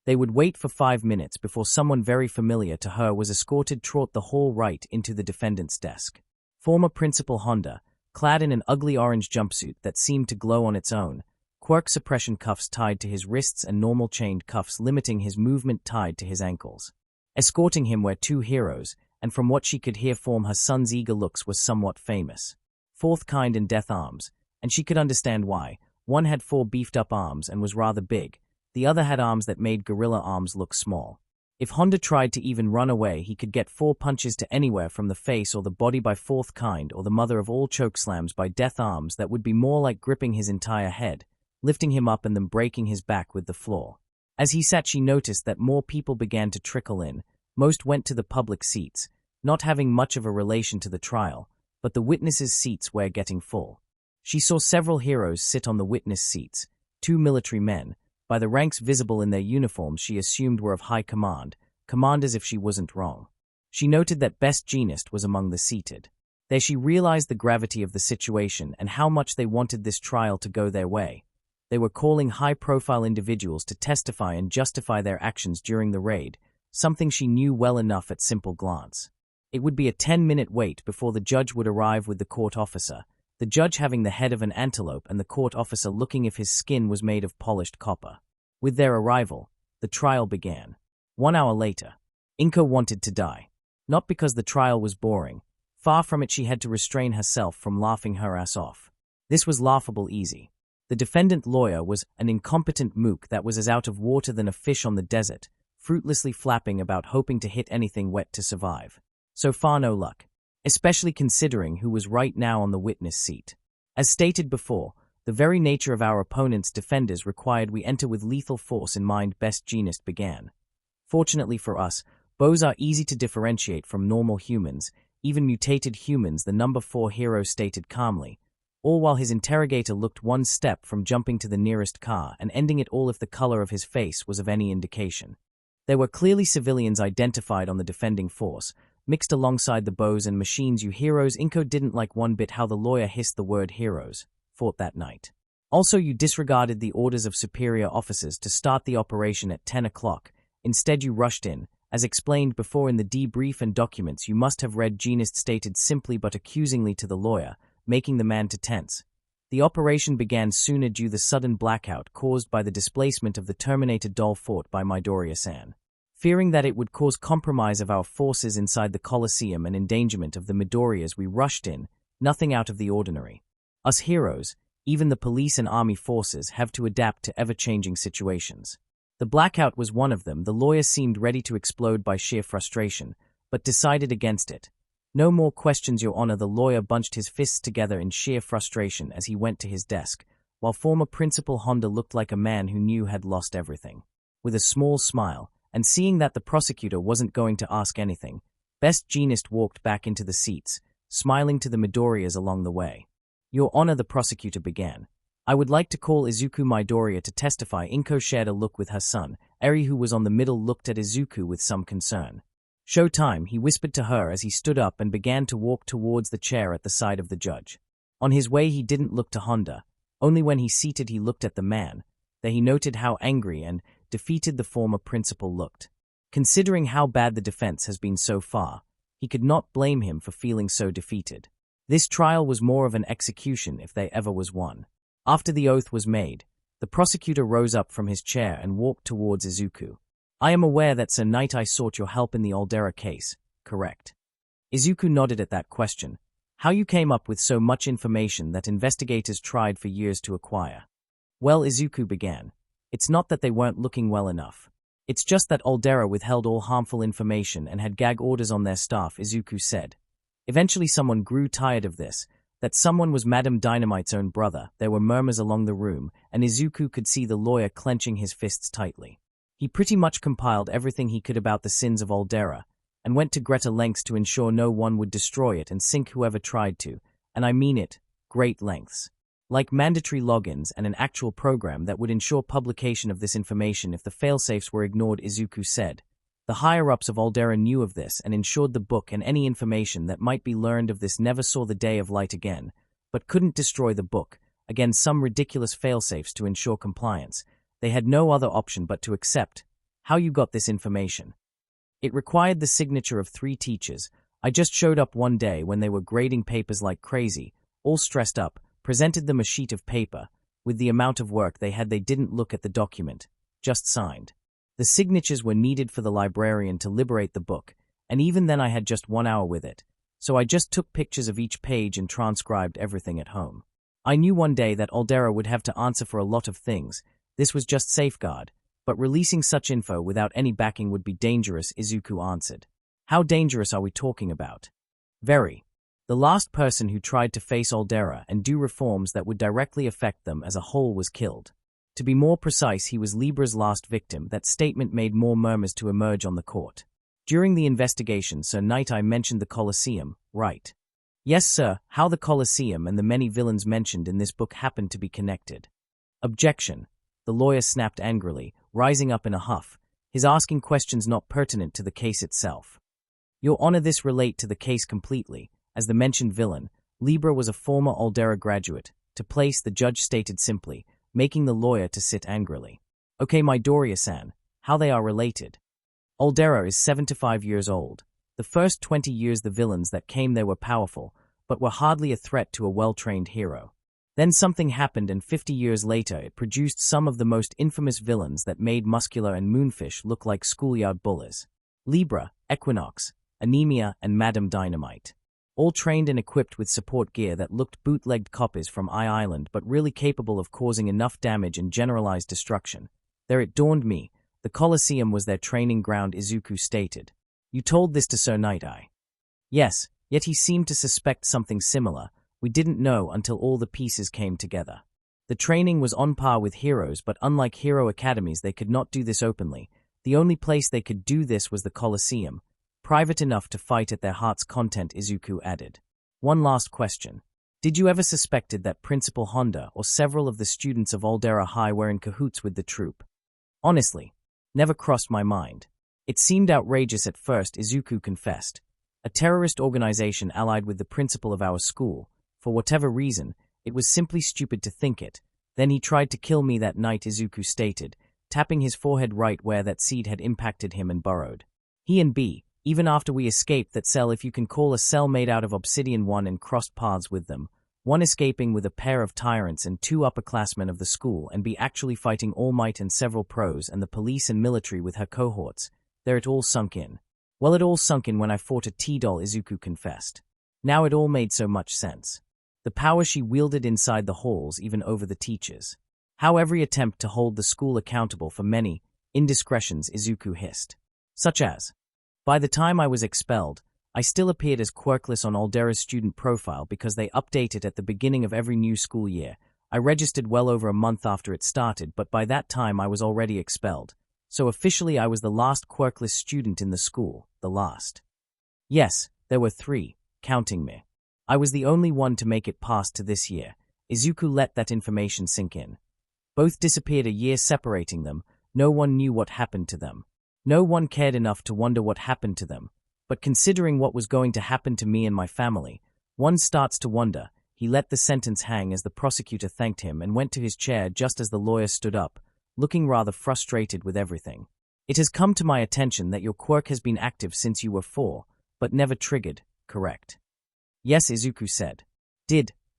They would wait for 5 minutes before someone very familiar to her was escorted throughout the hall right into the defendant's desk. Former Principal Honda, clad in an ugly orange jumpsuit that seemed to glow on its own, Quirk suppression cuffs tied to his wrists and normal chained cuffs limiting his movement tied to his ankles. Escorting him were 2 heroes, and from what she could hear from her son's eager looks was somewhat famous. 4th kind and death arms, and she could understand why. One had 4 beefed-up arms and was rather big, the other had arms that made gorilla arms look small. If Honda tried to even run away, he could get 4 punches to anywhere from the face or the body by 4th kind or the mother of all chokeslams by death arms that would be more like gripping his entire head, lifting him up and then breaking his back with the floor. As he sat, she noticed that more people began to trickle in. Most went to the public seats, not having much of a relation to the trial, but the witnesses' seats were getting full. She saw several heroes sit on the witness seats, 2 military men. By the ranks visible in their uniforms she assumed were of high command, commanders if she wasn't wrong. She noted that Best Genist was among the seated. There she realized the gravity of the situation and how much they wanted this trial to go their way. They were calling high-profile individuals to testify and justify their actions during the raid, something she knew well enough at simple glance. It would be a 10-minute wait before the judge would arrive with the court officer, the judge having the head of an antelope and the court officer looking if his skin was made of polished copper. With their arrival, the trial began. 1 hour later, Inko wanted to die. Not because the trial was boring. Far from it, she had to restrain herself from laughing her ass off. This was laughable easy. The defendant lawyer was an incompetent mook that was as out of water than a fish on the desert, fruitlessly flapping about hoping to hit anything wet to survive. So far no luck. Especially considering who was right now on the witness seat. As stated before, the very nature of our opponent's defenders required we enter with lethal force in mind. Best Genist began. Fortunately for us, bows are easy to differentiate from normal humans, even mutated humans, the number 4 hero stated calmly, all while his interrogator looked 1 step from jumping to the nearest car and ending it all if the color of his face was of any indication. There were clearly civilians identified on the defending force, mixed alongside the bows and machines. You heroes. Inko didn't like one bit how the lawyer hissed the word heroes, fought that night. Also, you disregarded the orders of superior officers to start the operation at 10 o'clock. Instead, you rushed in. As explained before in the debrief and documents you must have read, Genist stated simply but accusingly to the lawyer, making the man to tense. The operation began sooner due to the sudden blackout caused by the displacement of the Terminator doll fought by Midoriya-san. Fearing that it would cause compromise of our forces inside the Colosseum and endangerment of the Midoriyas, we rushed in, nothing out of the ordinary. Us heroes, even the police and army forces, have to adapt to ever-changing situations. The blackout was one of them. The lawyer seemed ready to explode by sheer frustration, but decided against it. No more questions, Your Honor. The lawyer bunched his fists together in sheer frustration as he went to his desk, while former Principal Honda looked like a man who knew had lost everything. With a small smile, and seeing that the prosecutor wasn't going to ask anything, Best Genist walked back into the seats, smiling to the Midoriyas along the way. Your Honor, the prosecutor began. I would like to call Izuku Midoriya to testify. Inko shared a look with her son. Eri, who was on the middle, looked at Izuku with some concern. Showtime, he whispered to her as he stood up and began to walk towards the chair at the side of the judge. On his way he didn't look to Honda. Only when he seated he looked at the man. There he noted how angry and defeated the former principal looked. Considering how bad the defense has been so far, he could not blame him for feeling so defeated. This trial was more of an execution if there ever was one. After the oath was made, the prosecutor rose up from his chair and walked towards Izuku. I am aware that Sir Knight I sought your help in the Aldera case, correct? Izuku nodded at that question. How you came up with so much information that investigators tried for years to acquire? Well, Izuku began. It's not that they weren't looking well enough. It's just that Aldera withheld all harmful information and had gag orders on their staff, Izuku said. Eventually someone grew tired of this, that someone was Madame Dynamite's own brother. There were murmurs along the room, and Izuku could see the lawyer clenching his fists tightly. He pretty much compiled everything he could about the sins of Aldera, and went to great lengths to ensure no one would destroy it and sink whoever tried to, and I mean it, great lengths. Like mandatory logins and an actual program that would ensure publication of this information if the failsafes were ignored, Izuku said. The higher-ups of Aldera knew of this and ensured the book and any information that might be learned of this never saw the day of light again, but couldn't destroy the book, again some ridiculous failsafes to ensure compliance. They had no other option but to accept. How you got this information? It required the signature of 3 teachers. I just showed up one day when they were grading papers like crazy, all stressed up, presented them a sheet of paper. With the amount of work they had, they didn't look at the document, just signed. The signatures were needed for the librarian to liberate the book, and even then I had just 1 hour with it, so I just took pictures of each page and transcribed everything at home. I knew one day that Aldera would have to answer for a lot of things. This was just safeguard, but releasing such info without any backing would be dangerous, Izuku answered. How dangerous are we talking about? Very. The last person who tried to face Aldera and do reforms that would directly affect them as a whole was killed. To be more precise, he was Libra's last victim. That statement made more murmurs to emerge on the court. During the investigation, Sir Knight I mentioned the Colosseum, right? Yes, sir. How the Colosseum and the many villains mentioned in this book happened to be connected. Objection. The lawyer snapped angrily, rising up in a huff, his asking questions not pertinent to the case itself. Your Honor, this relate to the case completely. As the mentioned villain, Libra was a former Aldera graduate. To place, the judge stated simply, making the lawyer to sit angrily. Okay, Midoriya-san, how they are related? Aldera is 75 years old. The first 20 years the villains that came there were powerful, but were hardly a threat to a well-trained hero. Then something happened, and 50 years later it produced some of the most infamous villains that made Muscular and Moonfish look like schoolyard bullies. Libra, Equinox, Anemia, and Madame Dynamite. All trained and equipped with support gear that looked bootlegged copies from Island, but really capable of causing enough damage and generalized destruction. There it dawned me, the Colosseum was their training ground, Izuku stated. You told this to Sir Knight I? Yes, yet he seemed to suspect something similar. We didn't know until all the pieces came together. The training was on par with heroes, but unlike hero academies they could not do this openly. The only place they could do this was the Colosseum, private enough to fight at their heart's content, Izuku added. One last question. Did you ever suspected that Principal Honda or several of the students of Aldera High were in cahoots with the troop? Honestly, never crossed my mind. It seemed outrageous at first, Izuku confessed. A terrorist organization allied with the principal of our school. For whatever reason, it was simply stupid to think it. Then he tried to kill me that night, Izuku stated, tapping his forehead right where that seed had impacted him and burrowed. He and B, even after we escaped that cell, if you can call a cell made out of obsidian, one and crossed paths with them, one escaping with a pair of tyrants and 2 upperclassmen of the school, and B actually fighting All Might and several pros and the police and military with her cohorts. There it all sunk in. Well, it all sunk in when I fought a T-doll, Izuku confessed. Now it all made so much sense. The power she wielded inside the halls, even over the teachers. How every attempt to hold the school accountable for many indiscretions, Izuku hissed. Such as, by the time I was expelled, I still appeared as Quirkless on Aldera's student profile because they update it at the beginning of every new school year. I registered well over a month after it started, but by that time I was already expelled. So officially I was the last Quirkless student in the school, the last. Yes, there were 3, counting me. I was the only one to make it past to this year. Izuku let that information sink in. Both disappeared a year separating them. No one knew what happened to them. No one cared enough to wonder what happened to them. But considering what was going to happen to me and my family, one starts to wonder. He let the sentence hang as the prosecutor thanked him and went to his chair just as the lawyer stood up, looking rather frustrated with everything. It has come to my attention that your quirk has been active since you were 4, but never triggered, correct? Yes, Izuku said.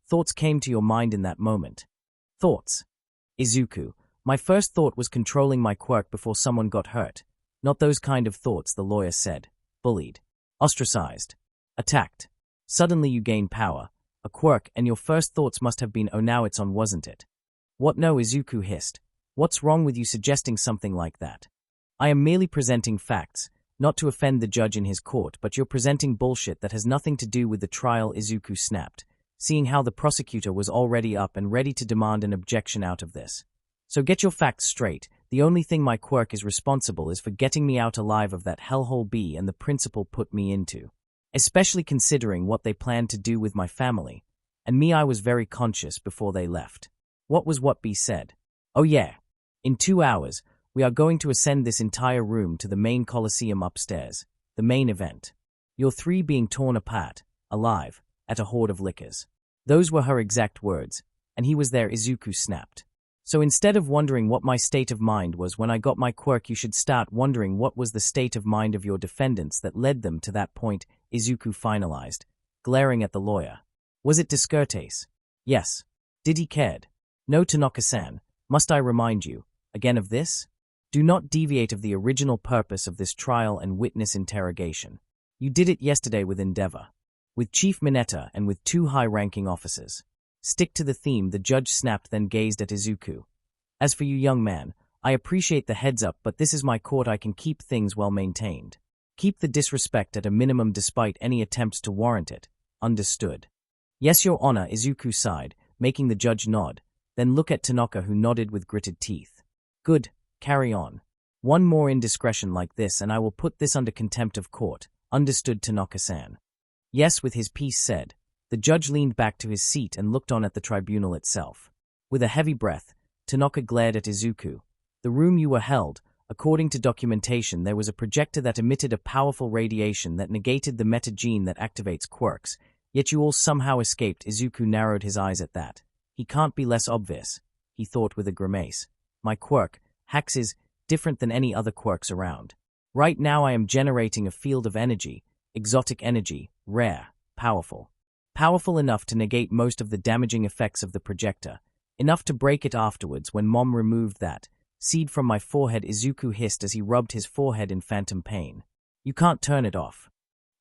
Thoughts came to your mind in that moment? Thoughts? Izuku, my first thought was controlling my quirk before someone got hurt. Not those kind of thoughts, the lawyer said. Bullied. Ostracized. Attacked. Suddenly you gain power, a quirk, and your first thoughts must have been, oh now it's on, wasn't it? What no, Izuku hissed. What's wrong with you suggesting something like that? I am merely presenting facts, not to offend the judge in his court, but you're presenting bullshit that has nothing to do with the trial, Izuku snapped, seeing how the prosecutor was already up and ready to demand an objection out of this. So get your facts straight. The only thing my quirk is responsible is for getting me out alive of that hellhole B and the principal put me into. Especially considering what they planned to do with my family. And me, I was very conscious before they left. What was what B said? Oh yeah. In 2 hours, we are going to ascend this entire room to the main Colosseum upstairs, the main event. You're 3 being torn apart, alive, at a horde of lickers. Those were her exact words, and he was there, Izuku snapped. So instead of wondering what my state of mind was when I got my quirk, you should start wondering what was the state of mind of your defendants that led them to that point, Izuku finalized, glaring at the lawyer. Was it discourteous? Yes. Did he cared? No, Tanaka-san, must I remind you, again of this? Do not deviate of the original purpose of this trial and witness interrogation. You did it yesterday with Endeavor, with Chief Mineta and with 2 high-ranking officers. Stick to the theme, the judge snapped, then gazed at Izuku. As for you, young man, I appreciate the heads up, but this is my court. I can keep things well maintained. Keep the disrespect at a minimum despite any attempts to warrant it. Understood? Yes, Your Honor, Izuku sighed, making the judge nod, then look at Tanaka, who nodded with gritted teeth. Good, carry on. One more indiscretion like this and I will put this under contempt of court. Understood, Tanaka-san? Yes, with his piece said. The judge leaned back to his seat and looked on at the tribunal itself. With a heavy breath, Tanaka glared at Izuku. The room you were held, according to documentation, there was a projector that emitted a powerful radiation that negated the meta gene that activates quirks, yet you all somehow escaped. Izuku narrowed his eyes at that. He can't be less obvious, he thought with a grimace. My quirk, Hax, is different than any other quirks around. Right now I am generating a field of energy, exotic energy, rare, powerful. Powerful enough to negate most of the damaging effects of the projector, enough to break it afterwards. When Mom removed that seed from my forehead, Izuku hissed as he rubbed his forehead in phantom pain. You can't turn it off.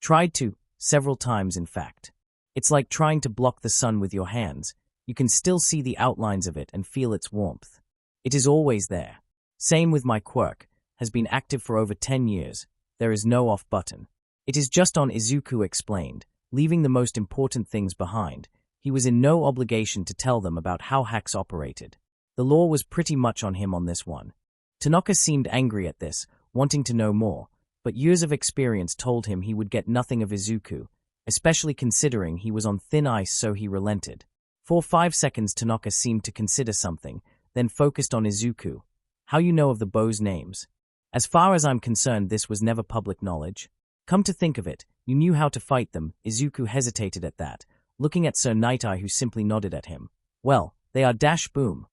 Tried to, several times in fact. It's like trying to block the sun with your hands. You can still see the outlines of it and feel its warmth. It is always there. Same with my quirk, has been active for over 10 years. There is no off button. It is just on, Izuku explained, leaving the most important things behind. He was in no obligation to tell them about how hacks operated. The law was pretty much on him on this one. Tanaka seemed angry at this, wanting to know more, but years of experience told him he would get nothing of Izuku, especially considering he was on thin ice, so he relented. For 5 seconds Tanaka seemed to consider something, then focused on Izuku. How you know of the bows' names? As far as I'm concerned, this was never public knowledge. Come to think of it, you knew how to fight them. Izuku hesitated at that, looking at Sir Night-Eye, who simply nodded at him. Well, they are dash boom.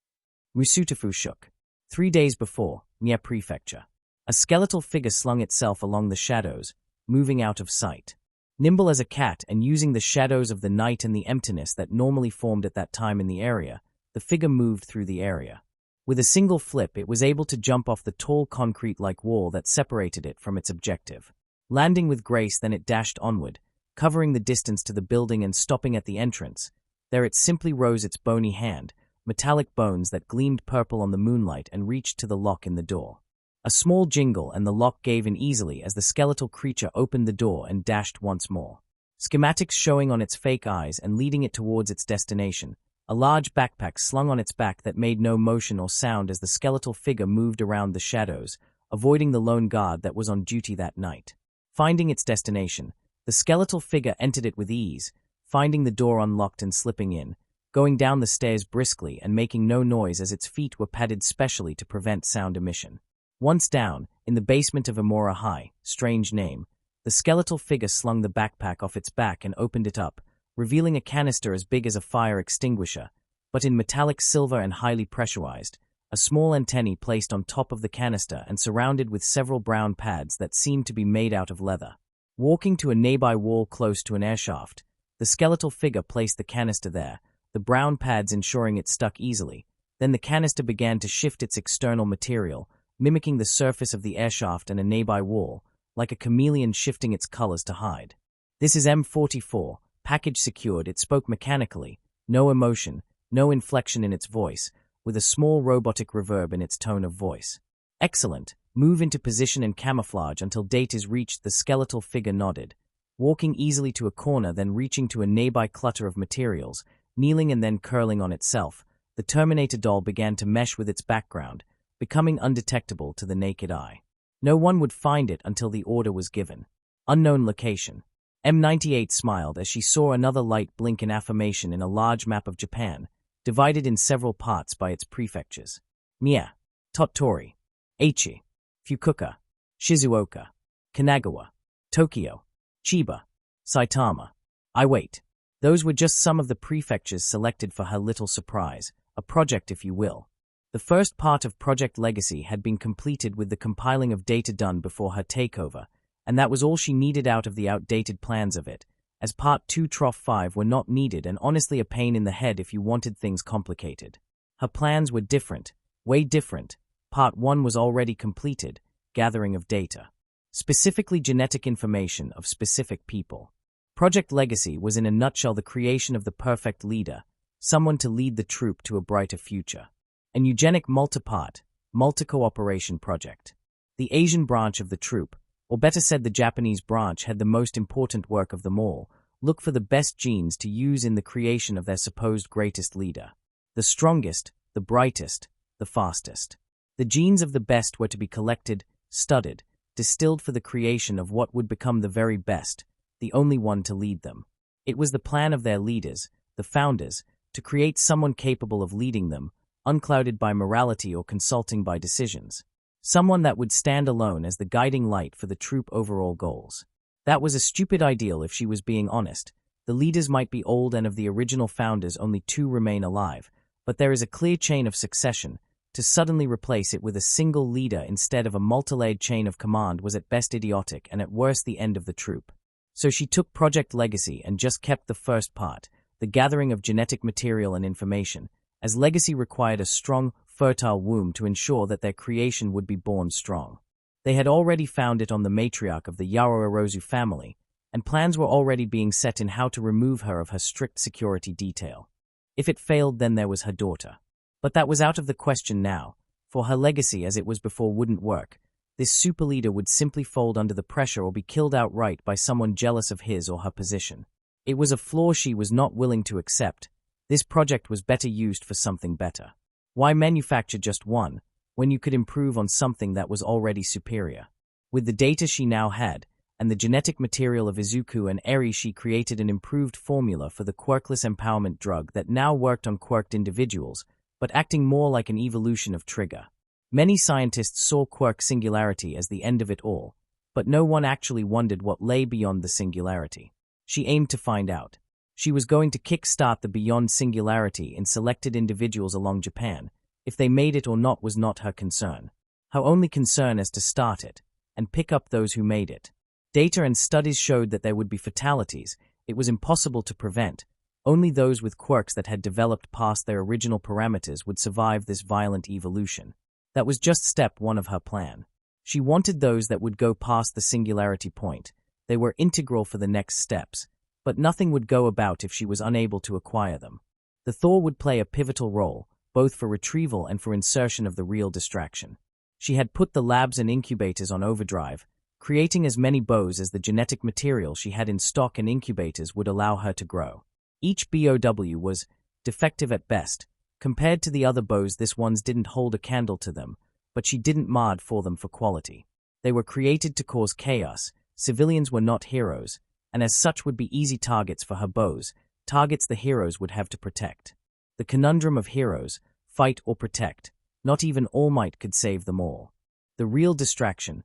Musutafu shook. 3 days before, near prefecture. A skeletal figure slung itself along the shadows, moving out of sight. Nimble as a cat and using the shadows of the night and the emptiness that normally formed at that time in the area, the figure moved through the area. With a single flip, it was able to jump off the tall concrete-like wall that separated it from its objective. Landing with grace, then it dashed onward, covering the distance to the building and stopping at the entrance. There it simply rose its bony hand, metallic bones that gleamed purple on the moonlight, and reached to the lock in the door. A small jingle and the lock gave in easily as the skeletal creature opened the door and dashed once more. Schematics showing on its fake eyes and leading it towards its destination. A large backpack slung on its back that made no motion or sound as the skeletal figure moved around the shadows, avoiding the lone guard that was on duty that night. Finding its destination, the skeletal figure entered it with ease, finding the door unlocked and slipping in, going down the stairs briskly and making no noise as its feet were padded specially to prevent sound emission. Once down, in the basement of Amora High, strange name, The skeletal figure slung the backpack off its back and opened it up, revealing a canister as big as a fire extinguisher, but in metallic silver and highly pressurized, a small antennae placed on top of the canister and surrounded with several brown pads that seemed to be made out of leather. Walking to a nearby wall close to an airshaft, the skeletal figure placed the canister there, the brown pads ensuring it stuck easily. Then the canister began to shift its external material, mimicking the surface of the airshaft and a nearby wall, like a chameleon shifting its colors to hide. "This is M44, package secured," it spoke mechanically, no emotion, no inflection in its voice, with a small robotic reverb in its tone of voice. "Excellent. Move into position and camouflage until date is reached." The skeletal figure nodded, walking easily to a corner, then reaching to a nearby clutter of materials, kneeling and then curling on itself. The Terminator doll began to mesh with its background, becoming undetectable to the naked eye. No one would find it until the order was given. Unknown location. M98 smiled as she saw another light blink in affirmation in a large map of Japan, divided in several parts by its prefectures. Mie, Tottori, Aichi, Fukuoka, Shizuoka, Kanagawa, Tokyo, Chiba, Saitama. Wait. Those were just some of the prefectures selected for her little surprise, a project if you will. The first part of Project Legacy had been completed with the compiling of data done before her takeover, and that was all she needed out of the outdated plans of it, as Part 2 Troph 5 were not needed and honestly a pain in the head if you wanted things complicated. Her plans were different, way different. Part 1 was already completed, gathering of data. Specifically genetic information of specific people. Project Legacy was in a nutshell the creation of the perfect leader, someone to lead the troop to a brighter future. An eugenic multi-part, multi-cooperation project. The Asian branch of the troop, or better said the Japanese branch, had the most important work of them all, look for the best genes to use in the creation of their supposed greatest leader. The strongest, the brightest, the fastest. The genes of the best were to be collected, studied, distilled for the creation of what would become the very best, the only one to lead them. It was the plan of their leaders, the founders, to create someone capable of leading them, unclouded by morality or consulting by decisions. Someone that would stand alone as the guiding light for the troop overall goals. That was a stupid ideal if she was being honest. The leaders might be old and of the original founders only 2 remain alive, but there is a clear chain of succession. To suddenly replace it with a single leader instead of a multi-layered chain of command was at best idiotic and at worst the end of the troop. So she took Project Legacy and just kept the first part, the gathering of genetic material and information, as Legacy required a strong, fertile womb to ensure that their creation would be born strong. They had already found it on the matriarch of the Yaro Orozu family, and plans were already being set in how to remove her of her strict security detail. If it failed, then there was her daughter. But that was out of the question now, for her legacy as it was before wouldn't work. This super leader would simply fold under the pressure or be killed outright by someone jealous of his or her position. It was a flaw she was not willing to accept. This project was better used for something better. Why manufacture just one, when you could improve on something that was already superior? With the data she now had, and the genetic material of Izuku and Eri, she created an improved formula for the quirkless empowerment drug that now worked on quirked individuals, but acting more like an evolution of Trigger. Many scientists saw Quirk singularity as the end of it all, but no one actually wondered what lay beyond the singularity. She aimed to find out. She was going to kick-start the beyond singularity in selected individuals along Japan. If they made it or not was not her concern. Her only concern is to start it, and pick up those who made it. Data and studies showed that there would be fatalities. It was impossible to prevent. Only those with quirks that had developed past their original parameters would survive this violent evolution. That was just step 1 of her plan. She wanted those that would go past the singularity point. They were integral for the next steps, but nothing would go about if she was unable to acquire them. The Thor would play a pivotal role, both for retrieval and for insertion of the real distraction. She had put the labs and incubators on overdrive, creating as many bows as the genetic material she had in stock and incubators would allow her to grow. Each BOW was defective at best. Compared to the other bows, this ones didn't hold a candle to them, but she didn't mod for them for quality. They were created to cause chaos. Civilians were not heroes, and as such would be easy targets for her bows, targets the heroes would have to protect. The conundrum of heroes, fight or protect. Not even All Might could save them all. The real distraction,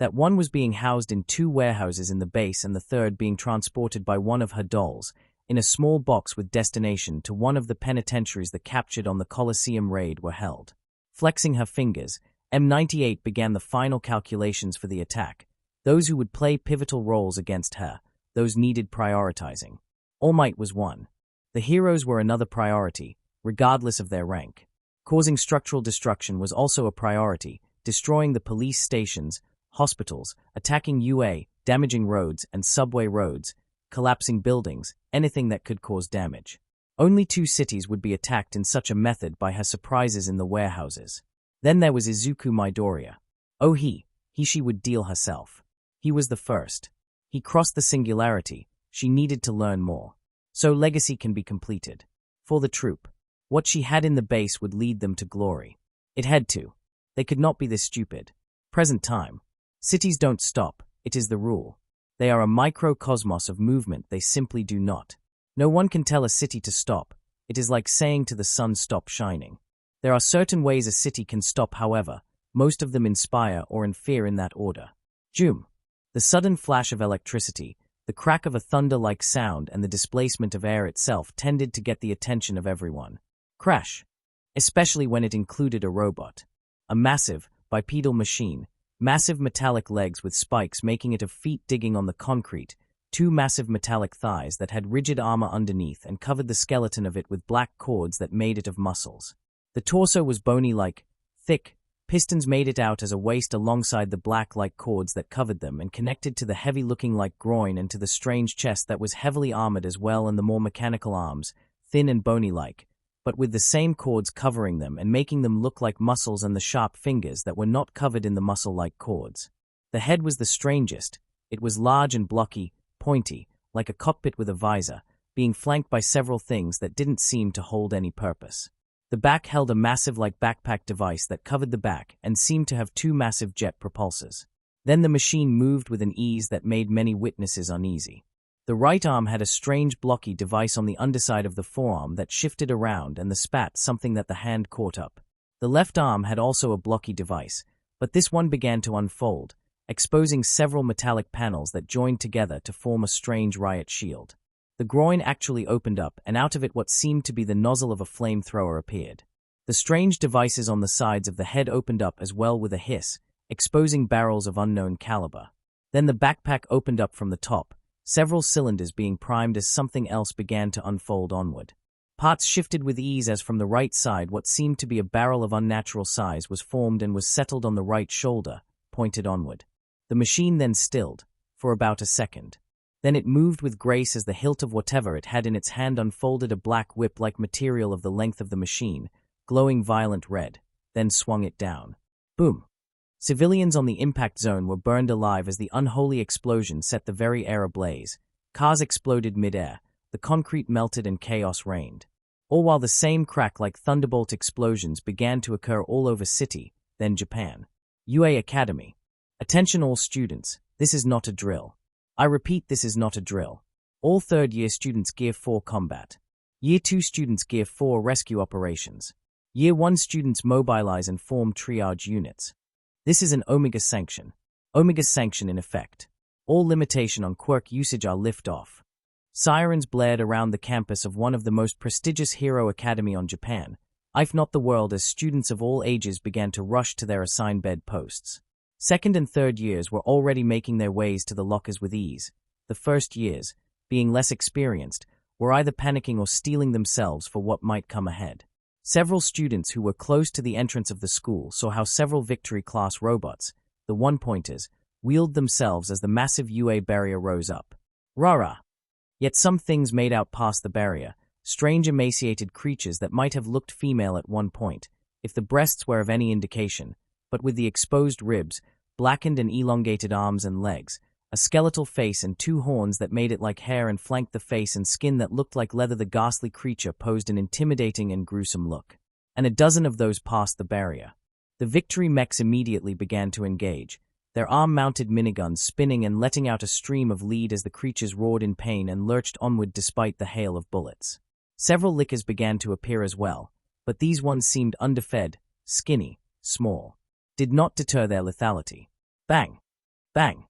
that one was being housed in 2 warehouses in the base and the third being transported by one of her dolls in a small box with destination to one of the penitentiaries that captured on the Colosseum raid were held. Flexing her fingers, M98 began the final calculations for the attack. Those who would play pivotal roles against her, those needed prioritizing. All Might was one. The heroes were another priority, regardless of their rank. Causing structural destruction was also a priority, destroying the police stations, hospitals, attacking UA, damaging roads and subway roads, collapsing buildings, anything that could cause damage. Only 2 cities would be attacked in such a method by her surprises in the warehouses. Then there was Izuku Midoriya. Oh she would deal herself. He was the first. He crossed the singularity, she needed to learn more. So legacy can be completed. For the troop. What she had in the base would lead them to glory. It had to. They could not be this stupid. Present time. Cities don't stop, it is the rule. They are a microcosmos of movement, they simply do not. No one can tell a city to stop, it is like saying to the sun stop shining. There are certain ways a city can stop, however, most of them inspire or interfere in that order. Zoom. The sudden flash of electricity, the crack of a thunder-like sound and the displacement of air itself tended to get the attention of everyone. Crash. Especially when it included a robot. A massive, bipedal machine, massive metallic legs with spikes making it of feet digging on the concrete, 2 massive metallic thighs that had rigid armor underneath and covered the skeleton of it with black cords that made it of muscles. The torso was bony-like, thick, pistons made it out as a waist alongside the black-like cords that covered them and connected to the heavy-looking like groin and to the strange chest that was heavily armored as well, and the more mechanical arms, thin and bony-like, but with the same cords covering them and making them look like muscles, and the sharp fingers that were not covered in the muscle-like cords. The head was the strangest. It was large and blocky, pointy, like a cockpit with a visor, being flanked by several things that didn't seem to hold any purpose. The back held a massive like backpack device that covered the back and seemed to have 2 massive jet propulsors. Then the machine moved with an ease that made many witnesses uneasy. The right arm had a strange blocky device on the underside of the forearm that shifted around and the spat something that the hand caught up. The left arm had also a blocky device, but this one began to unfold, exposing several metallic panels that joined together to form a strange riot shield. The groin actually opened up, and out of it what seemed to be the nozzle of a flamethrower appeared. The strange devices on the sides of the head opened up as well with a hiss, exposing barrels of unknown caliber. Then the backpack opened up from the top, several cylinders being primed as something else began to unfold onward. Parts shifted with ease as from the right side what seemed to be a barrel of unnatural size was formed and was settled on the right shoulder, pointed onward. The machine then stilled, for about a second. Then it moved with grace as the hilt of whatever it had in its hand unfolded a black whip-like material of the length of the machine, glowing violent red, then swung it down. Boom! Civilians on the impact zone were burned alive as the unholy explosion set the very air ablaze. Cars exploded mid-air, the concrete melted and chaos reigned. All while the same crack-like thunderbolt explosions began to occur all over city, then Japan. UA Academy. Attention all students, this is not a drill. I repeat, this is not a drill. All 3rd year students Gear 4 combat. Year 2 students Gear 4 rescue operations. Year 1 students mobilize and form triage units. This is an Omega sanction. Omega sanction in effect. All limitation on Quirk usage are lift off. Sirens blared around the campus of one of the most prestigious hero academy on Japan, if not the world, as students of all ages began to rush to their assigned bed posts. 2nd and 3rd years were already making their ways to the lockers with ease. The 1st years, being less experienced, were either panicking or steeling themselves for what might come ahead. Several students who were close to the entrance of the school saw how several Victory-class robots, the one-pointers, wheeled themselves as the massive UA barrier rose up. Rah-rah! Yet some things made out past the barrier, strange emaciated creatures that might have looked female at one point, if the breasts were of any indication, but with the exposed ribs, blackened and elongated arms and legs, a skeletal face and 2 horns that made it like hair and flanked the face and skin that looked like leather. The ghastly creature posed an intimidating and gruesome look. And a dozen of those passed the barrier. The Victory mechs immediately began to engage, their arm-mounted miniguns spinning and letting out a stream of lead as the creatures roared in pain and lurched onward despite the hail of bullets. Several lickers began to appear as well, but these ones seemed underfed, skinny, small. Did not deter their lethality. Bang! Bang!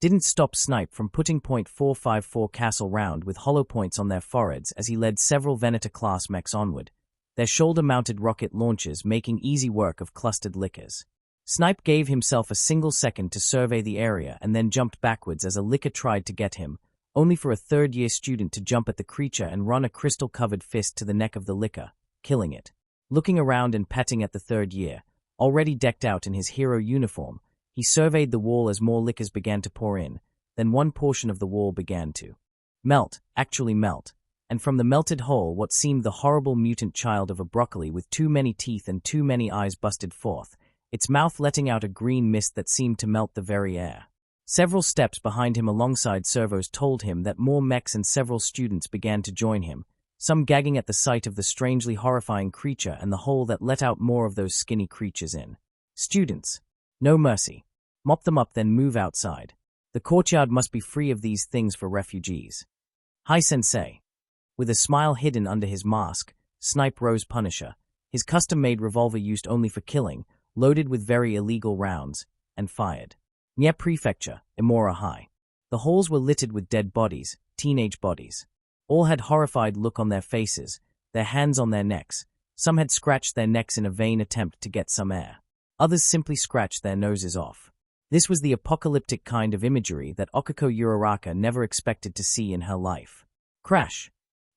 Didn't stop Snipe from putting .454 castle round with hollow points on their foreheads as he led several Venator-class mechs onward, their shoulder-mounted rocket launchers making easy work of clustered lickers. Snipe gave himself a single second to survey the area and then jumped backwards as a licker tried to get him, only for a third-year student to jump at the creature and run a crystal-covered fist to the neck of the licker, killing it. Looking around and patting at the third year, already decked out in his hero uniform, he surveyed the wall as more lickers began to pour in, then one portion of the wall began to actually melt, and from the melted hole what seemed the horrible mutant child of a broccoli with too many teeth and too many eyes busted forth, its mouth letting out a green mist that seemed to melt the very air. Several steps behind him alongside servos told him that more mechs and several students began to join him, some gagging at the sight of the strangely horrifying creature and the hole that let out more of those skinny creatures in. Students. No mercy. Mop them up then move outside. The courtyard must be free of these things for refugees. Hi sensei. With a smile hidden under his mask, Snipe rose Punisher, his custom-made revolver used only for killing, loaded with very illegal rounds, and fired. Nye Prefecture, Imora High. The halls were littered with dead bodies, teenage bodies. All had horrified look on their faces, their hands on their necks. Some had scratched their necks in a vain attempt to get some air. Others simply scratched their noses off. This was the apocalyptic kind of imagery that Okako Uraraka never expected to see in her life. Crash.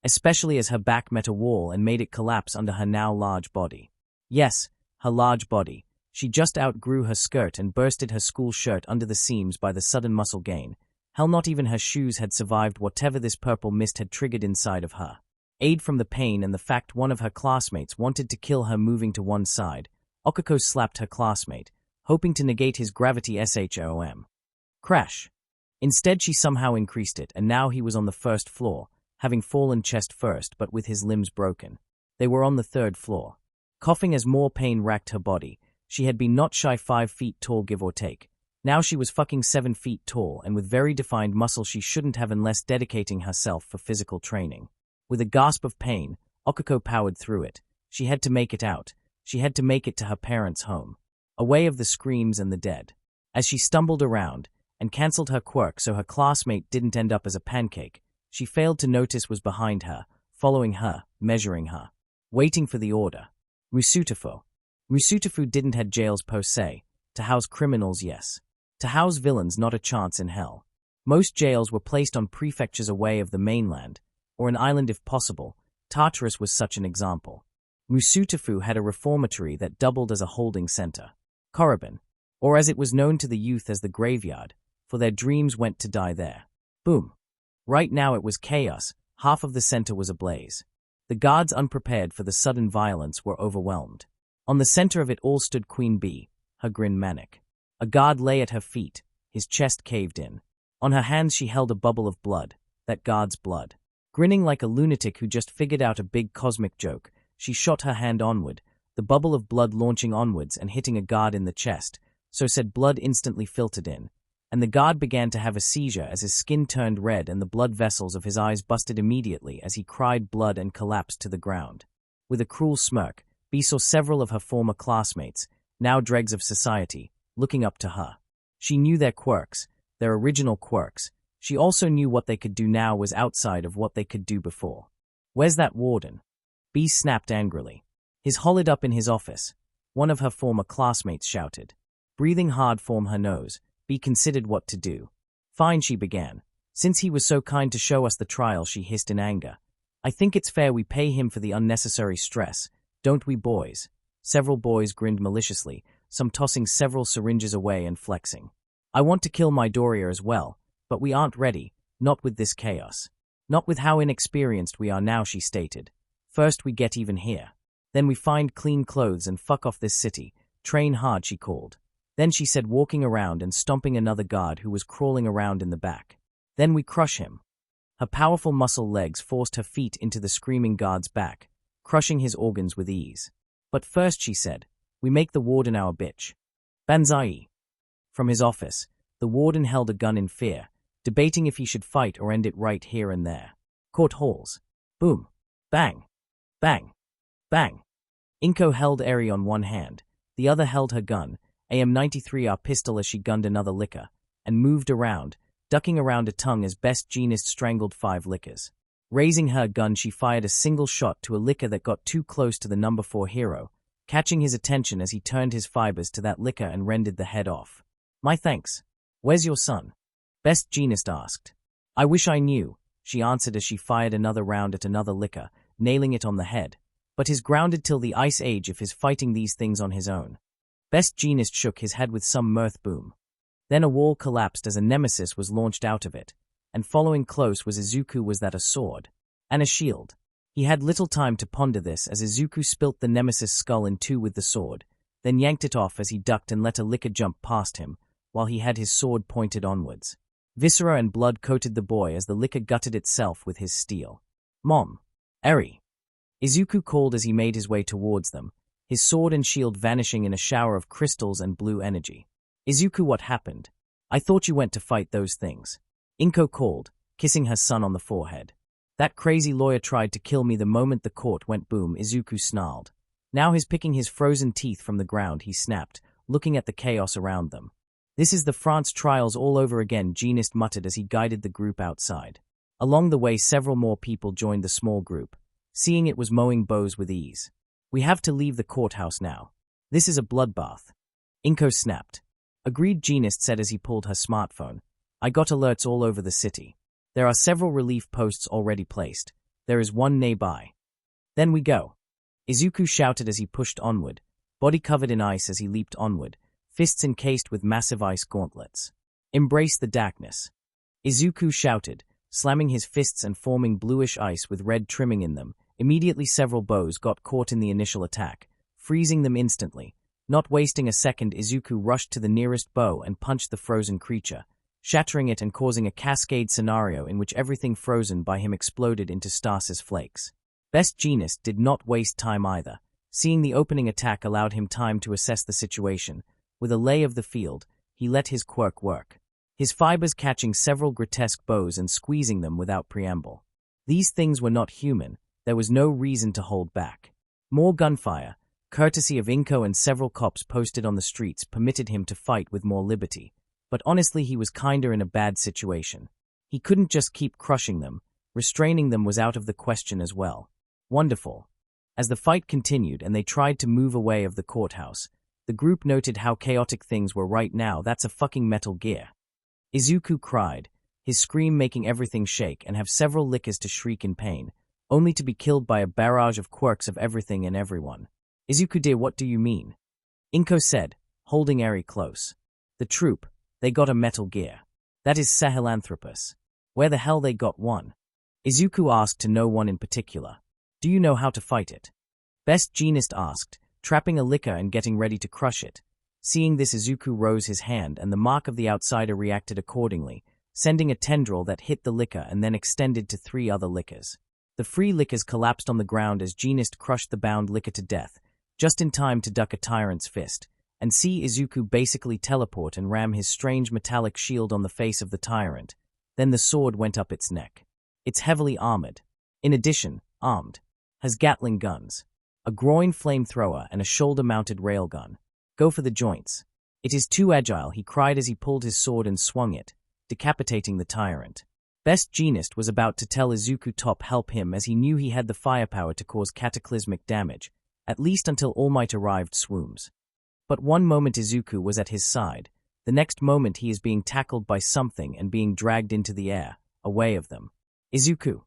Especially as her back met a wall and made it collapse under her now large body. Yes, her large body. She just outgrew her skirt and bursted her school shirt under the seams by the sudden muscle gain. Hell, not even her shoes had survived whatever this purple mist had triggered inside of her. Aid from the pain and the fact one of her classmates wanted to kill her moving to one side, Okako slapped her classmate, hoping to negate his gravity SHOM. Crash. Instead she somehow increased it and now he was on the first floor, having fallen chest first but with his limbs broken. They were on the third floor. Coughing as more pain racked her body, she had been not shy 5 feet tall give or take. Now she was fucking 7 feet tall and with very defined muscle she shouldn't have unless dedicating herself for physical training. With a gasp of pain, Okako powered through it. She had to make it out. She had to make it to her parents' home. Away of the screams and the dead. As she stumbled around, and cancelled her quirk so her classmate didn't end up as a pancake, she failed to notice was behind her, following her, measuring her. Waiting for the order. Musutafu. Musutafu didn't had jails per se. To house criminals, yes. To house villains, not a chance in hell. Most jails were placed on prefectures away of the mainland, or an island if possible. Tartarus was such an example. Musutafu had a reformatory that doubled as a holding center. Korriban, or as it was known to the youth as the graveyard, for their dreams went to die there. Boom. Right now it was chaos, half of the center was ablaze. The guards, unprepared for the sudden violence, were overwhelmed. On the center of it all stood Queen Bee, her grin manic. A guard lay at her feet, his chest caved in. On her hands she held a bubble of blood, that guard's blood. Grinning like a lunatic who just figured out a big cosmic joke, she shot her hand onward, the bubble of blood launching onwards and hitting a guard in the chest, so said blood instantly filtered in, and the guard began to have a seizure as his skin turned red and the blood vessels of his eyes busted immediately as he cried blood and collapsed to the ground. With a cruel smirk, Bee saw several of her former classmates, now dregs of society, looking up to her. She knew their quirks, their original quirks. She also knew what they could do now was outside of what they could do before. Where's that warden? Bee snapped angrily. He's hollered up in his office. One of her former classmates shouted. Breathing hard from her nose, Bee considered what to do. Fine, she began. Since he was so kind to show us the trial, she hissed in anger. I think it's fair we pay him for the unnecessary stress, don't we, boys? Several boys grinned maliciously, some tossing several syringes away and flexing. I want to kill Midoriya as well, but we aren't ready, not with this chaos. Not with how inexperienced we are now, she stated. First we get even here. Then we find clean clothes and fuck off this city. Train hard, she called. Then she said, walking around and stomping another guard who was crawling around in the back. Then we crush him. Her powerful muscle legs forced her feet into the screaming guard's back, crushing his organs with ease. But first, she said, we make the warden our bitch. Banzai. From his office, the warden held a gun in fear, debating if he should fight or end it right here and there. Court halls. Boom. Bang. Bang. Bang. Inko held Eri on one hand, the other held her gun, AM-93R pistol as she gunned another licker, and moved around, ducking around a tongue as best Genist strangled 5 lickers. Raising her gun, she fired a single shot to a licker that got too close to the number 4 hero, catching his attention as he turned his fibers to that licker and rended the head off. "My thanks. Where's your son?" Best Genist asked. "I wish I knew," she answered as she fired another round at another licker, nailing it on the head. "But he's grounded till the Ice Age if he's fighting these things on his own." Best Genist shook his head with some mirth. Boom. Then a wall collapsed as a nemesis was launched out of it, and following close was Izuku. Was that a sword? And a shield? He had little time to ponder this as Izuku spilt the nemesis' skull in 2 with the sword, then yanked it off as he ducked and let a licker jump past him, while he had his sword pointed onwards. Viscera and blood coated the boy as the licker gutted itself with his steel. "Mom! Eri!" Izuku called as he made his way towards them, his sword and shield vanishing in a shower of crystals and blue energy. "Izuku, what happened? I thought you went to fight those things." Inko called, kissing her son on the forehead. "That crazy lawyer tried to kill me the moment the court went boom," Izuku snarled. Now he's picking his frozen teeth from the ground, he snapped, looking at the chaos around them. "This is the France trials all over again," Genist muttered as he guided the group outside. Along the way, several more people joined the small group, seeing it was mowing bows with ease. "We have to leave the courthouse now. This is a bloodbath." Inko snapped. "Agreed," Genist said as he pulled her smartphone. "I got alerts all over the city. There are several relief posts already placed. There is one nearby." "Then we go," Izuku shouted as he pushed onward, body covered in ice as he leaped onward, fists encased with massive ice gauntlets. "Embrace the darkness," Izuku shouted, slamming his fists and forming bluish ice with red trimming in them. Immediately several bows got caught in the initial attack, freezing them instantly. Not wasting a second, Izuku rushed to the nearest bow and punched the frozen creature, shattering it and causing a cascade scenario in which everything frozen by him exploded into stasis flakes. Best Genist did not waste time either. Seeing the opening attack allowed him time to assess the situation. With a lay of the field, he let his quirk work, his fibers catching several grotesque bows and squeezing them without preamble. These things were not human. There was no reason to hold back. More gunfire, courtesy of Inko and several cops posted on the streets, permitted him to fight with more liberty. But honestly, he was kinda in a bad situation. He couldn't just keep crushing them. Restraining them was out of the question as well. Wonderful. As the fight continued and they tried to move away of the courthouse, the group noted how chaotic things were right now. "That's a fucking Metal Gear," Izuku cried, his scream making everything shake and have several lickers to shriek in pain, only to be killed by a barrage of quirks of everything and everyone. "Izuku dear, what do you mean?" Inko said, holding Eri close. "The troop, they got a Metal Gear. That is Sahelanthropus. Where the hell they got one?" Izuku asked to no one in particular. "Do you know how to fight it?" Best Genist asked, trapping a licker and getting ready to crush it. Seeing this, Izuku rose his hand and the mark of the outsider reacted accordingly, sending a tendril that hit the licker and then extended to 3 other lickers. The free lickers collapsed on the ground as Genist crushed the bound licker to death, just in time to duck a tyrant's fist, and see Izuku basically teleport and ram his strange metallic shield on the face of the tyrant. Then the sword went up its neck. It's heavily armored. In addition, armed. Has Gatling guns, a groin flamethrower and a shoulder-mounted railgun. Go for the joints. It is too agile, he cried as he pulled his sword and swung it, decapitating the tyrant. Best Genist was about to tell Izuku to help him as he knew he had the firepower to cause cataclysmic damage, at least until All Might arrived swooms. But one moment Izuku was at his side, the next moment he is being tackled by something and being dragged into the air, away of them. "Izuku!"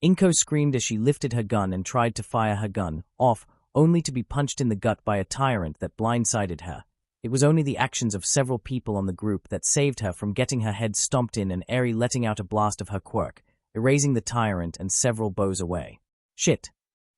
Inko screamed as she lifted her gun and tried to fire her gun off, only to be punched in the gut by a tyrant that blindsided her. It was only the actions of several people on the group that saved her from getting her head stomped in and Eri letting out a blast of her quirk, erasing the tyrant and several bows away. "Shit!"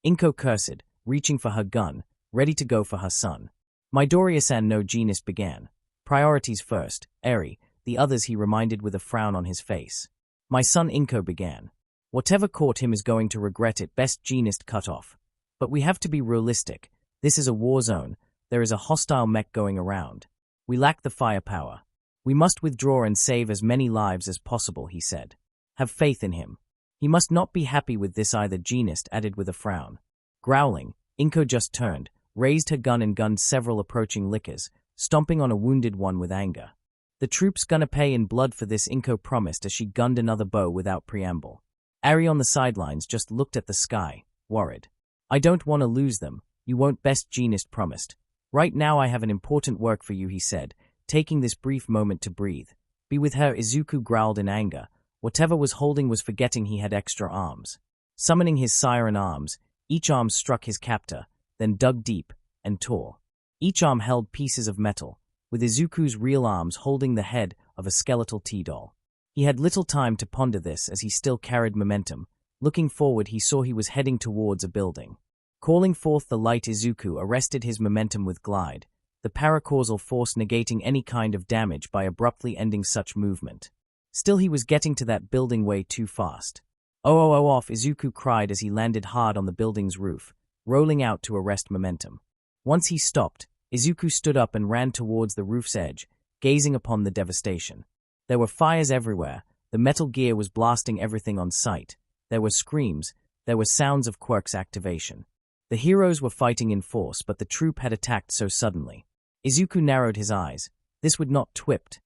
Inko cursed, reaching for her gun, ready to go for her son. "Midoriya-san," no, Genist began. "Priorities first, Eri, the others," he reminded with a frown on his face. "My son," Inko began. "Whatever caught him is going to regret it," Best Genist cut off. "But we have to be realistic. This is a war zone. There is a hostile mech going around. We lack the firepower. We must withdraw and save as many lives as possible," he said. "Have faith in him. He must not be happy with this either," Genist added with a frown. Growling, Inko just turned, raised her gun and gunned several approaching lickers, stomping on a wounded one with anger. The troops gonna pay in blood for this, Inko promised as she gunned another bow without preamble. Ari on the sidelines just looked at the sky, worried. I don't want to lose them, you won't, best Genist promised. Right now I have an important work for you, he said, taking this brief moment to breathe. Be with her, Izuku growled in anger. Whatever was holding was forgetting he had extra arms. Summoning his siren arms, each arm struck his captor, then dug deep and tore. Each arm held pieces of metal, with Izuku's real arms holding the head of a skeletal T-doll. He had little time to ponder this as he still carried momentum. Looking forward, he saw he was heading towards a building. Calling forth the light, Izuku arrested his momentum with glide, the paracausal force negating any kind of damage by abruptly ending such movement. Still, he was getting to that building way too fast. Oh, off, Izuku cried as he landed hard on the building's roof, rolling out to arrest momentum. Once he stopped, Izuku stood up and ran towards the roof's edge, gazing upon the devastation. There were fires everywhere, the metal gear was blasting everything on sight. There were screams, there were sounds of Quirk's activation. The heroes were fighting in force, but the troop had attacked so suddenly. Izuku narrowed his eyes. This would not twipped.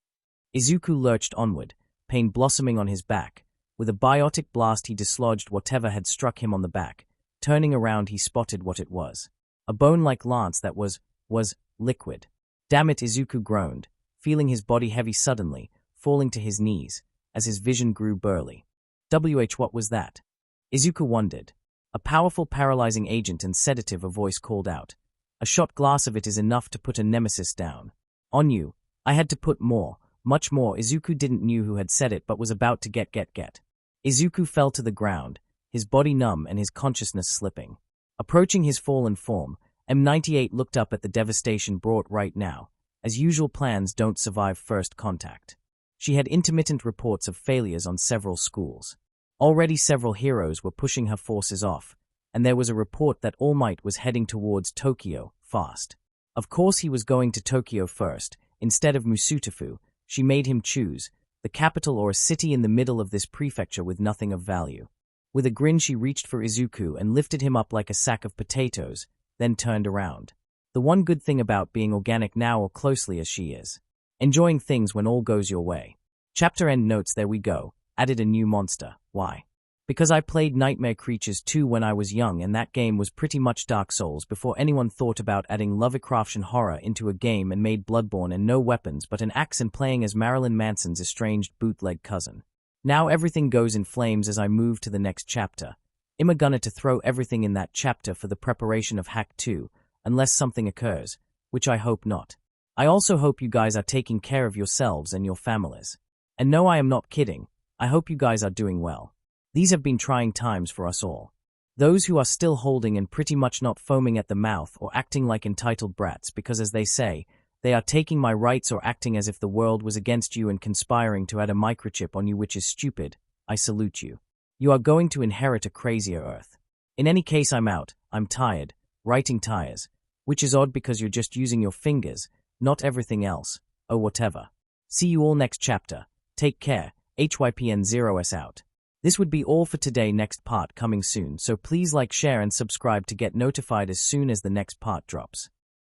Izuku lurched onward, pain blossoming on his back. With a biotic blast he dislodged whatever had struck him on the back. Turning around he spotted what it was. A bone-like lance that was liquid. Damn it, Izuku groaned, feeling his body heavy suddenly, falling to his knees, as his vision grew blurry. What was that? Izuku wondered. A powerful paralyzing agent and sedative, a voice called out. A shot glass of it is enough to put a nemesis down. On you. I had to put more, much more. Izuku didn't know who had said it but was about to get. Izuku fell to the ground, his body numb and his consciousness slipping. Approaching his fallen form, M98 looked up at the devastation brought right now. As usual, plans don't survive first contact. She had intermittent reports of failures on several schools. Already several heroes were pushing her forces off, and there was a report that All Might was heading towards Tokyo, fast. Of course he was going to Tokyo first. Instead of Musutafu, she made him choose, the capital or a city in the middle of this prefecture with nothing of value. With a grin she reached for Izuku and lifted him up like a sack of potatoes, then turned around. The one good thing about being organic now, or closely as she is. Enjoying things when all goes your way. Chapter end notes. There we go. Added a new monster. Why? Because I played Nightmare Creatures 2 when I was young, and that game was pretty much Dark Souls before anyone thought about adding Lovecraftian horror into a game and made Bloodborne and no weapons but an axe and playing as Marilyn Manson's estranged bootleg cousin. Now everything goes in flames as I move to the next chapter. I'm gonna to throw everything in that chapter for the preparation of Hack 2, unless something occurs, which I hope not. I also hope you guys are taking care of yourselves and your families. And no, I am not kidding. I hope you guys are doing well. These have been trying times for us all. Those who are still holding and pretty much not foaming at the mouth or acting like entitled brats because, as they say, they are taking my rights or acting as if the world was against you and conspiring to add a microchip on you, which is stupid, I salute you. You are going to inherit a crazier earth. In any case, I'm out. I'm tired. Writing tires. Which is odd because you're just using your fingers, not everything else. Oh, whatever. See you all next chapter. Take care. HYPN0S out. This would be all for today. Next part coming soon, so please like, share and subscribe to get notified as soon as the next part drops.